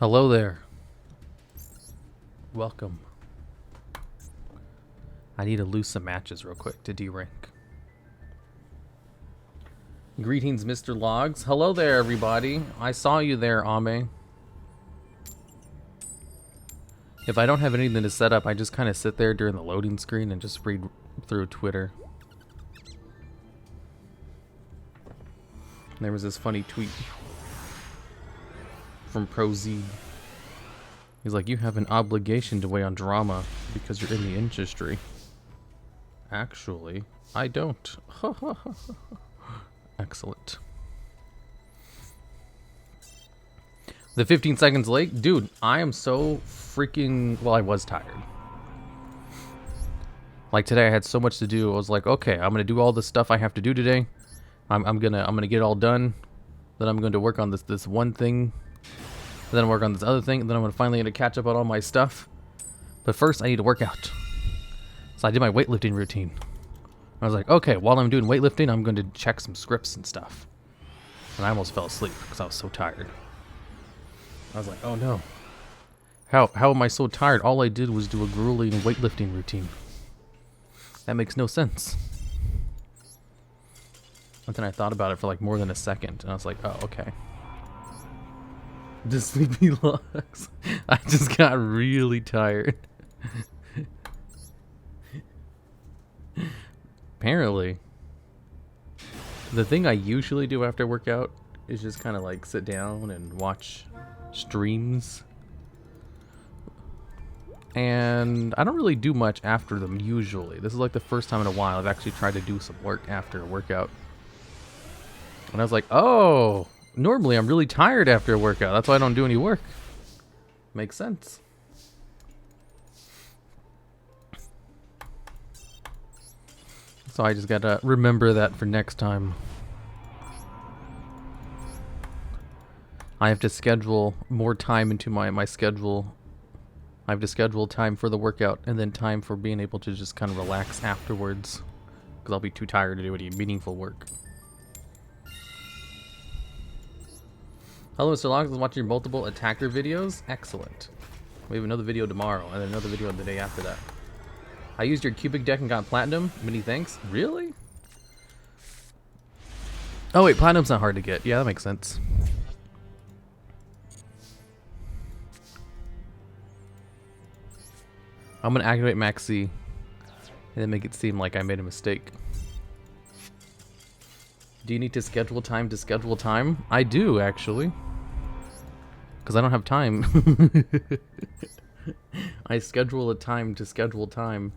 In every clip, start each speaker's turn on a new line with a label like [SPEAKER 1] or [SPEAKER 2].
[SPEAKER 1] Hello there. Welcome. I need to lose some matches real quick to D-rank. Greetings, Mr. Logs. Hello there, everybody. I saw you there, Ame. If I don't have anything to set up, I just kind of sit there during the loading screen and just read through Twitter. There was this funny tweet from ProZ. He's like, you have an obligation to weigh on drama because you're in the industry. Actually, I don't. Excellent. The 15 seconds late? Dude, I am so freaking... Well, I was tired. Like today I had so much to do. I was like, okay, I'm gonna do all the stuff I have to do today. I'm gonna get it all done. Then I'm going to work on this one thing. Then work on this other thing. And then I'm gonna finally catch up on all my stuff. But first I need to work out. So I did my weightlifting routine. I was like, okay, while I'm doing weightlifting, I'm going to check some scripts and stuff. And I almost fell asleep because I was so tired. I was like, oh no. How am I so tired? All I did was do a grueling weightlifting routine. That makes no sense. And then I thought about it for like more than a second. And I was like, oh, okay. The sleepy logs. I just got really tired. Apparently, the thing I usually do after workout is just kind of like sit down and watch streams. And I don't really do much after them usually. This is like the first time in a while I've actually tried to do some work after a workout. And I was like, oh, normally I'm really tired after a workout. That's why I don't do any work. Makes sense. So I just gotta remember that for next time. I have to schedule more time into my schedule. I have to schedule time for the workout and then time for being able to just kind of relax afterwards. Because I'll be too tired to do any meaningful work. Hello, Mr. Logs. I was watching your multiple attacker videos. Excellent. We have another video tomorrow and then another video the day after that. I used your cubic deck and got platinum. Many thanks. Really? Oh wait, platinum's not hard to get. Yeah, that makes sense. I'm gonna activate Max C and then make it seem like I made a mistake. Do you need to schedule time to schedule time? I do, actually. Because I don't have time. I schedule a time to schedule time.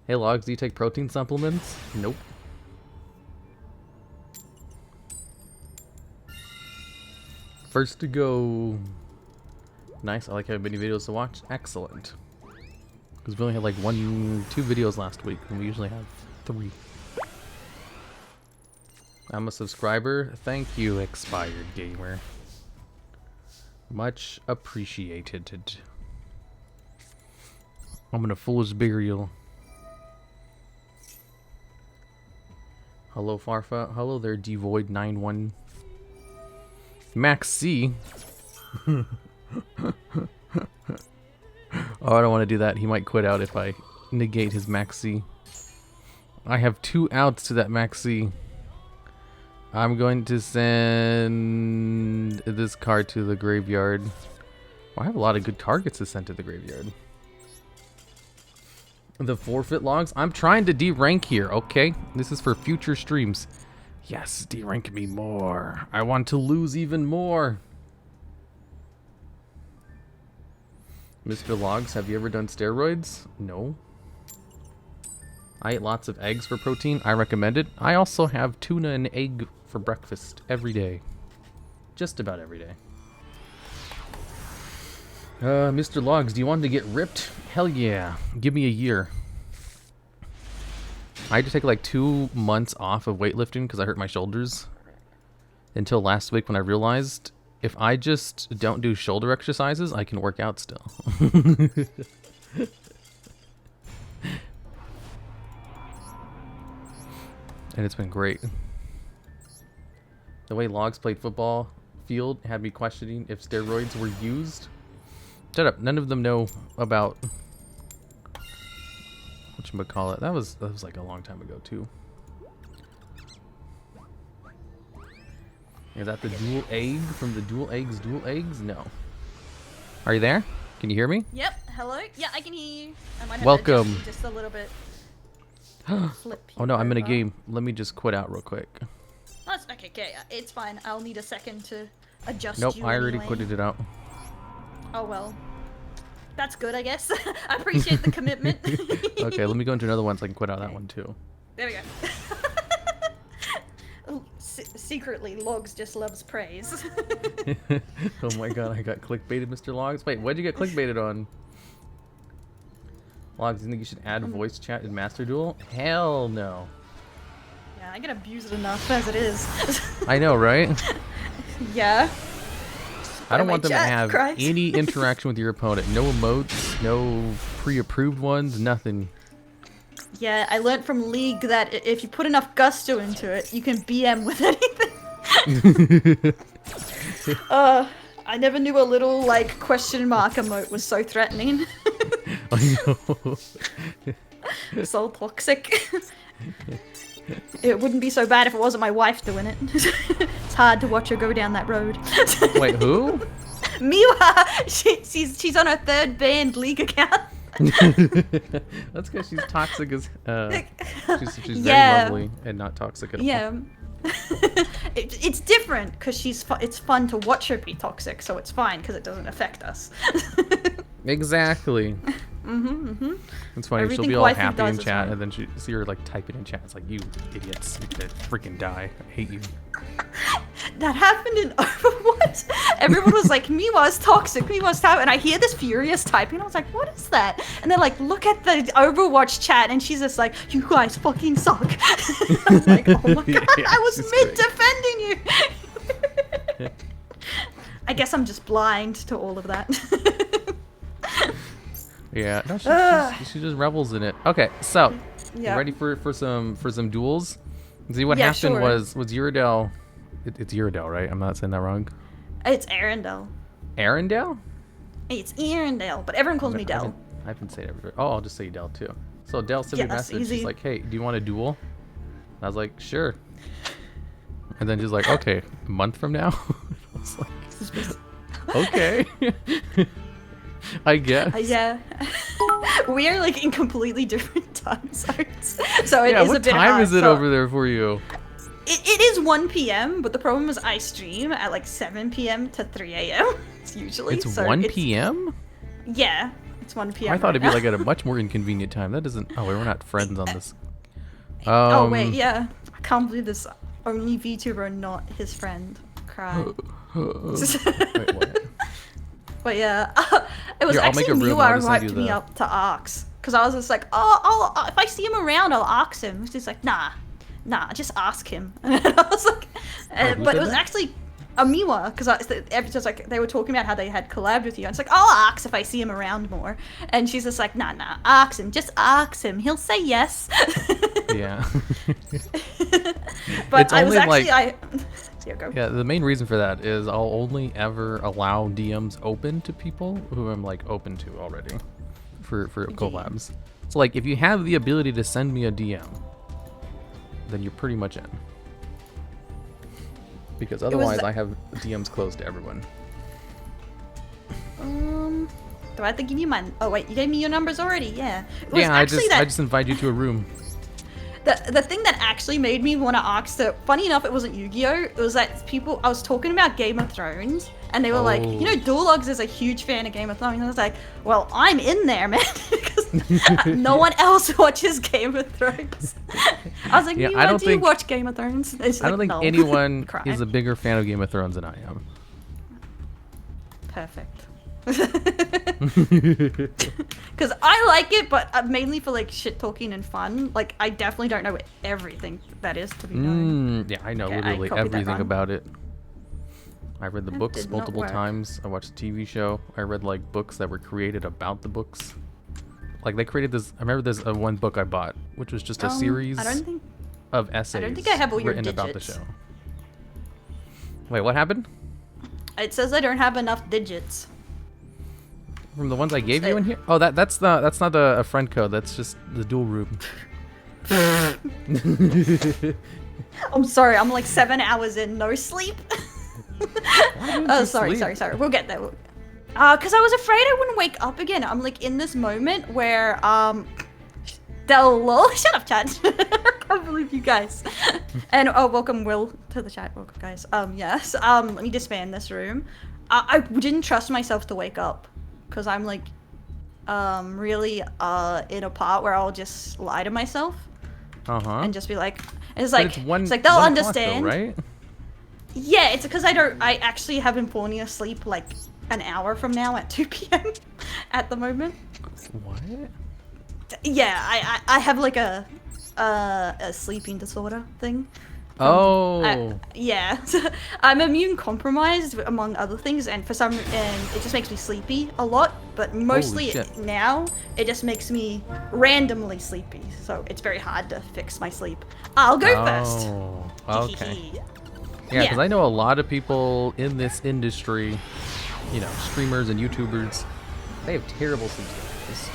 [SPEAKER 1] Hey Logs, do you take protein supplements? Nope. First to go. Nice, I like having many videos to watch. Excellent. Because we only had like 2 videos last week, and we usually have 3. I'm a subscriber. Thank you, expired gamer. Much appreciated. I'm gonna foolish burial. Hello, Farfa. Hello there, Devoid91. Max C. Oh, I don't want to do that. He might quit out if I negate his Max C. I have 2 outs to that Max C. I'm going to send this card to the graveyard. I have a lot of good targets to send to the graveyard. The forfeit logs. I'm trying to D-rank here, okay? This is for future streams. Yes, D-rank me more. I want to lose even more. Mr. Logs, have you ever done steroids? No. I eat lots of eggs for protein. I recommend it. I also have tuna and egg for breakfast every day. Just about every day. Mr. Logs, do you want to get ripped? Hell yeah. Give me a year. I had to take like 2 months off of weightlifting because I hurt my shoulders. Until last week when I realized if I just don't do shoulder exercises, I can work out still. And it's been great. The way Logs played football field had me questioning if steroids were used. Shut up. None of them know about whatchamacallit. That was like a long time ago too. Is that the dual egg from the dual eggs? Dual eggs? No. Are you there? Can you hear me?
[SPEAKER 2] Yep. Hello. Yeah, I can hear you. I might have
[SPEAKER 1] Welcome.
[SPEAKER 2] to adjust just a little bit. Flip
[SPEAKER 1] Oh no, I'm in a
[SPEAKER 2] over.
[SPEAKER 1] game. Let me just quit out real quick.
[SPEAKER 2] That's okay. Okay, it's fine. I'll need a second to adjust.
[SPEAKER 1] Nope,
[SPEAKER 2] you
[SPEAKER 1] I already
[SPEAKER 2] anyway.
[SPEAKER 1] quitted it out.
[SPEAKER 2] Oh well. That's good, I guess. I appreciate the commitment.
[SPEAKER 1] Okay, let me go into another one so I can quit out that one too.
[SPEAKER 2] There we go. Secretly, Logs just loves praise.
[SPEAKER 1] Oh my god, I got clickbaited, Mr. Logs. Wait, what'd you get clickbaited on? Logs, you think you should add voice chat in Master Duel? Hell no.
[SPEAKER 2] Yeah, I get abused enough as it is.
[SPEAKER 1] I know, right?
[SPEAKER 2] Yeah.
[SPEAKER 1] I don't
[SPEAKER 2] my
[SPEAKER 1] want them to
[SPEAKER 2] chat
[SPEAKER 1] have
[SPEAKER 2] cries.
[SPEAKER 1] any interaction with your opponent. No emotes, no pre-approved ones, nothing.
[SPEAKER 2] Yeah, I learned from League that if you put enough gusto into it, you can BM with anything. I never knew a little, like, question mark emote was so threatening.
[SPEAKER 1] I know.
[SPEAKER 2] So toxic. It wouldn't be so bad if it wasn't my wife doing it. It's hard to watch her go down that road.
[SPEAKER 1] Wait, who?
[SPEAKER 2] Miwa! She's on her third banned League account.
[SPEAKER 1] That's because she's toxic as she's
[SPEAKER 2] Yeah.
[SPEAKER 1] very lovely and not toxic at all.
[SPEAKER 2] Yeah. It's different because it's fun to watch her be toxic, so it's fine because it doesn't affect us.
[SPEAKER 1] Exactly. It's funny.
[SPEAKER 2] Everything
[SPEAKER 1] She'll be all
[SPEAKER 2] wifey
[SPEAKER 1] happy
[SPEAKER 2] does
[SPEAKER 1] in
[SPEAKER 2] is
[SPEAKER 1] chat,
[SPEAKER 2] fine.
[SPEAKER 1] and then she see her like typing in chat. It's like, you idiots, you could freaking die. I hate you.
[SPEAKER 2] That happened in Overwatch. Everyone was like, Miwa's toxic, Miwa's toxic. And I hear this furious typing. I was like, what is that? And they're like, look at the Overwatch chat. And she's just like, you guys fucking suck. I was like, oh my god,
[SPEAKER 1] Yeah,
[SPEAKER 2] I was
[SPEAKER 1] she's
[SPEAKER 2] mid-defending you. I guess I'm just blind to all of that.
[SPEAKER 1] Yeah, no, she just revels in it. Okay, so you ready for some duels? See what
[SPEAKER 2] Yeah,
[SPEAKER 1] happened
[SPEAKER 2] sure.
[SPEAKER 1] was Erundel. It's Erundel, right? I'm not saying that wrong.
[SPEAKER 2] It's Erundel.
[SPEAKER 1] Erundel?
[SPEAKER 2] It's Erundel, but everyone calls me Del.
[SPEAKER 1] I've been saying everywhere. Oh, I'll just say Del too. So Del sent me a
[SPEAKER 2] Yeah, that's
[SPEAKER 1] message. She's
[SPEAKER 2] easy.
[SPEAKER 1] like, hey, do you want a duel? And I was like, sure. And then she's like, okay, a month from now? I was like, okay. I guess.
[SPEAKER 2] Yeah. We are like in completely different time zones. So it
[SPEAKER 1] Yeah,
[SPEAKER 2] is a
[SPEAKER 1] what
[SPEAKER 2] bit
[SPEAKER 1] time
[SPEAKER 2] hard.
[SPEAKER 1] is it
[SPEAKER 2] So
[SPEAKER 1] over there for you?
[SPEAKER 2] it is 1 p.m., but the problem is I stream at like 7 p.m. to 3 a.m. usually.
[SPEAKER 1] It's
[SPEAKER 2] so
[SPEAKER 1] 1 p.m.?
[SPEAKER 2] Yeah, it's 1 p.m.
[SPEAKER 1] I thought
[SPEAKER 2] right
[SPEAKER 1] it'd be
[SPEAKER 2] now.
[SPEAKER 1] like at a much more inconvenient time. That doesn't... Oh, we're not friends on this.
[SPEAKER 2] Oh wait, yeah. I can't believe this only VTuber, not his friend. Cry.
[SPEAKER 1] Wait, what?
[SPEAKER 2] But yeah, it was
[SPEAKER 1] Here, I'll make
[SPEAKER 2] actually
[SPEAKER 1] a room, I'll
[SPEAKER 2] Miwa
[SPEAKER 1] just
[SPEAKER 2] who
[SPEAKER 1] send you
[SPEAKER 2] hyped me
[SPEAKER 1] the-
[SPEAKER 2] up to Arcs. Because I was just like, oh, if I see him around, I'll ask him. He's just like, nah, just ask him. And I was like,
[SPEAKER 1] who
[SPEAKER 2] but
[SPEAKER 1] said
[SPEAKER 2] it was
[SPEAKER 1] that?
[SPEAKER 2] actually a Miwa, because just like they were talking about how they had collabed with you. And it's like, I'll ask if I see him around more. And she's just like, nah, ask him, just ask him. He'll say yes.
[SPEAKER 1] Yeah.
[SPEAKER 2] But
[SPEAKER 1] It's
[SPEAKER 2] I was
[SPEAKER 1] only,
[SPEAKER 2] actually, yeah, go.
[SPEAKER 1] Yeah, the main reason for that is I'll only ever allow DMs open to people who I'm like open to already for collabs. So like if you have the ability to send me a DM, then you're pretty much in. Because otherwise I have DMs closed to everyone.
[SPEAKER 2] Do I have to give you my? Oh wait, you gave me your numbers already. Yeah. It was
[SPEAKER 1] Yeah, I
[SPEAKER 2] actually that
[SPEAKER 1] just invite you to a room.
[SPEAKER 2] the thing that actually made me want to ask. So funny enough, it wasn't Yugioh. It was that people. I was talking about Game of Thrones, and they were like, you know, DuelLogs is a huge fan of Game of Thrones. And I was like, well, I'm in there, man, because no one else watches Game of Thrones. I was like,
[SPEAKER 1] Yeah,
[SPEAKER 2] Miwa, do you watch Game of Thrones?
[SPEAKER 1] I don't think
[SPEAKER 2] no.
[SPEAKER 1] anyone
[SPEAKER 2] Cry.
[SPEAKER 1] is a bigger fan of Game of Thrones than I am.
[SPEAKER 2] Perfect. Because I like it, but mainly for like shit talking and fun. Like I definitely don't know everything that is to be known.
[SPEAKER 1] Yeah, I know
[SPEAKER 2] Okay, I
[SPEAKER 1] literally
[SPEAKER 2] copied that
[SPEAKER 1] everything
[SPEAKER 2] wrong.
[SPEAKER 1] about it. I read the
[SPEAKER 2] That
[SPEAKER 1] books
[SPEAKER 2] did not
[SPEAKER 1] multiple
[SPEAKER 2] work.
[SPEAKER 1] times. I watched the TV show. I read like books that were created about the books. Like they created this. I remember there's one book I bought, which was just a series
[SPEAKER 2] I don't think.
[SPEAKER 1] of essays
[SPEAKER 2] think I have all your
[SPEAKER 1] written about the
[SPEAKER 2] digits.
[SPEAKER 1] show. Wait, what happened?
[SPEAKER 2] It says I don't have enough digits.
[SPEAKER 1] From the ones I gave you in here? Oh, that's not a friend code. That's just the duel room.
[SPEAKER 2] I'm sorry. I'm like 7 hours in, no sleep. Oh, sorry. We'll get there. Cause I was afraid I wouldn't wake up again. I'm like in this moment where lol. Shut up, chat. I can't believe you guys. And welcome Will to the chat. Welcome guys. Yes. Let me disband this room. I didn't trust myself to wake up, cause I'm like really in a part where I'll just lie to myself. And just be like, it's like they'll understand,
[SPEAKER 1] though, right?
[SPEAKER 2] Yeah, it's because I actually have been falling asleep like an hour from now at 2 p.m. at the moment.
[SPEAKER 1] What?
[SPEAKER 2] Yeah, I have like a sleeping disorder thing. Yeah, I'm immune compromised among other things, and it just makes me sleepy a lot. But mostly now it just makes me randomly sleepy, so it's very hard to fix my sleep. I'll go first.
[SPEAKER 1] Okay. Yeah, because I know a lot of people in this industry, you know, streamers and YouTubers, they have terrible sleep schedules.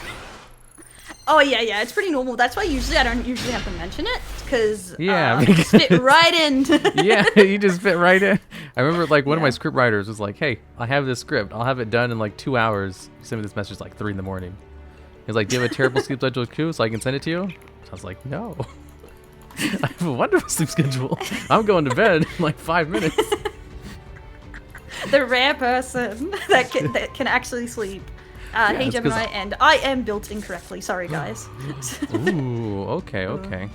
[SPEAKER 2] Oh yeah, it's pretty normal. That's why I don't usually have to mention it, because
[SPEAKER 1] because
[SPEAKER 2] fit right in.
[SPEAKER 1] Yeah, you just fit right in. I remember like one of my script writers was like, "Hey, I have this script. I'll have it done in like 2 hours." He sent me this message like 3 in the morning. He's like, "Do you have a terrible sleep schedule too, so I can send it to you?" So I was like, "No, I have a wonderful sleep schedule. I'm going to bed in like 5 minutes."
[SPEAKER 2] The rare person that can actually sleep. Hey Gemini, and I am built incorrectly. Sorry, guys.
[SPEAKER 1] Ooh, okay.
[SPEAKER 2] Okay,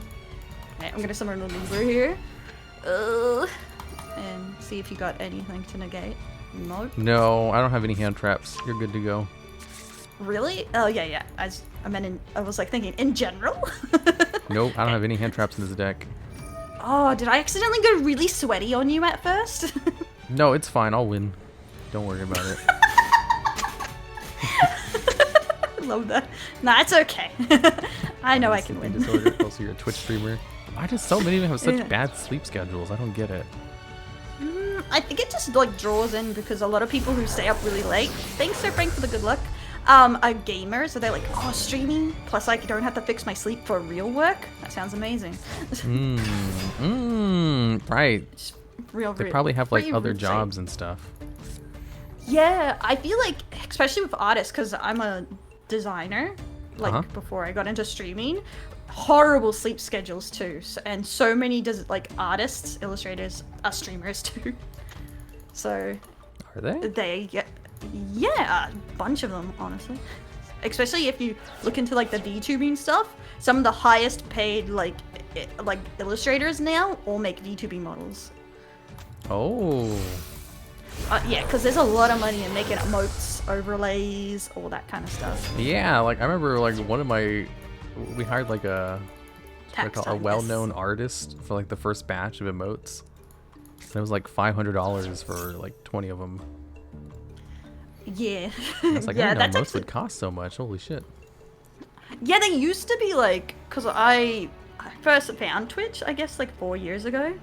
[SPEAKER 2] I'm gonna summon a Libra here. And see if you got anything to negate. Nope.
[SPEAKER 1] No, I don't have any hand traps. You're good to go.
[SPEAKER 2] Really? Oh yeah. I was like thinking in general.
[SPEAKER 1] Nope, I don't have any hand traps in this deck.
[SPEAKER 2] Oh, did I accidentally go really sweaty on you at first?
[SPEAKER 1] No, it's fine. I'll win. Don't worry about it.
[SPEAKER 2] Love that. Nah, it's okay. I know I can win.
[SPEAKER 1] Disorder. Also, you're a Twitch streamer. Why do so many of them have such bad sleep schedules? I don't get it.
[SPEAKER 2] I think it just like draws in because a lot of people who stay up really late. Thanks, Sir Frank, for the good luck. Are gamers, so they're like, oh, streaming. Plus, I don't have to fix my sleep for real work. That sounds amazing.
[SPEAKER 1] Right.
[SPEAKER 2] They
[SPEAKER 1] probably have like other jobs and stuff.
[SPEAKER 2] Yeah, I feel like, especially with artists, because I'm a designer, like before I got into streaming, horrible sleep schedules too. And so many artists, illustrators are streamers too. So
[SPEAKER 1] are they?
[SPEAKER 2] Yeah, a bunch of them, honestly. Especially if you look into like the VTubing stuff, some of the highest paid like illustrators now all make VTubing models.
[SPEAKER 1] Oh.
[SPEAKER 2] Yeah, because there's a lot of money in making emotes, overlays, all that kind of stuff.
[SPEAKER 1] Yeah, like I remember like we hired like a well-known artist for like the first batch of emotes. And it was like $500 for like 20 of them.
[SPEAKER 2] Yeah.
[SPEAKER 1] I was like, I didn't know emotes would cost so much. Holy shit.
[SPEAKER 2] Yeah, they used to be like, because I first found Twitch, I guess like 4 years ago.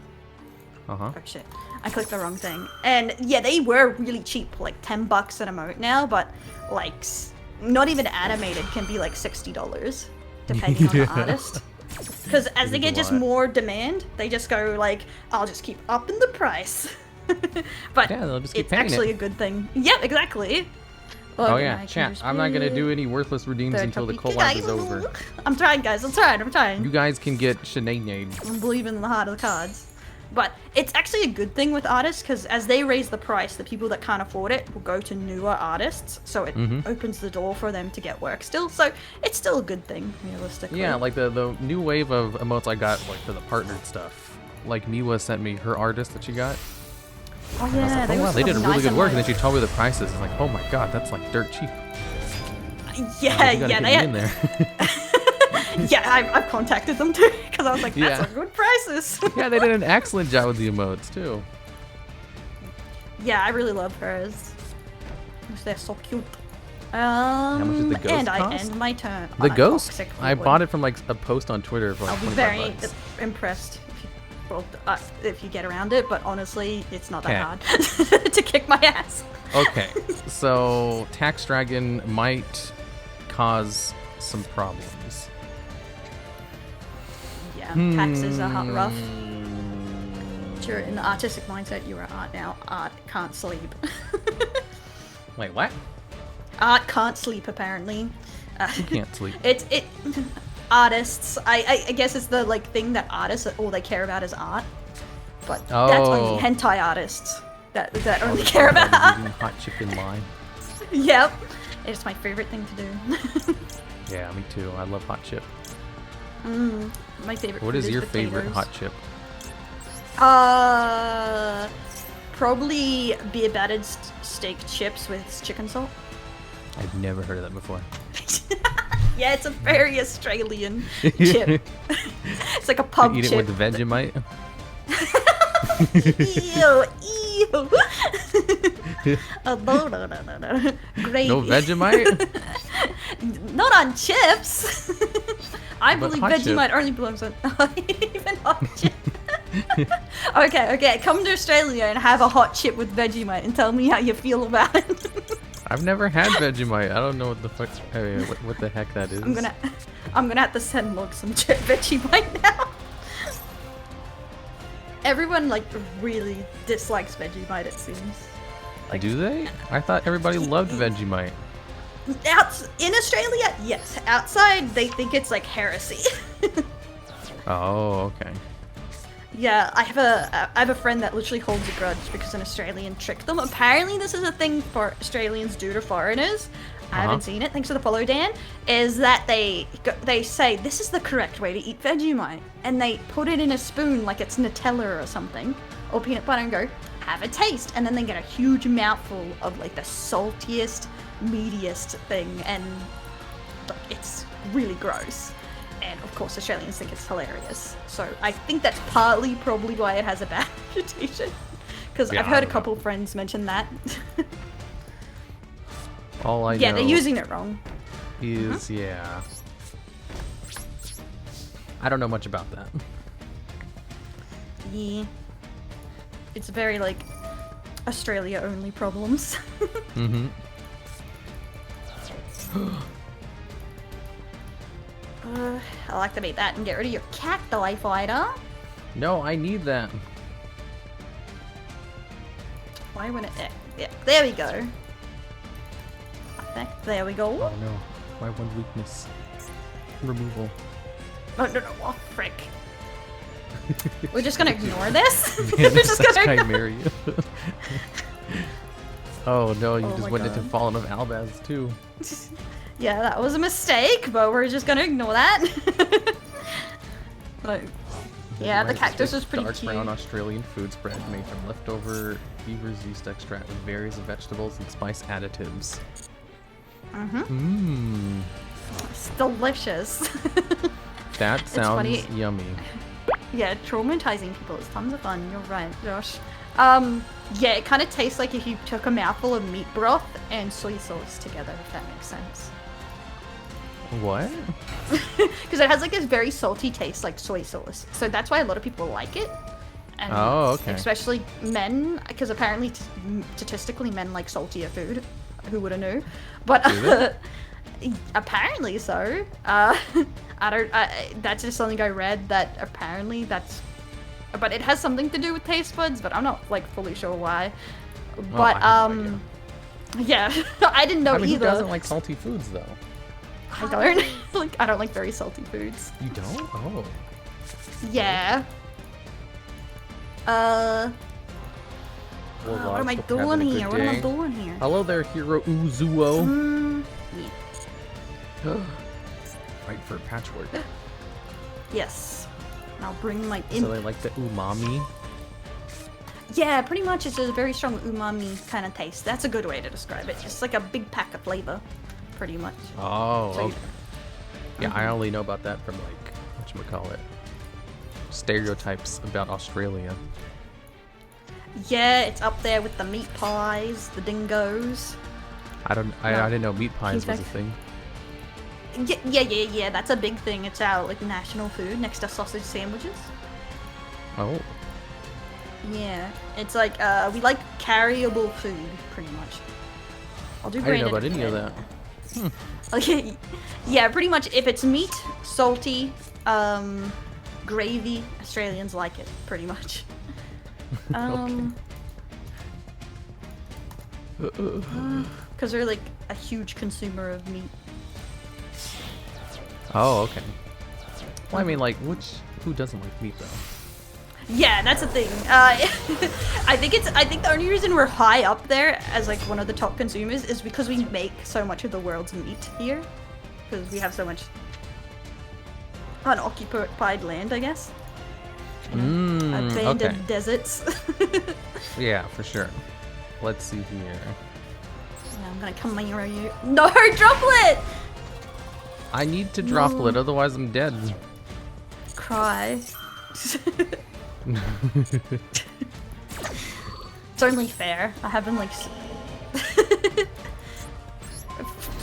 [SPEAKER 2] Oh shit. I clicked the wrong thing. And yeah, they were really cheap, like $10 an emote now, but like not even animated can be like $60 depending on the artist. Because as they get just more demand, they just go like, I'll just keep upping the price. But
[SPEAKER 1] yeah, they'll just keep
[SPEAKER 2] it's actually a good thing. Yep, exactly.
[SPEAKER 1] Oh yeah, chat. I'm not gonna do any worthless redeems until the collab is over.
[SPEAKER 2] I'm trying, guys. I'm trying.
[SPEAKER 1] You guys can get Sinead.
[SPEAKER 2] I'm believing in the heart of the cards. But it's actually a good thing with artists because as they raise the price, the people that can't afford it will go to newer artists. So it opens the door for them to get work still. So it's still a good thing, realistically.
[SPEAKER 1] Yeah, like the new wave of emotes I got like for the partnered stuff. Like Miwa sent me her artist that she got.
[SPEAKER 2] Oh yeah,
[SPEAKER 1] they did really good work, and then she told me the prices. I'm like, oh my god, that's like dirt cheap.
[SPEAKER 2] Yeah, they had. Yeah, I've contacted them too because I was like, that's some good prices.
[SPEAKER 1] Yeah, they did an excellent job with the emotes too.
[SPEAKER 2] Yeah, I really love hers. They're so cute.
[SPEAKER 1] How much is the ghost
[SPEAKER 2] and
[SPEAKER 1] cost?
[SPEAKER 2] I end my turn.
[SPEAKER 1] The ghost? I bought it from like a post on Twitter for like
[SPEAKER 2] I'll be
[SPEAKER 1] 25
[SPEAKER 2] very
[SPEAKER 1] bucks.
[SPEAKER 2] impressed. well, if you get around it, but honestly, it's not that
[SPEAKER 1] Okay.
[SPEAKER 2] hard to kick my ass.
[SPEAKER 1] Okay, so Tax Dragon might cause some problems.
[SPEAKER 2] Yeah, taxes are hot rough. But you're in the artistic mindset, you are art now. Art can't sleep.
[SPEAKER 1] Wait, what?
[SPEAKER 2] Art can't sleep, apparently.
[SPEAKER 1] You can't sleep.
[SPEAKER 2] Artists, I guess it's the like thing that artists, all they care about is art. But that's only hentai artists that only care about art.
[SPEAKER 1] Eating hot chicken lie.
[SPEAKER 2] Yep. It's my favorite thing to do.
[SPEAKER 1] Yeah, me too. I love hot chip.
[SPEAKER 2] My favorite
[SPEAKER 1] What
[SPEAKER 2] food
[SPEAKER 1] is your favorite
[SPEAKER 2] potatoes.
[SPEAKER 1] hot chip?
[SPEAKER 2] Probably beer battered steak chips with chicken salt.
[SPEAKER 1] I've never heard of that before.
[SPEAKER 2] Yeah, it's a very Australian chip. It's like a pub
[SPEAKER 1] Eat
[SPEAKER 2] chip.
[SPEAKER 1] it with the Vegemite.
[SPEAKER 2] Ew. Oh, no. Gravy.
[SPEAKER 1] No Vegemite?
[SPEAKER 2] Not on chips. I
[SPEAKER 1] But
[SPEAKER 2] believe
[SPEAKER 1] hot
[SPEAKER 2] Vegemite
[SPEAKER 1] chip.
[SPEAKER 2] only belongs on even hot chip. Okay, come to Australia and have a hot chip with Vegemite and tell me how you feel about it.
[SPEAKER 1] I've never had Vegemite. I don't know what the fuck. What the heck that is.
[SPEAKER 2] I'm gonna have to send Log some Vegemite now. Everyone like really dislikes Vegemite, it seems. Like,
[SPEAKER 1] Do they? I thought everybody loved Vegemite.
[SPEAKER 2] in Australia, yes. Outside, they think it's like heresy.
[SPEAKER 1] Oh, okay.
[SPEAKER 2] Yeah, I have a friend that literally holds a grudge because an Australian tricked them. Apparently, this is a thing for Australians do to foreigners. I haven't seen it. Thanks for the follow, Dan. Is that they say this is the correct way to eat Vegemite, and they put it in a spoon like it's Nutella or something, or peanut butter, and go have a taste, and then they get a huge mouthful of like the saltiest, meatiest thing, and it's really gross. And of course, Australians think it's hilarious. So I think that's probably why it has a bad reputation. Because
[SPEAKER 1] Yeah,
[SPEAKER 2] I've
[SPEAKER 1] I
[SPEAKER 2] heard a
[SPEAKER 1] don't
[SPEAKER 2] couple friends mention that.
[SPEAKER 1] All I
[SPEAKER 2] Yeah,
[SPEAKER 1] know
[SPEAKER 2] they're using it wrong.
[SPEAKER 1] is yeah. I don't know much about that.
[SPEAKER 2] Yeah. It's very like Australia only problems.
[SPEAKER 1] Mm-hmm.
[SPEAKER 2] I like to make that and get rid of your cacti fighter.
[SPEAKER 1] No, I need that.
[SPEAKER 2] Why wouldn't it? Yeah, there we go. There we go.
[SPEAKER 1] Oh no, my one weakness. Removal.
[SPEAKER 2] Oh, no, oh, frick. We're just gonna ignore this?
[SPEAKER 1] Man,
[SPEAKER 2] We're just gonna
[SPEAKER 1] Chimera. Oh no, you
[SPEAKER 2] Oh
[SPEAKER 1] just
[SPEAKER 2] my
[SPEAKER 1] went into
[SPEAKER 2] God.
[SPEAKER 1] Fallen of Albaz too.
[SPEAKER 2] Yeah, that was a mistake, but we're just gonna ignore that. Like, yeah, the
[SPEAKER 1] Vegemite
[SPEAKER 2] cactus
[SPEAKER 1] a
[SPEAKER 2] was pretty
[SPEAKER 1] dark
[SPEAKER 2] cute.
[SPEAKER 1] brown Australian food spread made from leftover beaver's yeast extract with various vegetables and spice additives. Mmm.
[SPEAKER 2] It's delicious.
[SPEAKER 1] That sounds
[SPEAKER 2] funny.
[SPEAKER 1] yummy.
[SPEAKER 2] Yeah, traumatizing people is tons of fun. You're right, Josh. Yeah, it kind of tastes like if you took a mouthful of meat broth and soy sauce together, if that makes sense.
[SPEAKER 1] What?
[SPEAKER 2] Because it has like this very salty taste like soy sauce. So that's why a lot of people like it. And
[SPEAKER 1] Oh, okay.
[SPEAKER 2] especially men, because apparently statistically men like saltier food. Who would have knew? But apparently so. That's just something I read that apparently that's. But it has something to do with taste buds, but I'm not like fully sure why. But
[SPEAKER 1] I have no
[SPEAKER 2] yeah, I didn't know
[SPEAKER 1] I mean,
[SPEAKER 2] either.
[SPEAKER 1] who doesn't like salty foods though?
[SPEAKER 2] I don't like. I don't like very salty foods.
[SPEAKER 1] You don't? Oh.
[SPEAKER 2] Yeah.
[SPEAKER 1] Well,
[SPEAKER 2] What am I
[SPEAKER 1] hope you're
[SPEAKER 2] doing
[SPEAKER 1] having a
[SPEAKER 2] here?
[SPEAKER 1] good
[SPEAKER 2] What am I
[SPEAKER 1] day.
[SPEAKER 2] doing here?
[SPEAKER 1] Hello there, Hero Uzuo.
[SPEAKER 2] Yeah.
[SPEAKER 1] Right for patchwork.
[SPEAKER 2] Yes. I'll bring my
[SPEAKER 1] So they like the umami.
[SPEAKER 2] Yeah, pretty much it's a very strong umami kind of taste. That's a good way to describe it. It's like a big pack of flavor, pretty much.
[SPEAKER 1] Oh,
[SPEAKER 2] So you-
[SPEAKER 1] okay. Yeah, I only know about that from like whatchamacallit, stereotypes about Australia.
[SPEAKER 2] Yeah, it's up there with the meat pies, the dingoes.
[SPEAKER 1] I didn't know meat pies was a
[SPEAKER 2] back.
[SPEAKER 1] thing.
[SPEAKER 2] Yeah, that's a big thing. It's our like national food next to sausage sandwiches.
[SPEAKER 1] Oh.
[SPEAKER 2] Yeah, it's like we like carryable food, pretty much. I'll do
[SPEAKER 1] I didn't know
[SPEAKER 2] branded
[SPEAKER 1] about any of
[SPEAKER 2] bread.
[SPEAKER 1] that.
[SPEAKER 2] Okay, yeah, pretty much if it's meat, salty, gravy, Australians like it, pretty much. Because they're like a huge consumer of meat.
[SPEAKER 1] Oh, okay. Well, I mean, like, who doesn't like meat though?
[SPEAKER 2] Yeah, that's the thing. I think the only reason we're high up there as like one of the top consumers is because we make so much of the world's meat here, because we have so much unoccupied land, I guess. Abandoned
[SPEAKER 1] Okay.
[SPEAKER 2] deserts.
[SPEAKER 1] Yeah, for sure. Let's see here.
[SPEAKER 2] Yeah, I'm gonna come near you. No, droplet!
[SPEAKER 1] I need to drop it, otherwise I'm dead.
[SPEAKER 2] Cry. It's only fair. I have been like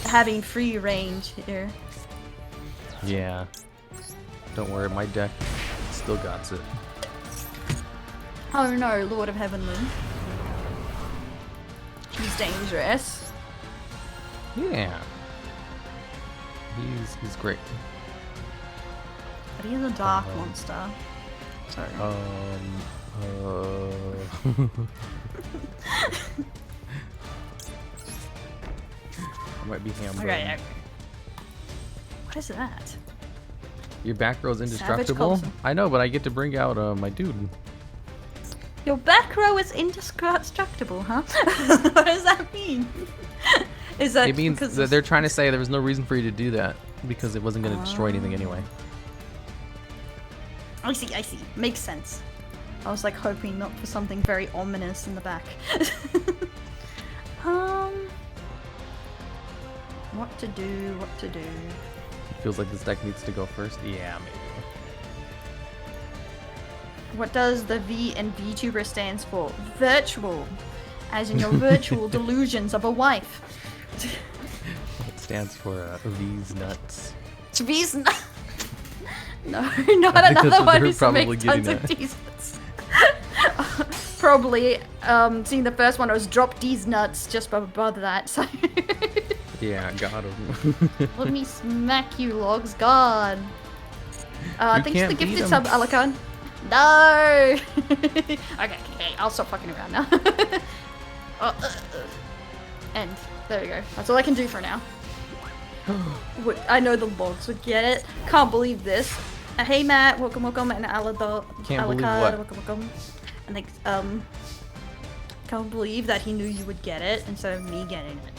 [SPEAKER 2] having free range here.
[SPEAKER 1] Yeah. Don't worry, my deck still got it.
[SPEAKER 2] Oh no, Lord of Heavenly. He's dangerous.
[SPEAKER 1] Yeah. He's great.
[SPEAKER 2] But he is a dark monster. Sorry.
[SPEAKER 1] I might be hammered.
[SPEAKER 2] Okay. What is that?
[SPEAKER 1] Your back row's
[SPEAKER 2] Savage
[SPEAKER 1] indestructible?
[SPEAKER 2] Colson.
[SPEAKER 1] I know, but I get to bring out my dude.
[SPEAKER 2] Your back row is indestructible, huh? What does that mean? Is that
[SPEAKER 1] It means
[SPEAKER 2] because
[SPEAKER 1] that they're trying to say there was no reason for you to do that because it wasn't going to destroy anything anyway.
[SPEAKER 2] I see. Makes sense. I was like hoping not for something very ominous in the back. What to do?
[SPEAKER 1] It feels like this deck needs to go first. Yeah, maybe.
[SPEAKER 2] What does the V and VTuber stands for? Virtual. As in your virtual delusions of a wife.
[SPEAKER 1] It stands for V's nuts.
[SPEAKER 2] V's nuts. No, not
[SPEAKER 1] Because
[SPEAKER 2] another one
[SPEAKER 1] they're
[SPEAKER 2] who
[SPEAKER 1] probably
[SPEAKER 2] makes
[SPEAKER 1] getting
[SPEAKER 2] tons of
[SPEAKER 1] that.
[SPEAKER 2] D's nuts. Probably. Seeing the first one, I was drop D's nuts just above that. So
[SPEAKER 1] Yeah, got him.
[SPEAKER 2] let me smack you, logs. God. Thanks for the
[SPEAKER 1] can't beat
[SPEAKER 2] gifted
[SPEAKER 1] 'em.
[SPEAKER 2] sub, Alakan. No. Okay, I'll stop fucking around now. And there we go. That's all I can do for now. I know the logs would get it. Can't believe this. Hey Matt, welcome, and
[SPEAKER 1] Can't believe what?
[SPEAKER 2] welcome. And like, can't believe that he knew you would get it instead of me getting it.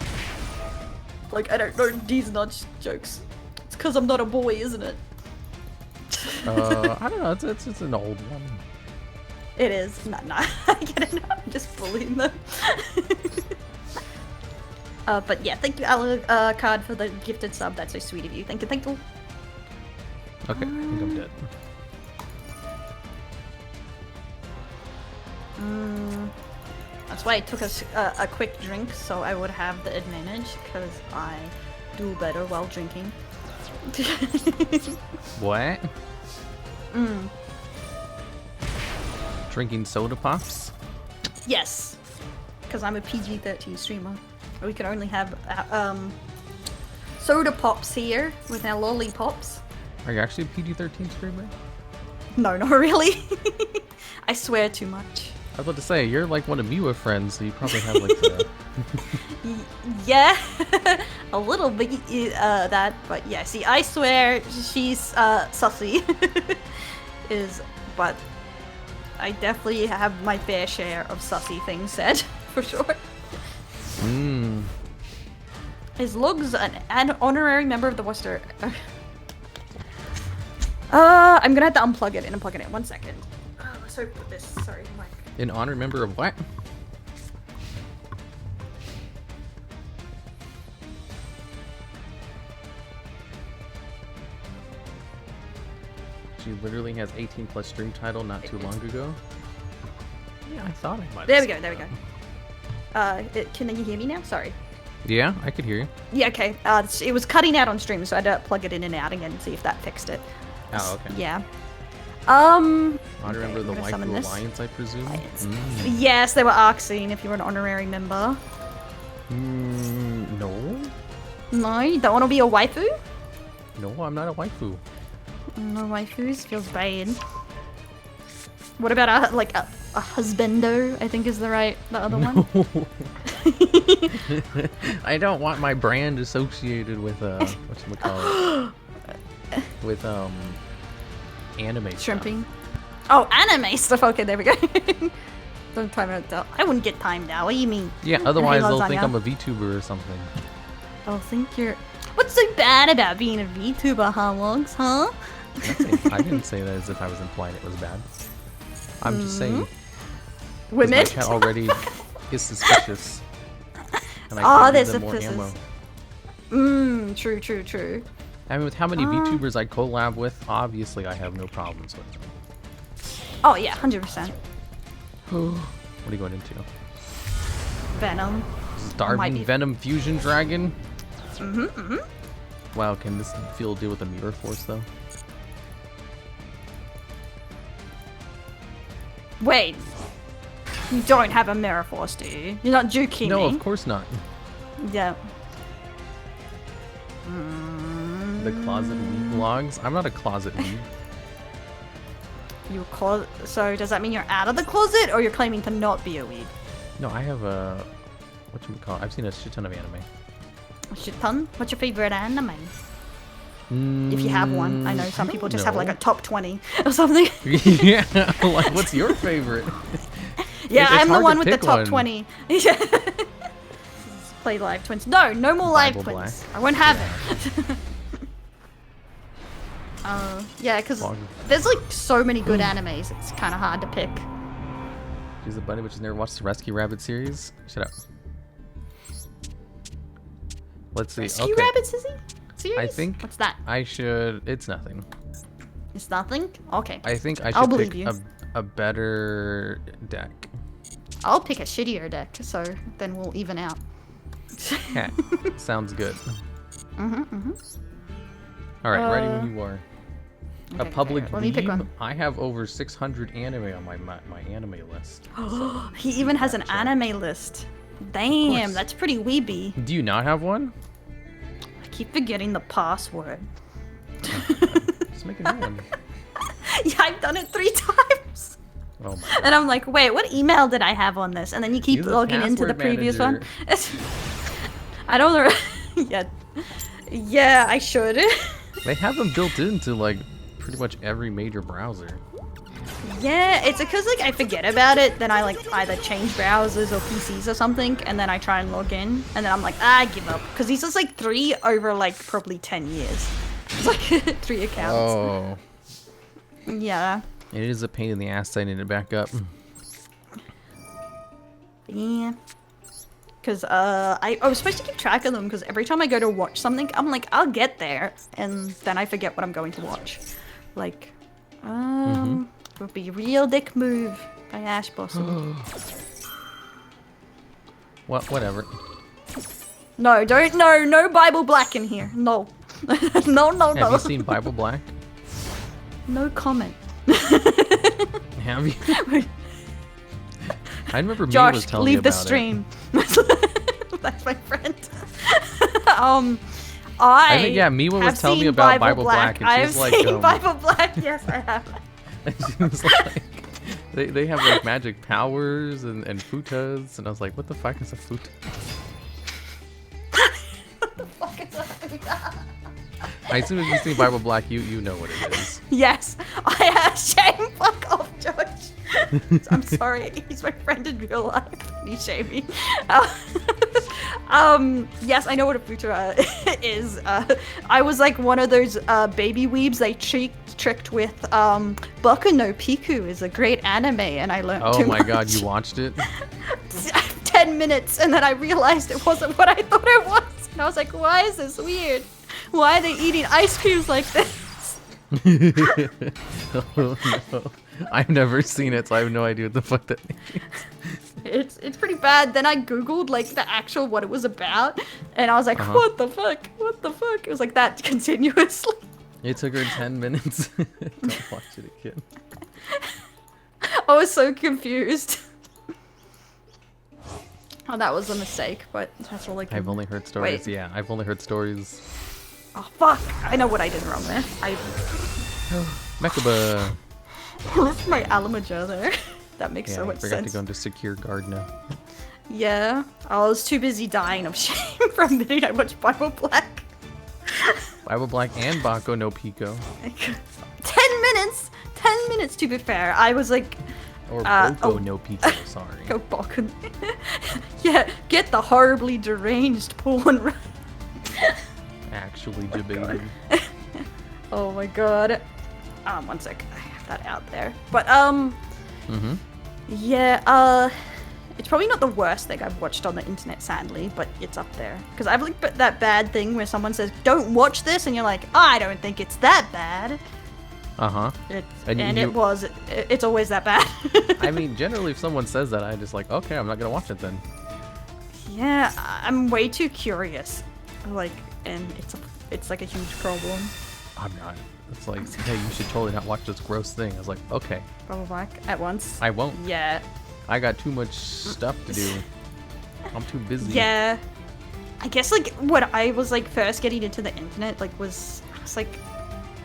[SPEAKER 2] Like, I don't know these nuts jokes. It's because I'm not a boy, isn't it?
[SPEAKER 1] I don't know. It's an old one.
[SPEAKER 2] It is. No, I get it. I'm just bullying them. But yeah, thank you, Card, for the gifted sub. That's so sweet of you. Thank you.
[SPEAKER 1] Okay, I think I'm dead.
[SPEAKER 2] That's why I took a quick drink, so I would have the advantage, because I do better while drinking.
[SPEAKER 1] What? Drinking soda pops?
[SPEAKER 2] Yes, because I'm a PG-13 streamer. We can only have soda pops here with our lollipops.
[SPEAKER 1] Are you actually a PG-13 streamer?
[SPEAKER 2] No, not really. I swear too much.
[SPEAKER 1] I was about to say, you're like one of Miwa friends, so you probably have like the...
[SPEAKER 2] Yeah, a little bit that, but yeah. See, I swear she's sussy. But I definitely have my fair share of sussy things said, for sure. Is Logs an honorary member of the Worcester? I'm gonna have to unplug it and unplug it in 1 second. Let's open this. Sorry, Mike.
[SPEAKER 1] An honored member of what? She literally has 18 plus stream title not too long ago. Yeah, I thought I might.
[SPEAKER 2] There we go. Can you hear me now? Sorry.
[SPEAKER 1] Yeah, I could hear you.
[SPEAKER 2] Yeah, okay. It was cutting out on stream, so I had to plug it in and out again and see if that fixed it.
[SPEAKER 1] Oh, okay.
[SPEAKER 2] Yeah.
[SPEAKER 1] I remember the
[SPEAKER 2] I'm gonna summon
[SPEAKER 1] Waifu
[SPEAKER 2] this.
[SPEAKER 1] Alliance, I presume?
[SPEAKER 2] Yes, they were Arcsine if you were an honorary member.
[SPEAKER 1] No.
[SPEAKER 2] No, you don't want to be a waifu?
[SPEAKER 1] No, I'm not a waifu.
[SPEAKER 2] No waifus feels bad. What about a husbando? I think is the other one.
[SPEAKER 1] I don't want my brand associated with whatchamacallit? With anime
[SPEAKER 2] Shrimping. Oh, anime stuff. Okay, there we go. Don't time out though. I wouldn't get timed out. What do you mean?
[SPEAKER 1] Yeah, otherwise they'll think
[SPEAKER 2] lasagna.
[SPEAKER 1] I'm a VTuber or something.
[SPEAKER 2] They'll think you're. What's so bad about being a VTuber, huh, Logs? Huh?
[SPEAKER 1] I didn't say that as if I was implying it was bad. I'm just saying. 'Cause
[SPEAKER 2] Women.
[SPEAKER 1] my chat already is suspicious. And I
[SPEAKER 2] they're
[SPEAKER 1] give them more ammo.
[SPEAKER 2] True, true, true.
[SPEAKER 1] I mean, with how many VTubers I collab with, obviously I have no problems with them.
[SPEAKER 2] Oh yeah, 100%.
[SPEAKER 1] What are you going into?
[SPEAKER 2] Venom.
[SPEAKER 1] Starving Venom Fusion Dragon?
[SPEAKER 2] Mm-hmm.
[SPEAKER 1] Wow, can this field deal with a mirror force though?
[SPEAKER 2] Wait. You don't have a mirror force, do you? You're not juking
[SPEAKER 1] No,
[SPEAKER 2] me.
[SPEAKER 1] of course not.
[SPEAKER 2] Yeah.
[SPEAKER 1] The closet weeb vlogs? I'm not a closet weeb.
[SPEAKER 2] So does that mean you're out of the closet, or you're claiming to not be a weeb?
[SPEAKER 1] No, I have a whatchamacallit? I've seen a shit ton of anime.
[SPEAKER 2] A shit ton? What's your favorite anime? If you have one. I know some people just have like a top 20 or something.
[SPEAKER 1] Yeah, like what's your favorite?
[SPEAKER 2] Yeah,
[SPEAKER 1] It's
[SPEAKER 2] I'm the
[SPEAKER 1] hard
[SPEAKER 2] one
[SPEAKER 1] to
[SPEAKER 2] with the
[SPEAKER 1] pick
[SPEAKER 2] top
[SPEAKER 1] one.
[SPEAKER 2] 20. Play live twins. No, no more live
[SPEAKER 1] Bible
[SPEAKER 2] twins.
[SPEAKER 1] Black.
[SPEAKER 2] I won't have it. Yeah, because there's like so many good animes. It's kind of hard to pick.
[SPEAKER 1] She's a bunny, but she's never watched the Rescue Rabbit series. Shut up. Let's see.
[SPEAKER 2] Rescue
[SPEAKER 1] Okay.
[SPEAKER 2] Rabbit series?
[SPEAKER 1] I think
[SPEAKER 2] What's that?
[SPEAKER 1] I should. It's nothing.
[SPEAKER 2] It's nothing? Okay.
[SPEAKER 1] I think I
[SPEAKER 2] I'll
[SPEAKER 1] should
[SPEAKER 2] believe
[SPEAKER 1] pick
[SPEAKER 2] you.
[SPEAKER 1] a better deck.
[SPEAKER 2] I'll pick a shittier deck, so then we'll even out.
[SPEAKER 1] Yeah, sounds good.
[SPEAKER 2] Mm-hmm.
[SPEAKER 1] All right, ready when you are. A
[SPEAKER 2] Okay,
[SPEAKER 1] public
[SPEAKER 2] okay, let me pick
[SPEAKER 1] weeb?
[SPEAKER 2] one.
[SPEAKER 1] I have over 600 anime on my anime list. So,
[SPEAKER 2] He even has an anime list. Damn,
[SPEAKER 1] course.
[SPEAKER 2] that's pretty weeby.
[SPEAKER 1] do you not have one?
[SPEAKER 2] I keep forgetting the password.
[SPEAKER 1] Just make a new one.
[SPEAKER 2] Yeah, I've done it 3 times.
[SPEAKER 1] Oh my god.
[SPEAKER 2] And I'm like, wait, what email did I have on this? And then you keep
[SPEAKER 1] Use a
[SPEAKER 2] logging into the
[SPEAKER 1] password
[SPEAKER 2] previous
[SPEAKER 1] manager.
[SPEAKER 2] one. I don't. Yeah, I should.
[SPEAKER 1] They have them built into like pretty much every major browser.
[SPEAKER 2] Yeah, it's because like I forget about it, then I like either change browsers or PCs or something, and then I try and log in, and then I'm like, I give up, because these are like 3 over like probably 10 years. It's like 3 accounts.
[SPEAKER 1] Oh.
[SPEAKER 2] Yeah.
[SPEAKER 1] It is a pain in the ass setting it back up.
[SPEAKER 2] Yeah. Because I was supposed to keep track of them, because every time I go to watch something, I'm like, I'll get there, and then I forget what I'm going to watch. Like, it would be Real Dick Move by Ash Blossom.
[SPEAKER 1] Whatever.
[SPEAKER 2] No, no Bible Black in here. No. No.
[SPEAKER 1] Have you seen Bible Black?
[SPEAKER 2] No comment.
[SPEAKER 1] Have you? I remember Mia
[SPEAKER 2] Josh,
[SPEAKER 1] was telling me
[SPEAKER 2] leave the
[SPEAKER 1] about
[SPEAKER 2] stream. That's my friend.
[SPEAKER 1] I think, yeah, Miwa was
[SPEAKER 2] have
[SPEAKER 1] telling me
[SPEAKER 2] seen
[SPEAKER 1] about Bible Black, and
[SPEAKER 2] I
[SPEAKER 1] she's
[SPEAKER 2] have
[SPEAKER 1] like,
[SPEAKER 2] seen Bible Black. Yes, I have.
[SPEAKER 1] she was like, they have like magic powers and futas, and I was like, what the fuck is a futa?
[SPEAKER 2] What the fuck is that?
[SPEAKER 1] As soon as you see Bible Black, you know what it is.
[SPEAKER 2] Yes, I have shame. Fuck off, Josh. I'm sorry. He's my friend in real life. He's shaming. Yes, I know what a futura is. I was like one of those baby weebs they tricked with Boku no Piku is a great anime, and I learned
[SPEAKER 1] Oh
[SPEAKER 2] too
[SPEAKER 1] my
[SPEAKER 2] much.
[SPEAKER 1] god, you watched it?
[SPEAKER 2] 10 minutes, and then I realized it wasn't what I thought it was. And I was like, why is this weird? Why are they eating ice creams like this?
[SPEAKER 1] Oh no. I've never seen it, so I have no idea what the fuck that means.
[SPEAKER 2] It's pretty bad. Then I googled like the actual what it was about, and I was like, what the fuck? What the fuck? It was like that continuously.
[SPEAKER 1] It took her 10 minutes. Don't watch it again.
[SPEAKER 2] I was so confused. Oh, that was a mistake, but that's all I can...
[SPEAKER 1] I've only heard stories.
[SPEAKER 2] Wait.
[SPEAKER 1] Yeah, I've only heard stories.
[SPEAKER 2] Oh, fuck. I know what I did wrong there.
[SPEAKER 1] Mechaba.
[SPEAKER 2] That's my Alamager there. That makes so
[SPEAKER 1] I
[SPEAKER 2] much
[SPEAKER 1] forgot
[SPEAKER 2] sense.
[SPEAKER 1] to go into secure guard now.
[SPEAKER 2] Yeah. I was too busy dying of shame from the day I watched Bible Black.
[SPEAKER 1] Bible Black and Bako no Pico.
[SPEAKER 2] 10 minutes! 10 minutes to be fair. I was like...
[SPEAKER 1] Or Boko no Pico, sorry.
[SPEAKER 2] Go Bako. Yeah, get the horribly deranged porn right.
[SPEAKER 1] Actually debated.
[SPEAKER 2] Oh my god. One sec. I have that out there. But, yeah, it's probably not the worst thing I've watched on the internet, sadly, but it's up there. Because I've like that bad thing where someone says, don't watch this, and you're like, I don't think it's that bad.
[SPEAKER 1] Uh-huh.
[SPEAKER 2] It's always that bad.
[SPEAKER 1] I mean, generally if someone says that, I'm just like, okay, I'm not gonna watch it then.
[SPEAKER 2] Yeah, I'm way too curious. Like, and it's like a huge problem.
[SPEAKER 1] I'm not. It's like, hey, you should totally not watch this gross thing. I was like, okay.
[SPEAKER 2] Bubble Black at once.
[SPEAKER 1] I won't.
[SPEAKER 2] Yeah.
[SPEAKER 1] I got too much stuff to do. I'm too busy.
[SPEAKER 2] Yeah. I guess like when I was like first getting into the internet, like I was like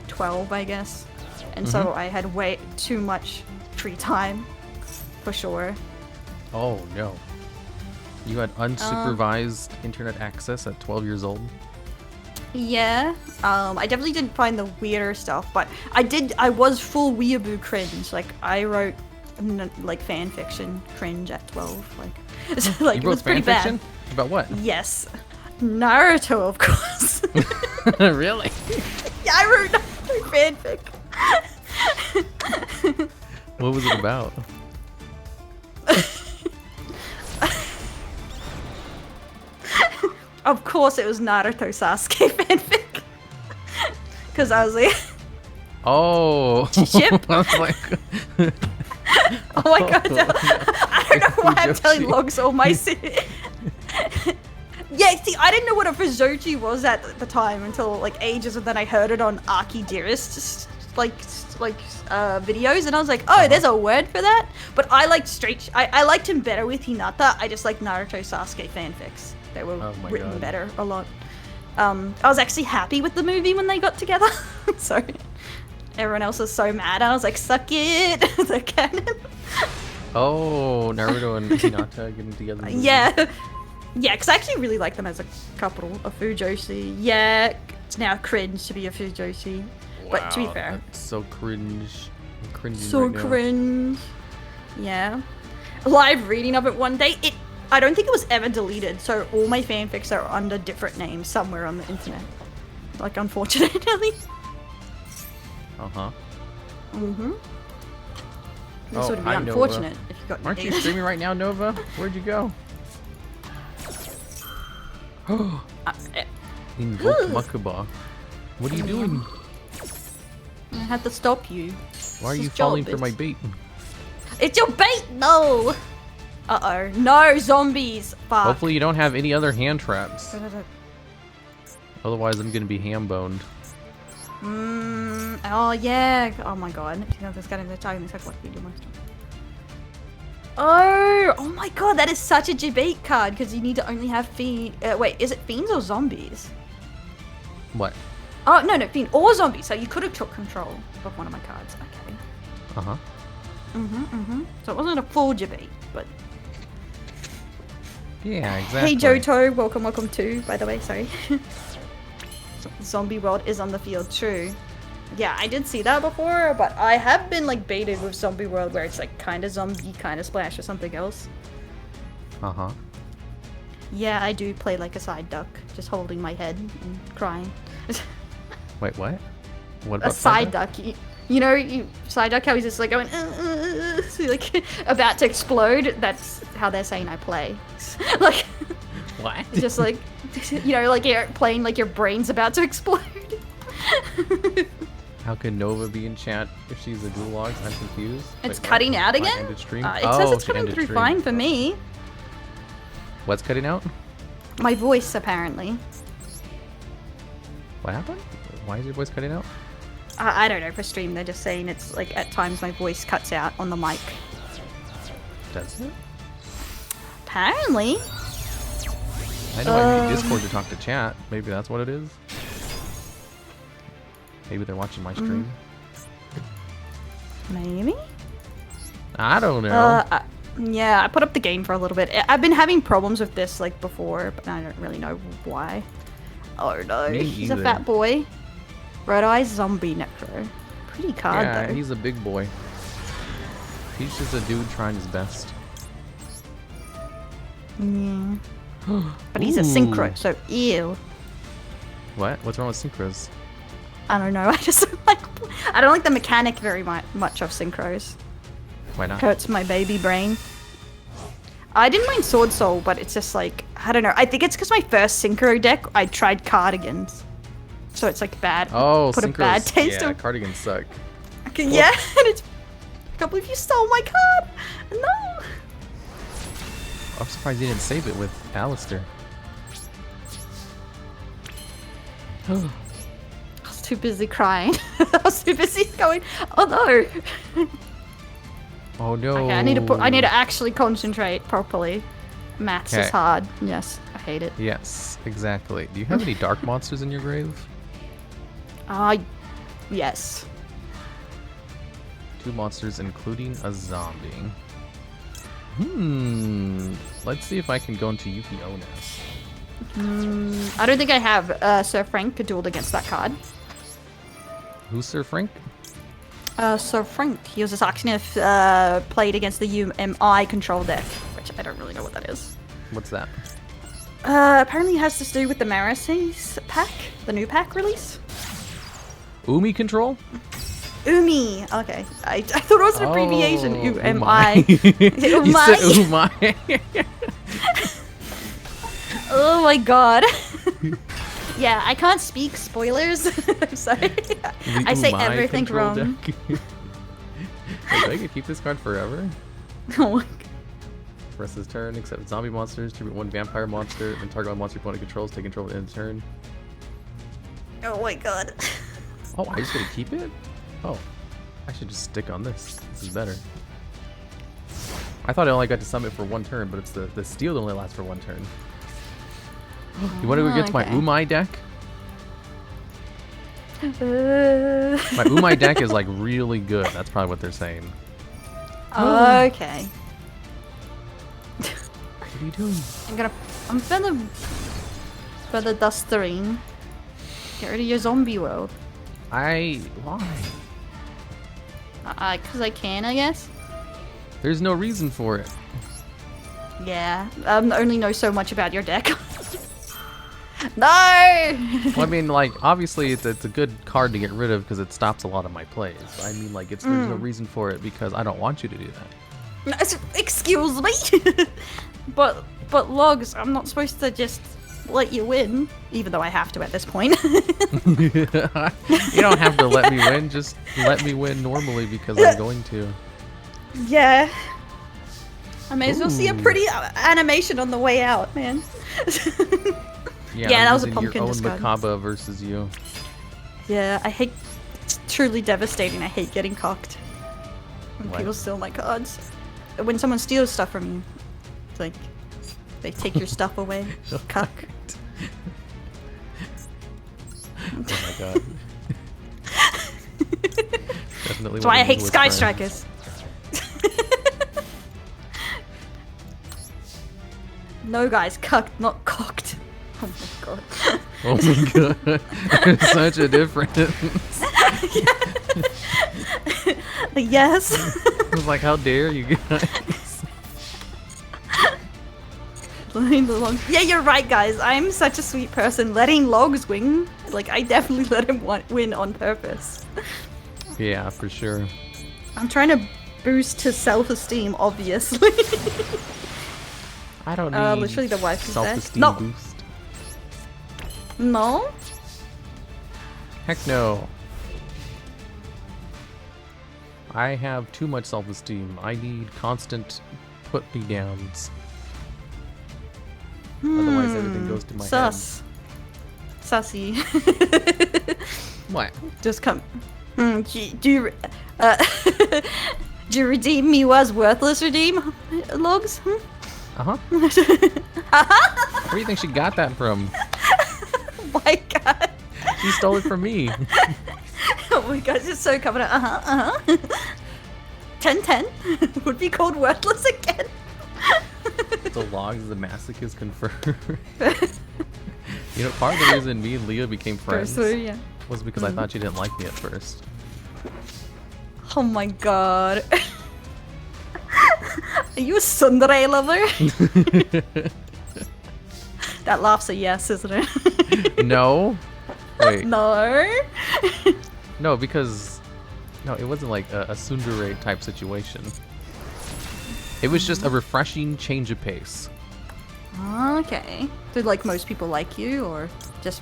[SPEAKER 2] 12, I guess. And so I had way too much free time, for sure.
[SPEAKER 1] Oh no. You had unsupervised internet access at 12 years old?
[SPEAKER 2] Yeah. I definitely didn't find the weirder stuff, but I was full weeaboo cringe. Like I wrote like fan fiction cringe at 12. Like, like
[SPEAKER 1] you
[SPEAKER 2] it was
[SPEAKER 1] wrote
[SPEAKER 2] pretty
[SPEAKER 1] fan fiction?
[SPEAKER 2] bad.
[SPEAKER 1] About what?
[SPEAKER 2] Yes. Naruto, of course.
[SPEAKER 1] Really?
[SPEAKER 2] Yeah, I wrote Naruto fanfic.
[SPEAKER 1] What was it about?
[SPEAKER 2] Of course it was Naruto Sasuke fanfic. Because I was like...
[SPEAKER 1] Oh!
[SPEAKER 2] Ship?
[SPEAKER 1] I was like...
[SPEAKER 2] Oh my god, I don't know why I'm telling Logs all my shit. Yeah, see, I didn't know what a Fujoshi was at the time until like ages, and then I heard it on Aki Dearest like videos, and I was like, oh, there's a word for that. But I liked I liked him better with Hinata. I just like Naruto Sasuke fanfics. They were written better a lot. I was actually happy with the movie when they got together. So everyone else was so mad. I was like, suck it. The canon.
[SPEAKER 1] Oh, Naruto and Hinata getting together.
[SPEAKER 2] Yeah. Yeah, because I actually really like them as a couple, a Fujoshi. Yeah, it's now cringe to be a Fujoshi.
[SPEAKER 1] Wow,
[SPEAKER 2] but to be fair.
[SPEAKER 1] That's so cringe. I'm cringing
[SPEAKER 2] so
[SPEAKER 1] right now.
[SPEAKER 2] cringe. Yeah. Live reading of it one day, I don't think it was ever deleted, so all my fanfics are under different names somewhere on the internet. Like, unfortunately.
[SPEAKER 1] Uh-huh.
[SPEAKER 2] Mm-hmm. This would be
[SPEAKER 1] hi,
[SPEAKER 2] unfortunate
[SPEAKER 1] Nova.
[SPEAKER 2] if you got
[SPEAKER 1] Aren't you
[SPEAKER 2] deleted.
[SPEAKER 1] streaming right now, Nova? Where'd you go? Invoke Makuba. What are you doing?
[SPEAKER 2] I had to stop you.
[SPEAKER 1] Why are
[SPEAKER 2] It's
[SPEAKER 1] you
[SPEAKER 2] his job,
[SPEAKER 1] falling for my bait?
[SPEAKER 2] It's your bait! No! Uh-oh. No, zombies! Fuck.
[SPEAKER 1] Hopefully you don't have any other hand traps. Otherwise I'm gonna be ham-boned.
[SPEAKER 2] Oh yeah. Oh my god. Oh my god, that is such a debate card because you need to only have fiend. Wait, is it fiends or zombies?
[SPEAKER 1] What?
[SPEAKER 2] Oh no, fiend or zombies. So you could have took control of one of my cards. Okay.
[SPEAKER 1] Uh-huh.
[SPEAKER 2] So it wasn't a full debate, but.
[SPEAKER 1] Yeah, exactly.
[SPEAKER 2] Hey Johto, welcome too. By the way, sorry. Zombie world is on the field, true. Yeah, I did see that before, but I have been like baited with zombie world where it's like kind of zombie, kind of splash or something else.
[SPEAKER 1] Uh-huh.
[SPEAKER 2] Yeah, I do play like a side duck, just holding my head and crying.
[SPEAKER 1] Wait, what? What about
[SPEAKER 2] A side duck? You know, side duck, how he's just like going, like about to explode. That's how they're saying I play. Like,
[SPEAKER 1] what?
[SPEAKER 2] Just like, you know, like you're playing like your brain's about to explode.
[SPEAKER 1] How can Nova be in chat if she's a DuelLogs? I'm confused.
[SPEAKER 2] It's
[SPEAKER 1] Wait,
[SPEAKER 2] cutting
[SPEAKER 1] what?
[SPEAKER 2] out again?
[SPEAKER 1] Ended stream?
[SPEAKER 2] It says it's
[SPEAKER 1] she
[SPEAKER 2] coming
[SPEAKER 1] ended
[SPEAKER 2] through
[SPEAKER 1] stream.
[SPEAKER 2] fine for me.
[SPEAKER 1] What's cutting out?
[SPEAKER 2] My voice, apparently.
[SPEAKER 1] What happened? Why is your voice cutting out?
[SPEAKER 2] I don't know, for stream they're just saying it's like at times my voice cuts out on the mic.
[SPEAKER 1] Does it?
[SPEAKER 2] Apparently.
[SPEAKER 1] I know I use Discord to talk to chat. Maybe that's what it is. Maybe they're watching my stream.
[SPEAKER 2] Maybe?
[SPEAKER 1] I don't know.
[SPEAKER 2] Yeah, I put up the game for a little bit. I've been having problems with this like before, but I don't really know why. Oh no,
[SPEAKER 1] Me
[SPEAKER 2] he's a
[SPEAKER 1] either.
[SPEAKER 2] fat boy. Red Eyes Zombie Necro. Pretty card
[SPEAKER 1] Yeah,
[SPEAKER 2] though.
[SPEAKER 1] he's a big boy. He's just a dude trying his best.
[SPEAKER 2] Yeah. But he's a synchro, so ew.
[SPEAKER 1] What? What's wrong with synchros?
[SPEAKER 2] I don't know. I just like. I don't like the mechanic very much of synchros.
[SPEAKER 1] Why not?
[SPEAKER 2] Hurts my baby brain. I didn't mind Sword Soul, but it's just like I don't know. I think it's because my first synchro deck I tried cardigans, so it's like bad.
[SPEAKER 1] Oh,
[SPEAKER 2] put
[SPEAKER 1] synchros.
[SPEAKER 2] a bad taste.
[SPEAKER 1] Yeah,
[SPEAKER 2] of
[SPEAKER 1] cardigans suck.
[SPEAKER 2] Okay, yeah, and it's. I can't believe you stole my card. No.
[SPEAKER 1] I'm surprised you didn't save it with Alistair.
[SPEAKER 2] I was too busy crying. I was too busy going. Oh no.
[SPEAKER 1] Oh no.
[SPEAKER 2] Okay, I need to actually concentrate properly. Maths is
[SPEAKER 1] Okay.
[SPEAKER 2] hard. Yes, I hate it.
[SPEAKER 1] Yes, exactly. Do you have any dark monsters in your grave?
[SPEAKER 2] Yes.
[SPEAKER 1] 2 monsters, including a zombie. Let's see if I can go into Yugioh now.
[SPEAKER 2] I don't think I have. Sir Frank could duel against that card.
[SPEAKER 1] Who's Sir Frank?
[SPEAKER 2] Sir Frank. He was a Saxonith played against the UMI control deck, which I don't really know what that is.
[SPEAKER 1] What's that?
[SPEAKER 2] Apparently it has to do with the Marises pack, the new pack release.
[SPEAKER 1] Umi control?
[SPEAKER 2] Umi. Okay. I thought it was an abbreviation.
[SPEAKER 1] Oh,
[SPEAKER 2] UMI.
[SPEAKER 1] You said Umai.
[SPEAKER 2] Oh my god. Yeah, I can't speak spoilers. I'm sorry.
[SPEAKER 1] The
[SPEAKER 2] I say
[SPEAKER 1] Umai
[SPEAKER 2] everything
[SPEAKER 1] control
[SPEAKER 2] wrong.
[SPEAKER 1] deck. Wait, I can keep this card forever?
[SPEAKER 2] Oh my
[SPEAKER 1] Rest of his turn, except zombie monsters, tribute 1 vampire monster, and target 1 monster opponent controls, take control in turn.
[SPEAKER 2] Oh my god.
[SPEAKER 1] Oh, I just gotta keep it? Oh, I should just stick on this. This is better. I thought I only got to summon it for 1 turn, but it's the steal that only lasts for 1 turn. You want to go against my
[SPEAKER 2] Okay.
[SPEAKER 1] Umai deck?
[SPEAKER 2] Uh,
[SPEAKER 1] My Umai deck is like really good. That's probably what they're saying.
[SPEAKER 2] okay.
[SPEAKER 1] What are you doing?
[SPEAKER 2] I'm feather dustering. Get rid of your zombie world.
[SPEAKER 1] Why?
[SPEAKER 2] Cause I can, I guess.
[SPEAKER 1] There's no reason for it.
[SPEAKER 2] Yeah. I only know so much about your deck. No!
[SPEAKER 1] Well, I mean, like, obviously it's a good card to get rid of because it stops a lot of my plays. I mean, like, there's no reason for it because I don't want you to do that.
[SPEAKER 2] Excuse me. but Logs, I'm not supposed to just let you win, even though I have to at this point.
[SPEAKER 1] You don't have to let me win. Just let me win normally because I'm going to.
[SPEAKER 2] Yeah. I may as well see a
[SPEAKER 1] Ooh.
[SPEAKER 2] pretty animation on the way out, man.
[SPEAKER 1] Yeah,
[SPEAKER 2] Yeah,
[SPEAKER 1] I'm
[SPEAKER 2] that was a
[SPEAKER 1] using
[SPEAKER 2] pumpkin
[SPEAKER 1] your own
[SPEAKER 2] discard.
[SPEAKER 1] Makaba versus you.
[SPEAKER 2] Yeah, I hate. It's truly devastating. I hate getting cocked. When
[SPEAKER 1] What?
[SPEAKER 2] people steal my cards. When someone steals stuff from you, it's like they take your stuff away. Cuck.
[SPEAKER 1] Oh my god. Definitely.
[SPEAKER 2] That's why I
[SPEAKER 1] one of
[SPEAKER 2] hate
[SPEAKER 1] his
[SPEAKER 2] Sky
[SPEAKER 1] friends.
[SPEAKER 2] Strikers. No, guys, cucked, not cocked. Oh my god.
[SPEAKER 1] Oh my god. There's such a difference.
[SPEAKER 2] Yes.
[SPEAKER 1] I was like, how dare you guys?
[SPEAKER 2] Yeah, you're right, guys. I'm such a sweet person. Letting Logs win, like, I definitely let him win on purpose.
[SPEAKER 1] Yeah, for sure.
[SPEAKER 2] I'm trying to boost his self-esteem, obviously.
[SPEAKER 1] I don't need
[SPEAKER 2] literally the wife is there.
[SPEAKER 1] self-esteem
[SPEAKER 2] No.
[SPEAKER 1] boost.
[SPEAKER 2] No?
[SPEAKER 1] Heck no. I have too much self-esteem. I need constant put-me-downs. Otherwise everything goes to my
[SPEAKER 2] Sus. Sussy.
[SPEAKER 1] head. What?
[SPEAKER 2] Just come. Do you, do you redeem Miwa's worthless redeem logs?
[SPEAKER 1] Uh-huh. Where do you think she got that from?
[SPEAKER 2] Oh my god.
[SPEAKER 1] She stole it from me.
[SPEAKER 2] Oh my god, it's so confident. 10-10 would be called worthless again.
[SPEAKER 1] The logs, the masochist confirmed. You know, part of the reason me and Leah became friends was because I thought she didn't like me at first.
[SPEAKER 2] Oh my god. Are you a tsundere lover? That laugh's a yes, isn't it?
[SPEAKER 1] No. Wait.
[SPEAKER 2] No.
[SPEAKER 1] No, because no, it wasn't like a tsundere type situation. It was just a refreshing change of pace.
[SPEAKER 2] Okay. Did like most people like you, or just?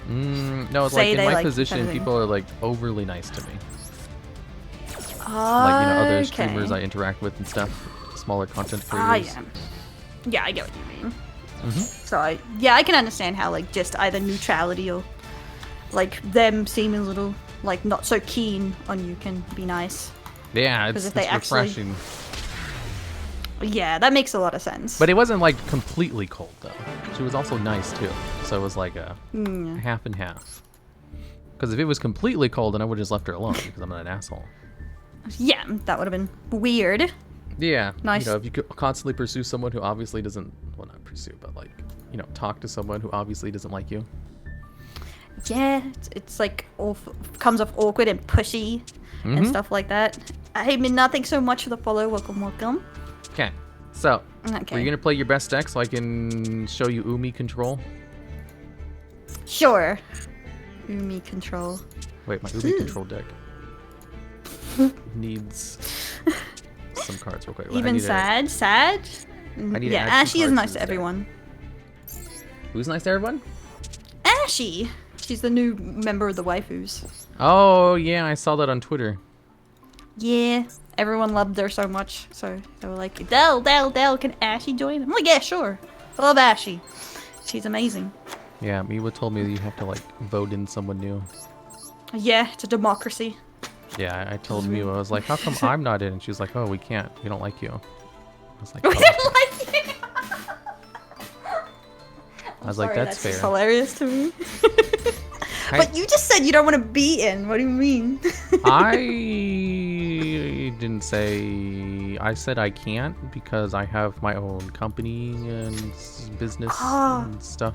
[SPEAKER 1] No, it's like in my position, people are like overly nice to me. Like, you know, other streamers I interact with and stuff, smaller content creators.
[SPEAKER 2] Yeah, I get what you mean. So I can understand how like just either neutrality or like them seeming a little like not so keen on you can be nice.
[SPEAKER 1] Yeah, it's refreshing.
[SPEAKER 2] Yeah, that makes a lot of sense.
[SPEAKER 1] But it wasn't like completely cold though. She was also nice too, so it was like a half and half. Because if it was completely cold, then I would have just left her alone because I'm not an asshole.
[SPEAKER 2] Yeah, that would have been weird.
[SPEAKER 1] Yeah,
[SPEAKER 2] nice.
[SPEAKER 1] You know, if you could constantly pursue someone who obviously doesn't, well, not pursue, but like, you know, talk to someone who obviously doesn't like you.
[SPEAKER 2] Yeah, it's like comes off awkward and pushy and stuff like that. Hey, Minna, thanks so much for the follow. Welcome.
[SPEAKER 1] Okay, so are you gonna play your best deck so I can show you Umi control?
[SPEAKER 2] Sure. Umi control.
[SPEAKER 1] Wait, my Umi control deck needs some cards real quick.
[SPEAKER 2] Even Sad? Yeah, Ashy is nice to everyone.
[SPEAKER 1] Who's nice to everyone?
[SPEAKER 2] Ashy! She's the new member of the waifus.
[SPEAKER 1] Oh, yeah, I saw that on Twitter.
[SPEAKER 2] Yeah, everyone loved her so much, so they were like, Del, can Ashy join? I'm like, yeah, sure. I love Ashy. She's amazing.
[SPEAKER 1] Yeah, Miwa told me that you have to, like, vote in someone new.
[SPEAKER 2] Yeah, it's a democracy.
[SPEAKER 1] Yeah, I told Miwa, I was like, how come I'm not in? And she was like, oh, we can't. We don't like you. I was like,
[SPEAKER 2] we don't like you!
[SPEAKER 1] I was like, that's fair.
[SPEAKER 2] That's hilarious to me. But you just said you don't want to be in. What do you mean?
[SPEAKER 1] I didn't say. I said I can't because I have my own company and business and stuff.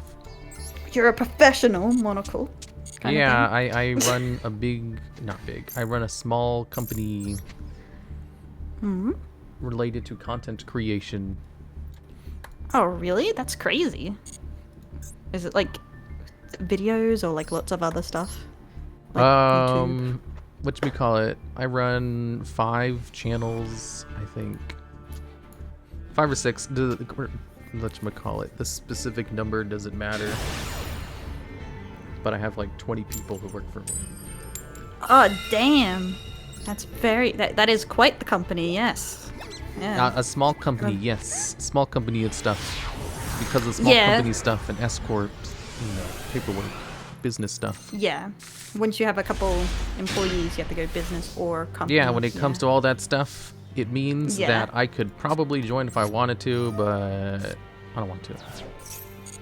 [SPEAKER 2] You're a professional, monocle.
[SPEAKER 1] Yeah, I run a big, not big. I run a small company related to content creation.
[SPEAKER 2] Oh, really? That's crazy. Is it like videos or like lots of other stuff? Like YouTube?
[SPEAKER 1] Whatchamacallit? I run 5 channels, I think. 5 or 6. Whatchamacallit? The specific number doesn't matter. But I have like 20 people who work for me.
[SPEAKER 2] Oh, damn. That's very... That is quite the company, yes. Yeah.
[SPEAKER 1] A small company, yes. Small company and stuff. Because of small company stuff and S-Corp, you know, paperwork, business stuff.
[SPEAKER 2] Yeah. Once you have a couple employees, you have to go business or company.
[SPEAKER 1] Yeah, when it comes to all that stuff, it means that I could probably join if I wanted to, but I don't want to.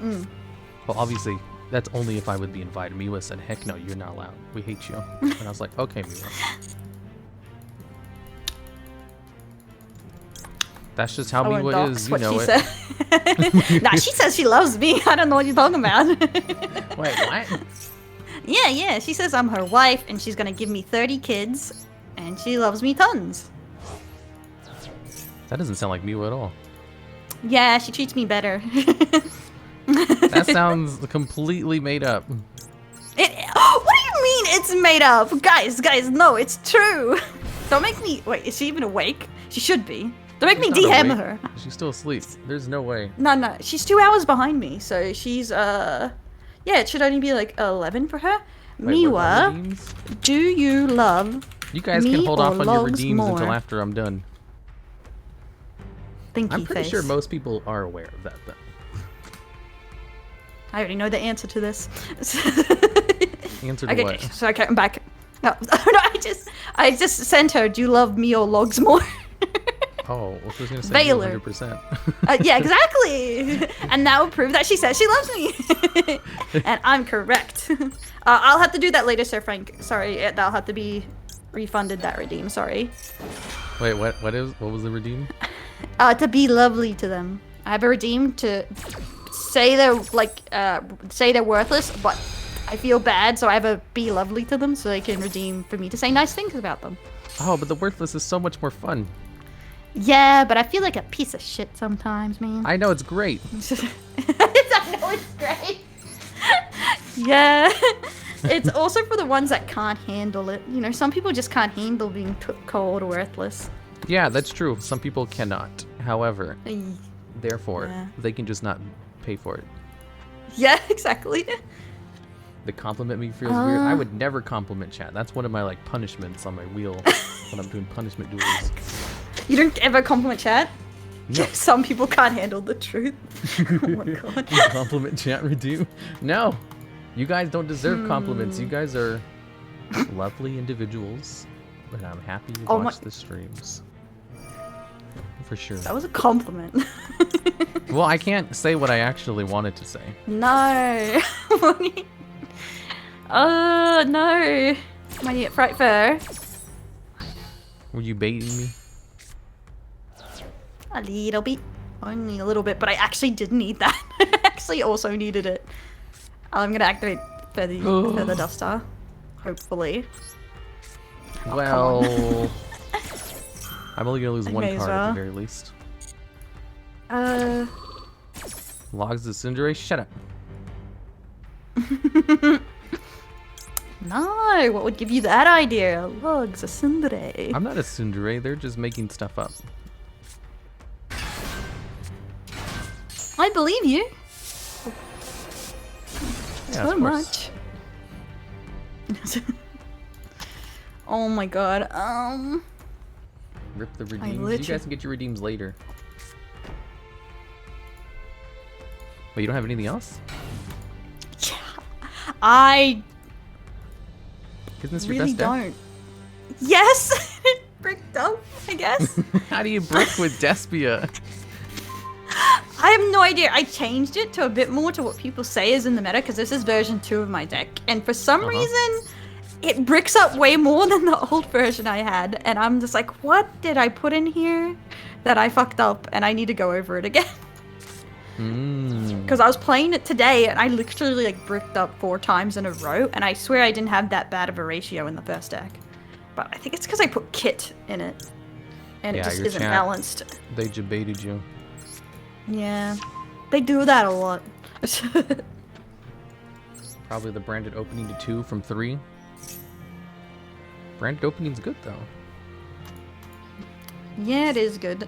[SPEAKER 1] Well, obviously, that's only if I would be invited. Miwa said, heck no, you're not allowed. We hate you. And I was like, okay, Miwa. That's just how Miwa is, you know it.
[SPEAKER 2] Nah, she says she loves me. I don't know what you're talking about.
[SPEAKER 1] Wait, what?
[SPEAKER 2] Yeah, she says I'm her wife and she's gonna give me 30 kids and she loves me tons.
[SPEAKER 1] That doesn't sound like Miwa at all.
[SPEAKER 2] Yeah, she treats me better.
[SPEAKER 1] That sounds completely made up.
[SPEAKER 2] What do you mean it's made up? Guys, no, it's true. Don't make me... Wait, is she even awake? She should be. Don't make me DM her.
[SPEAKER 1] She's still asleep. There's no way.
[SPEAKER 2] No. She's 2 hours behind me, so she's, yeah, it should only be like 11 for her.
[SPEAKER 1] Wait,
[SPEAKER 2] Miwa, do you love
[SPEAKER 1] You guys can hold off on your redeems until after I'm done. I'm pretty sure most people are aware of that, though.
[SPEAKER 2] I already know the answer to this.
[SPEAKER 1] Answer to what?
[SPEAKER 2] So okay, I'm back. No, no, I just sent her. Do you love me or logs more?
[SPEAKER 1] Oh, well, she was gonna say
[SPEAKER 2] Baylor.
[SPEAKER 1] 100%.
[SPEAKER 2] Yeah, exactly. And that will prove that she says she loves me. And I'm correct. I'll have to do that later, Sir Frank. Sorry, that'll have to be refunded. That redeem. Sorry.
[SPEAKER 1] Wait, what was the redeem?
[SPEAKER 2] To be lovely to them. I have a redeem to say they're like say they're worthless, but I feel bad, so I have a be lovely to them, so they can redeem for me to say nice things about them.
[SPEAKER 1] Oh, but the worthless is so much more fun.
[SPEAKER 2] Yeah, but I feel like a piece of shit sometimes, man.
[SPEAKER 1] I know, it's great.
[SPEAKER 2] I know it's great. Yeah. It's also for the ones that can't handle it. You know, some people just can't handle being cold or worthless.
[SPEAKER 1] Yeah, that's true. Some people cannot. However, therefore,
[SPEAKER 2] Yeah.
[SPEAKER 1] they can just not pay for it.
[SPEAKER 2] Yeah, exactly.
[SPEAKER 1] The compliment me feels weird. I would never compliment chat. That's one of my like punishments on my wheel when I'm doing punishment duels.
[SPEAKER 2] You don't ever compliment chat?
[SPEAKER 1] No.
[SPEAKER 2] Some people can't handle the truth. Oh my god.
[SPEAKER 1] Compliment chat redeem? No. You guys don't deserve compliments. You guys are lovely individuals. And I'm happy you watch the streams. For sure.
[SPEAKER 2] That was a compliment.
[SPEAKER 1] Well, I can't say what I actually wanted to say.
[SPEAKER 2] No. No. Might get fright fur.
[SPEAKER 1] Were you baiting me?
[SPEAKER 2] A little bit. Only a little bit, but I actually did need that. I actually also needed it. I'm gonna activate Feather Duster. Hopefully.
[SPEAKER 1] Well, I'm only gonna lose one
[SPEAKER 2] may as
[SPEAKER 1] card at
[SPEAKER 2] well.
[SPEAKER 1] the very least. Logs of Tsundere? Shut up.
[SPEAKER 2] No, what would give you that idea? Logs, a tsundere.
[SPEAKER 1] I'm not a tsundere, they're just making stuff up.
[SPEAKER 2] I believe you.
[SPEAKER 1] Yeah,
[SPEAKER 2] So
[SPEAKER 1] of course.
[SPEAKER 2] much. Oh my god.
[SPEAKER 1] Rip the redeems. You
[SPEAKER 2] literally-
[SPEAKER 1] guys can get your redeems later. Wait, you don't have anything else?
[SPEAKER 2] I
[SPEAKER 1] Isn't this your
[SPEAKER 2] really
[SPEAKER 1] best deck?
[SPEAKER 2] don't. Yes! It bricked up, I guess.
[SPEAKER 1] How do you brick with Despia?
[SPEAKER 2] I have no idea. I changed it to a bit more to what people say is in the meta because this is version 2 of my deck. And for some reason, it bricks up way more than the old version I had. And I'm just like, what did I put in here that I fucked up and I need to go over it again? Because I was playing it today and I literally like bricked up 4 times in a row. And I swear I didn't have that bad of a ratio in the first deck. But I think it's because I put kit in it. And
[SPEAKER 1] Yeah,
[SPEAKER 2] it just
[SPEAKER 1] your
[SPEAKER 2] isn't
[SPEAKER 1] chat-
[SPEAKER 2] balanced.
[SPEAKER 1] They debated you.
[SPEAKER 2] Yeah. They do that a lot.
[SPEAKER 1] Probably the branded opening to 2 from 3. Branded opening's good though.
[SPEAKER 2] Yeah, it is good.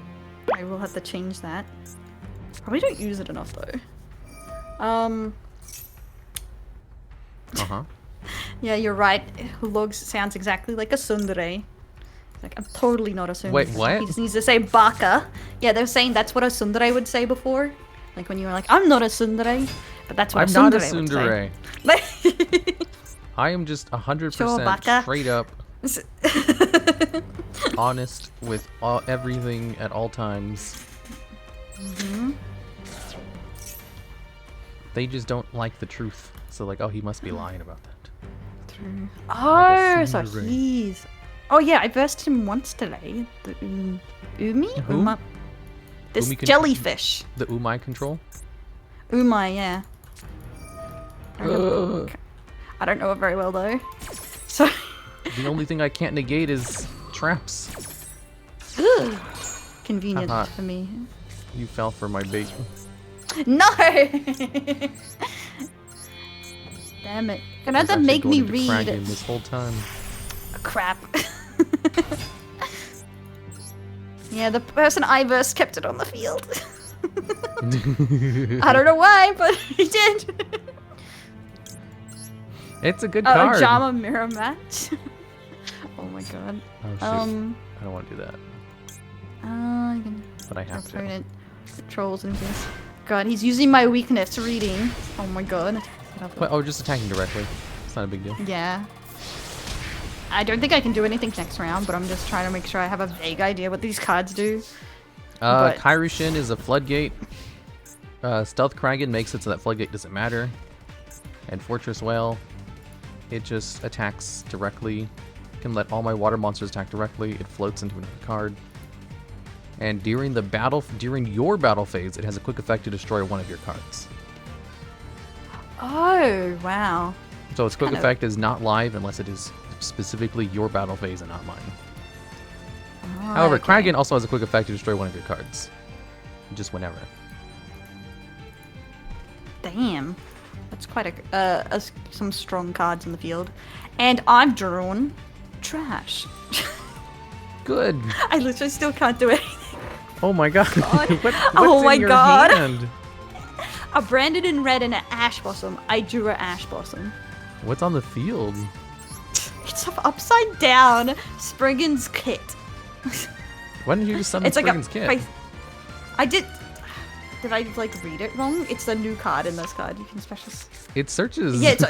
[SPEAKER 2] I will have to change that. Probably don't use it enough though. Yeah, you're right. Logs sounds exactly like a tsundere. Like, I'm totally not a tsundere.
[SPEAKER 1] Wait, what?
[SPEAKER 2] He just needs to say baka. Yeah, they're saying that's what a tsundere would say before. Like when you were like, I'm not a tsundere. But that's what
[SPEAKER 1] I'm
[SPEAKER 2] a
[SPEAKER 1] not a
[SPEAKER 2] tsundere
[SPEAKER 1] tsundere.
[SPEAKER 2] would say.
[SPEAKER 1] I am just 100%
[SPEAKER 2] Sure, baka.
[SPEAKER 1] straight up honest with everything at all times. They just don't like the truth. So like, oh, he must be lying about that.
[SPEAKER 2] Oh, so
[SPEAKER 1] tsundere.
[SPEAKER 2] he's... Oh yeah, I versed him once today. The Umi?
[SPEAKER 1] Who?
[SPEAKER 2] Uma. This
[SPEAKER 1] Umi can-
[SPEAKER 2] jellyfish.
[SPEAKER 1] The Umai control?
[SPEAKER 2] Umai, yeah. I don't know it very well though. So...
[SPEAKER 1] The only thing I can't negate is traps.
[SPEAKER 2] Convenient
[SPEAKER 1] Haha.
[SPEAKER 2] for me.
[SPEAKER 1] You fell for my bait.
[SPEAKER 2] No! Damn it. Gonna have to make me read.
[SPEAKER 1] This whole time.
[SPEAKER 2] Crap. Yeah, the person I versed kept it on the field. I don't know why, but he did.
[SPEAKER 1] It's a good
[SPEAKER 2] Oh,
[SPEAKER 1] card.
[SPEAKER 2] a Jama mirror match. Oh my god.
[SPEAKER 1] Oh, shoot. I don't want to do that,
[SPEAKER 2] You can
[SPEAKER 1] but I have to.
[SPEAKER 2] opponent controls and things. God, he's using my weakness reading. Oh my god.
[SPEAKER 1] What? Oh, just attacking directly. It's not a big deal.
[SPEAKER 2] Yeah. I don't think I can do anything next round, but I'm just trying to make sure I have a vague idea what these cards do.
[SPEAKER 1] Kairyu-Shin is a floodgate. Stealth Kraken makes it so that floodgate doesn't matter. And Fortress Whale, it just attacks directly. Can let all my water monsters attack directly. It floats into another card. And during your battle phase, it has a quick effect to destroy one of your cards.
[SPEAKER 2] Oh, wow.
[SPEAKER 1] So its quick effect is not live unless it is specifically your battle phase and not mine.
[SPEAKER 2] Oh,
[SPEAKER 1] However,
[SPEAKER 2] okay.
[SPEAKER 1] Kraken also has a quick effect to destroy one of your cards. Just whenever.
[SPEAKER 2] Damn. That's quite some strong cards in the field. And I've drawn trash.
[SPEAKER 1] Good.
[SPEAKER 2] I literally still can't do anything.
[SPEAKER 1] Oh my god. What's
[SPEAKER 2] Oh
[SPEAKER 1] in
[SPEAKER 2] my
[SPEAKER 1] your
[SPEAKER 2] God.
[SPEAKER 1] hand?
[SPEAKER 2] A branded in red and an ash blossom. I drew an ash blossom.
[SPEAKER 1] What's on the field?
[SPEAKER 2] It's upside down Spriggan's kit.
[SPEAKER 1] Why didn't you just summon
[SPEAKER 2] It's like
[SPEAKER 1] Spriggan's kit?
[SPEAKER 2] I did. Did I like read it wrong? It's the new card in this card. You can special.
[SPEAKER 1] It searches.
[SPEAKER 2] Yeah, it's